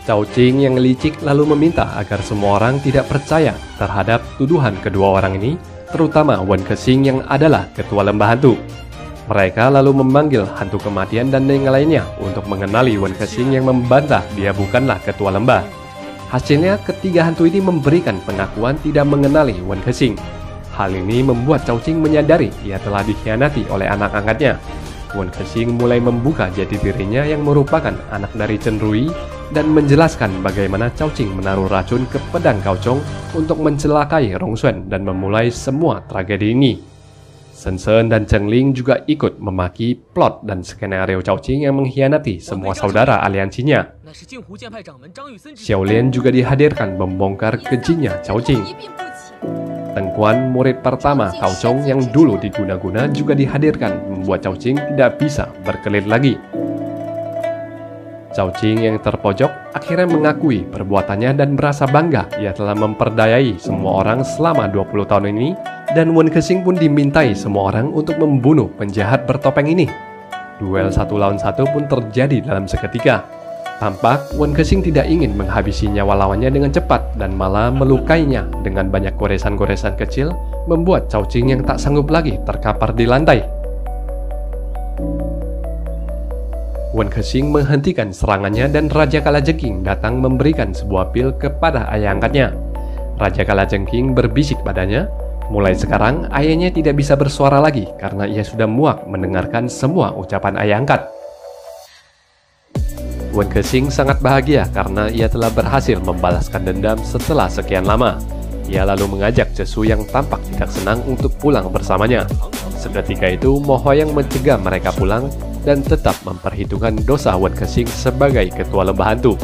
Cao Qing yang licik lalu meminta agar semua orang tidak percaya terhadap tuduhan kedua orang ini, terutama Wen Kexing yang adalah ketua lembah hantu. Mereka lalu memanggil hantu kematian dan yang lainnya untuk mengenali Wen Kexing yang membantah dia bukanlah ketua lembah. Hasilnya, ketiga hantu ini memberikan pengakuan tidak mengenali Wen Kexing. Hal ini membuat Cao Qing menyadari ia telah dikhianati oleh anak angkatnya. Wen Kexing mulai membuka jati dirinya yang merupakan anak dari Chen Rui dan menjelaskan bagaimana Cao Qing menaruh racun ke pedang Gao Chong untuk mencelakai Rong Xuan dan memulai semua tragedi ini. Shen Shen dan Cheng Ling juga ikut memaki plot dan skenario Cao Qing yang mengkhianati semua saudara aliansinya. Xiao Lian juga dihadirkan membongkar kejinya Cao Qing. Teng Quan, murid pertama Gao Chong yang dulu diguna-guna, juga dihadirkan membuat Cao Qing tidak bisa berkelit lagi. Cao Qing yang terpojok akhirnya mengakui perbuatannya dan merasa bangga ia telah memperdayai semua orang selama 20 tahun ini, dan Wen Kexing pun dimintai semua orang untuk membunuh penjahat bertopeng ini. Duel 1 lawan 1 pun terjadi dalam seketika. Tampak Wen Kexing tidak ingin menghabisi nyawa lawannya dengan cepat dan malah melukainya dengan banyak goresan-goresan kecil, membuat Cao Qing yang tak sanggup lagi terkapar di lantai. Wen Kexing menghentikan serangannya dan Raja Kalajengking datang memberikan sebuah pil kepada ayah angkatnya. Raja Kalajengking berbisik padanya, mulai sekarang ayahnya tidak bisa bersuara lagi karena ia sudah muak mendengarkan semua ucapan ayah angkat. Wen Kexing sangat bahagia karena ia telah berhasil membalaskan dendam setelah sekian lama. Ia lalu mengajak Cesu yang tampak tidak senang untuk pulang bersamanya. Seketika itu, Mo Huayang mencegah mereka pulang dan tetap memperhitungkan dosa Wen Kexing sebagai ketua lembah hantu.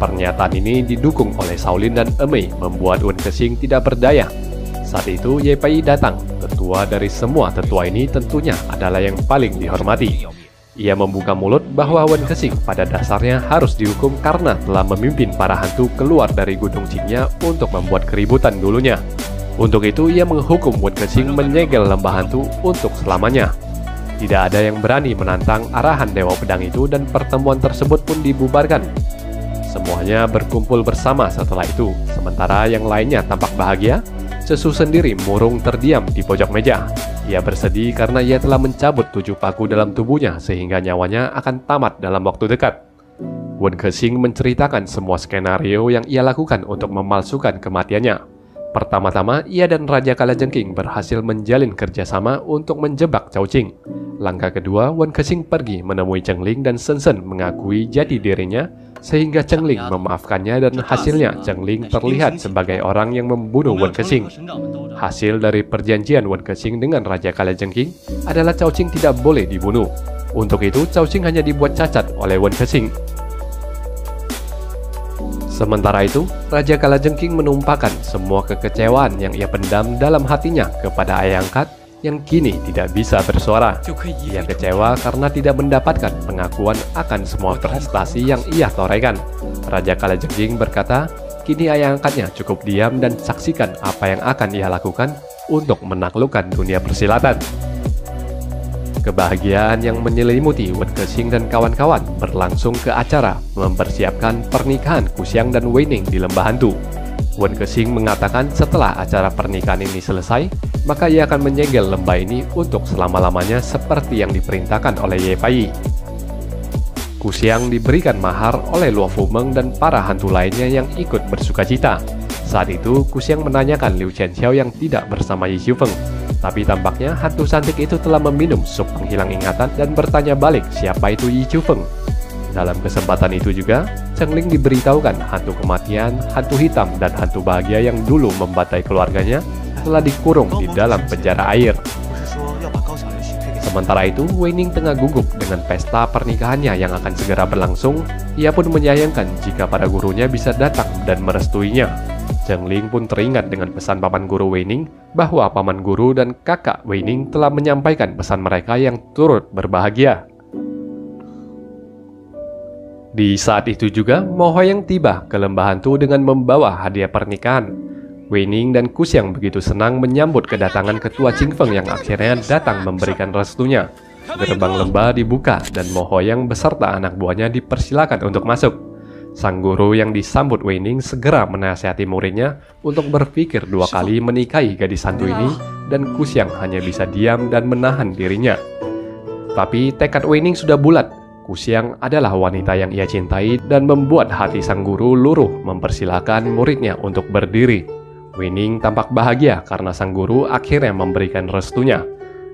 Pernyataan ini didukung oleh Shaolin dan Mei, membuat Wen Kexing tidak berdaya. Saat itu Ye Pai datang. Tetua dari semua tetua ini tentunya adalah yang paling dihormati. Ia membuka mulut bahwa Wen Kexing pada dasarnya harus dihukum karena telah memimpin para hantu keluar dari Gunung Qingya untuk membuat keributan dulunya. Untuk itu ia menghukum Wen Kexing menyegel lembah hantu untuk selamanya. Tidak ada yang berani menantang arahan Dewa Pedang itu dan pertemuan tersebut pun dibubarkan. Semuanya berkumpul bersama setelah itu, sementara yang lainnya tampak bahagia. Cesu sendiri murung terdiam di pojok meja. Ia bersedih karena ia telah mencabut 7 paku dalam tubuhnya sehingga nyawanya akan tamat dalam waktu dekat. Wen Kexing menceritakan semua skenario yang ia lakukan untuk memalsukan kematiannya. Pertama-tama, ia dan Raja Kalajengking berhasil menjalin kerjasama untuk menjebak Cao Qing. Langkah kedua, Wen Kexing pergi menemui Cheng Ling dan Sun Sen mengakui jati dirinya, sehingga Cheng Ling memaafkannya dan hasilnya Cheng Ling terlihat sebagai orang yang membunuh Wen Kexing. Hasil dari perjanjian Wen Kexing dengan Raja Kalajengking adalah Cao Qing tidak boleh dibunuh. Untuk itu, Cao Qing hanya dibuat cacat oleh Wen Kexing. Sementara itu, Raja Kalajengking menumpahkan semua kekecewaan yang ia pendam dalam hatinya kepada ayah angkat yang kini tidak bisa bersuara. Ia kecewa karena tidak mendapatkan pengakuan akan semua prestasi yang ia torehkan. Raja Kalajengking berkata, kini ayah angkatnya cukup diam dan saksikan apa yang akan ia lakukan untuk menaklukkan dunia persilatan. Kebahagiaan yang menyelimuti Wen Kexing dan kawan-kawan berlangsung ke acara mempersiapkan pernikahan Ku Xiang dan Wei Ning di Lembah Hantu. Wen Kexing mengatakan setelah acara pernikahan ini selesai, maka ia akan menyegel lembah ini untuk selama-lamanya seperti yang diperintahkan oleh Ye Pai. Ku Xiang diberikan mahar oleh Luo Fumeng dan para hantu lainnya yang ikut bersukacita. Saat itu, Ku Xiang menanyakan Liu Qianxiao yang tidak bersama Yi Xiufeng. Tapi tampaknya hantu cantik itu telah meminum sup penghilang ingatan dan bertanya balik siapa itu Yi Xiufeng. Dalam kesempatan itu juga, Cheng Ling diberitahukan hantu kematian, hantu hitam, dan hantu bahagia yang dulu membantai keluarganya telah dikurung di dalam penjara air. Sementara itu, Wei Ning tengah gugup dengan pesta pernikahannya yang akan segera berlangsung. Ia pun menyayangkan jika para gurunya bisa datang dan merestuinya. Cheng Ling pun teringat dengan pesan paman guru Wei Ning bahwa paman guru dan kakak Wei Ning telah menyampaikan pesan mereka yang turut berbahagia. Di saat itu juga, Mo Hoyang tiba ke Lembah Hantu dengan membawa hadiah pernikahan. Wei Ning dan Ku Xiang begitu senang menyambut kedatangan ketua Qing Feng yang akhirnya datang memberikan restunya. Gerbang lembah dibuka dan Mo Hoyang beserta anak buahnya dipersilakan untuk masuk. Sang guru yang disambut Wei Ning segera menasihati muridnya untuk berpikir dua kali menikahi gadis hantu ini, dan Ku Xiang hanya bisa diam dan menahan dirinya. Tapi tekad Wei Ning sudah bulat. Ku Xiang adalah wanita yang ia cintai dan membuat hati sang guru luruh mempersilahkan muridnya untuk berdiri. Wei Ning tampak bahagia karena sang guru akhirnya memberikan restunya.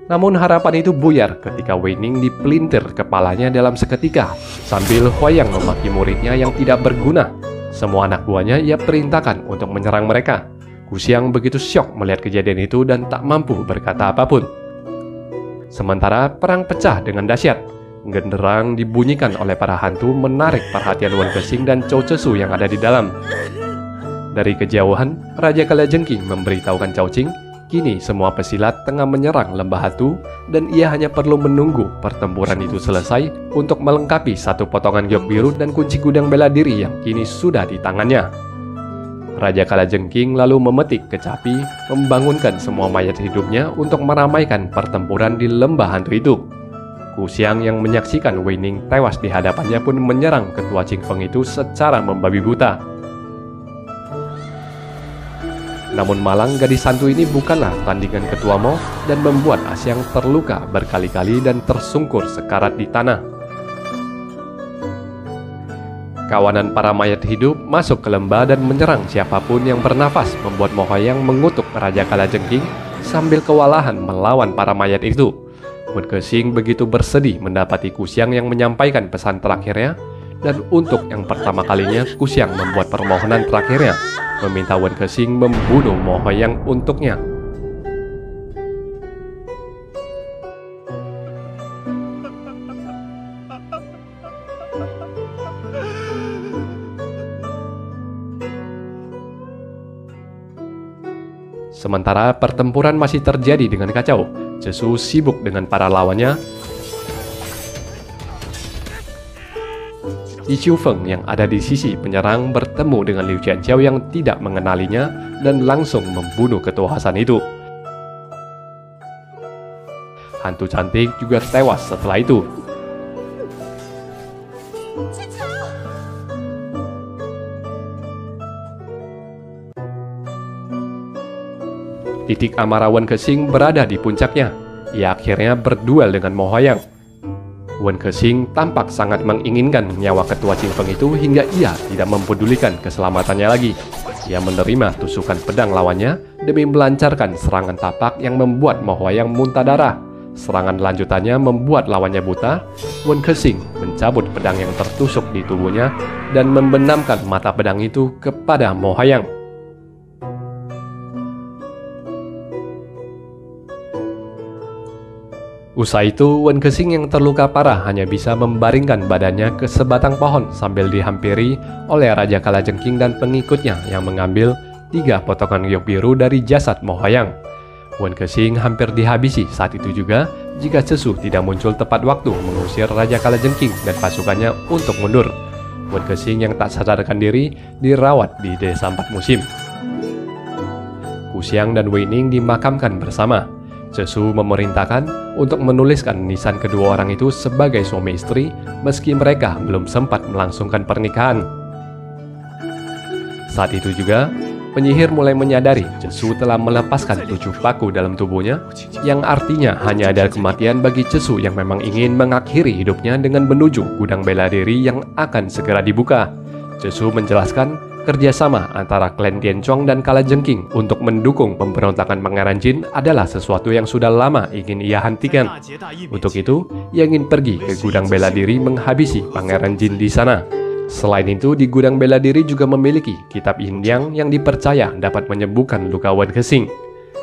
Namun harapan itu buyar ketika Wei Ning dipelintir kepalanya dalam seketika sambil Hoyang memaki muridnya yang tidak berguna. Semua anak buahnya ia perintahkan untuk menyerang mereka. Ku Xiang begitu syok melihat kejadian itu dan tak mampu berkata apapun. Sementara perang pecah dengan dahsyat. Genderang dibunyikan oleh para hantu menarik perhatian Wen Kexing dan Cao Zhisu yang ada di dalam. Dari kejauhan, Raja Kalajengking memberitahukan Cao Qing kini semua pesilat tengah menyerang Lembah Hantu dan ia hanya perlu menunggu pertempuran itu selesai untuk melengkapi satu potongan giok biru dan kunci gudang bela diri yang kini sudah di tangannya. Raja Kalajengking lalu memetik kecapi, membangunkan semua mayat hidupnya untuk meramaikan pertempuran di Lembah Hantu itu. Ku Xiang yang menyaksikan Wei Ning tewas di hadapannya pun menyerang ketua Qing Feng itu secara membabi buta. Namun malang gadis hantu ini bukanlah tandingan ketua Mo dan membuat Asyang terluka berkali-kali dan tersungkur sekarat di tanah. Kawanan para mayat hidup masuk ke lembah dan menyerang siapapun yang bernafas, membuat Mo Hoyang mengutuk Raja Kalajengking sambil kewalahan melawan para mayat itu. Wen Kexing begitu bersedih mendapati Ku Xiang yang menyampaikan pesan terakhirnya, dan untuk yang pertama kalinya Ku Xiang membuat permohonan terakhirnya, meminta Wen Kexing membunuh Mo Hoyang untuknya. Sementara pertempuran masih terjadi dengan kacau, Zhisu sibuk dengan para lawannya. Yi Xiufeng yang ada di sisi penyerang bertemu dengan Liu Qianxiao yang tidak mengenalinya dan langsung membunuh ketua Hasan itu. Hantu cantik juga tewas setelah itu. Titik amarah Wen Kexing berada di puncaknya. Ia akhirnya berduel dengan Mo Hoyang. Wen Kexing tampak sangat menginginkan nyawa ketua Qing Feng itu hingga ia tidak mempedulikan keselamatannya lagi. Ia menerima tusukan pedang lawannya demi melancarkan serangan tapak yang membuat Mo Huayang muntah darah. Serangan lanjutannya membuat lawannya buta. Wen Kexing mencabut pedang yang tertusuk di tubuhnya dan membenamkan mata pedang itu kepada Mo Huayang. Usai itu, Wen Kexing yang terluka parah hanya bisa membaringkan badannya ke sebatang pohon sambil dihampiri oleh Raja Kalajengking dan pengikutnya yang mengambil 3 potongan giok biru dari jasad Mo Huayang. Wen Kexing hampir dihabisi saat itu juga jika Cesu tidak muncul tepat waktu mengusir Raja Kalajengking dan pasukannya untuk mundur. Wen Kexing yang tak sadarkan diri dirawat di desa 4 musim. Ku Xiang dan Wei Ning dimakamkan bersama. Cesu memerintahkan untuk menuliskan nisan kedua orang itu sebagai suami istri meski mereka belum sempat melangsungkan pernikahan. Saat itu juga, penyihir mulai menyadari Cesu telah melepaskan 7 paku dalam tubuhnya, yang artinya hanya ada kematian bagi Cesu yang memang ingin mengakhiri hidupnya dengan menuju gudang bela diri yang akan segera dibuka. Cesu menjelaskan kerjasama antara klan Tianchuang dan Kalajengking untuk mendukung pemberontakan Pangeran Jin adalah sesuatu yang sudah lama ingin ia hentikan. Untuk itu, ia ingin pergi ke gudang bela diri menghabisi Pangeran Jin di sana. Selain itu, di gudang bela diri juga memiliki kitab Yin Yang yang dipercaya dapat menyembuhkan luka Wen Kexing.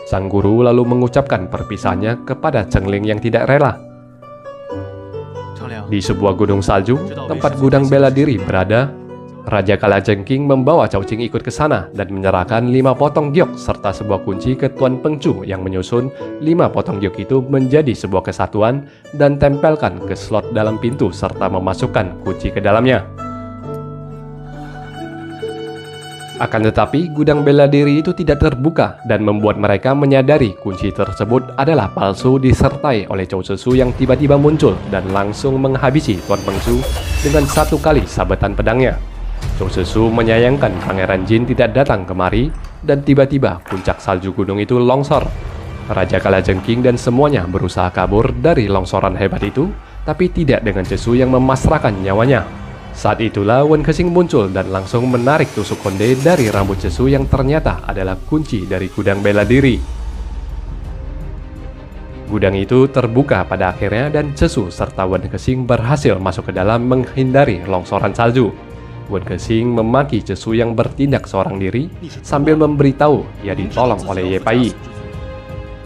Sang guru lalu mengucapkan perpisahannya kepada Cheng Ling yang tidak rela. Di sebuah gunung salju, tempat gudang bela diri berada, Raja Kalajengking membawa Cao Qing ikut ke sana dan menyerahkan 5 potong giok serta sebuah kunci ke Tuan Pengcu yang menyusun 5 potong giok itu menjadi sebuah kesatuan dan tempelkan ke slot dalam pintu serta memasukkan kunci ke dalamnya. Akan tetapi, gudang bela diri itu tidak terbuka dan membuat mereka menyadari kunci tersebut adalah palsu disertai oleh Cao Cesu yang tiba-tiba muncul dan langsung menghabisi Tuan Pengcu dengan 1 kali sabetan pedangnya. Cao Cesu menyayangkan Pangeran Jin tidak datang kemari dan tiba-tiba puncak salju gunung itu longsor. Raja Kalajengking dan semuanya berusaha kabur dari longsoran hebat itu, tapi tidak dengan Cesu yang memasrahkan nyawanya. Saat itulah Wen Kexing muncul dan langsung menarik tusuk konde dari rambut Cesu yang ternyata adalah kunci dari gudang bela diri. Gudang itu terbuka pada akhirnya dan Cesu serta Wen Kexing berhasil masuk ke dalam menghindari longsoran salju. Wen Kexing memaki Cesu yang bertindak seorang diri sambil memberitahu ia ditolong oleh Ye Pai.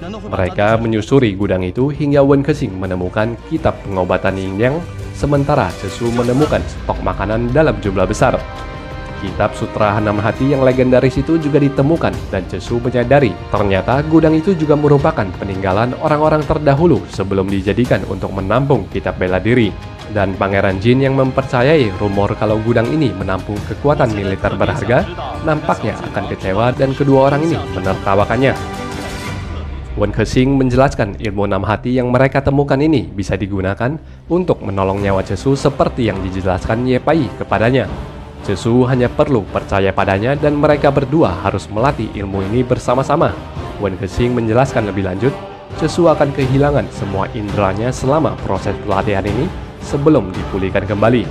Mereka menyusuri gudang itu hingga Wen Kexing menemukan kitab pengobatan Yin Yang, sementara Cesu menemukan stok makanan dalam jumlah besar. Kitab Sutra 6 Hati yang legendaris itu juga ditemukan dan Cesu menyadari ternyata gudang itu juga merupakan peninggalan orang-orang terdahulu sebelum dijadikan untuk menampung kitab bela diri. Dan Pangeran Jin yang mempercayai rumor kalau gudang ini menampung kekuatan militer berharga nampaknya akan kecewa dan kedua orang ini menertawakannya. Wen Kexing menjelaskan ilmu 6 hati yang mereka temukan ini bisa digunakan untuk menolong nyawa Cesu seperti yang dijelaskan Ye Pai kepadanya. Cesu hanya perlu percaya padanya dan mereka berdua harus melatih ilmu ini bersama-sama. Wen Kexing menjelaskan lebih lanjut, Cesu akan kehilangan semua inderanya selama proses pelatihan ini sebelum dipulihkan kembali.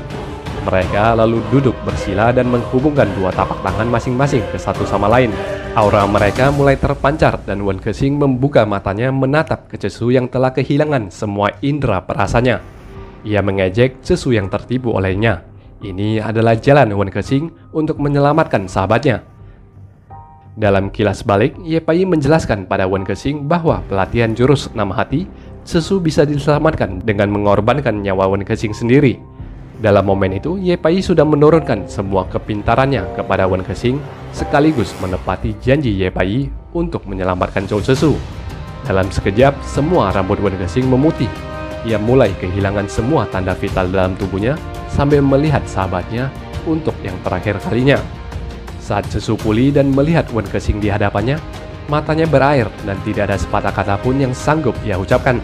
Mereka lalu duduk bersila dan menghubungkan 2 tapak tangan masing-masing ke satu sama lain. Aura mereka mulai terpancar dan Wen Kexing membuka matanya menatap ke Cesu yang telah kehilangan semua indera perasanya. Ia mengejek Cesu yang tertipu olehnya. Ini adalah jalan Wen Kexing untuk menyelamatkan sahabatnya. Dalam kilas balik, Ye Pai menjelaskan pada Wen Kexing bahwa pelatihan jurus 6 hati Cesu bisa diselamatkan dengan mengorbankan nyawa Wen Kexing sendiri. Dalam momen itu, Ye Pai sudah menurunkan semua kepintarannya kepada Wen Kexing sekaligus menepati janji Ye Pai untuk menyelamatkan Cao Cesu. Dalam sekejap, semua rambut Wen Kexing memutih. Ia mulai kehilangan semua tanda vital dalam tubuhnya sambil melihat sahabatnya untuk yang terakhir kalinya. Saat Cesu pulih dan melihat Wen Kexing di hadapannya, matanya berair dan tidak ada sepatah kata pun yang sanggup ia ucapkan.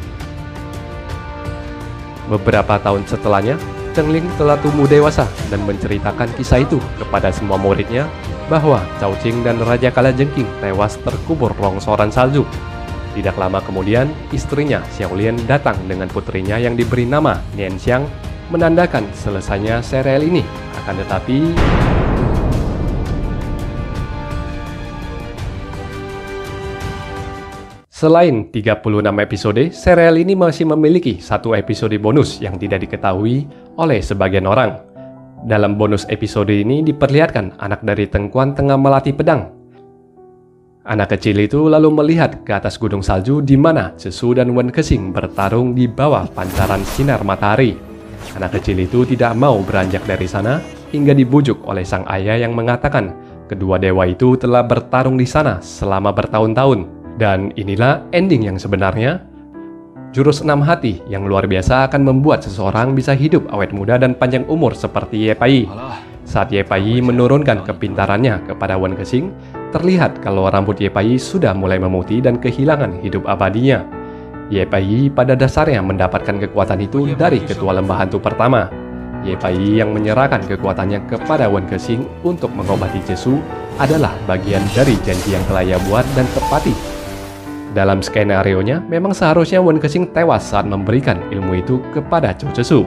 Beberapa tahun setelahnya, Cheng Ling telah tumbuh dewasa dan menceritakan kisah itu kepada semua muridnya bahwa Cao Qing dan Raja Kalajengking tewas terkubur longsoran salju. Tidak lama kemudian, istrinya Xiao Lian datang dengan putrinya yang diberi nama Nian Xiang, menandakan selesainya serial ini. Akan tetapi Selain 36 episode, serial ini masih memiliki satu episode bonus yang tidak diketahui oleh sebagian orang. Dalam bonus episode ini diperlihatkan anak dari Tengkuan tengah melatih pedang. Anak kecil itu lalu melihat ke atas gunung salju di mana Cesu dan Wen Kexing bertarung di bawah pancaran sinar matahari. Anak kecil itu tidak mau beranjak dari sana hingga dibujuk oleh sang ayah yang mengatakan kedua dewa itu telah bertarung di sana selama bertahun-tahun. Dan inilah ending yang sebenarnya. Jurus 6 hati yang luar biasa akan membuat seseorang bisa hidup awet muda dan panjang umur seperti Ye Pai. Saat Ye Pai menurunkan kepintarannya kepada Wen Kexing, terlihat kalau rambut Ye Pai sudah mulai memutih dan kehilangan hidup abadinya. Ye Pai pada dasarnya mendapatkan kekuatan itu dari ketua lembah hantu pertama. Ye Pai yang menyerahkan kekuatannya kepada Wen Kexing untuk mengobati Cesu adalah bagian dari janji yang telah ia buat dan tepati. Dalam skenario-nya, memang seharusnya Wen Kexing tewas saat memberikan ilmu itu kepada Zhou Cesu.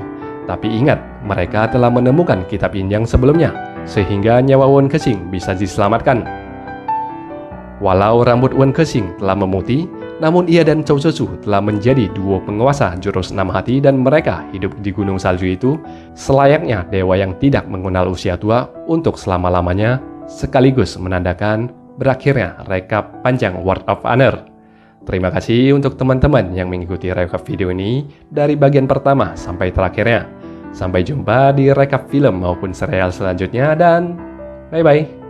Tapi ingat, mereka telah menemukan kitab Yin Yang sebelumnya, sehingga nyawa Wen Kexing bisa diselamatkan. Walau rambut Wen Kexing telah memutih, namun ia dan Zhou Cesu telah menjadi duo penguasa jurus 6 hati dan mereka hidup di gunung salju itu selayaknya dewa yang tidak mengenal usia tua untuk selama-lamanya, sekaligus menandakan berakhirnya rekap panjang World of Honor. Terima kasih untuk teman-teman yang mengikuti rekap video ini dari bagian pertama sampai terakhirnya. Sampai jumpa di rekap film maupun serial selanjutnya dan bye-bye.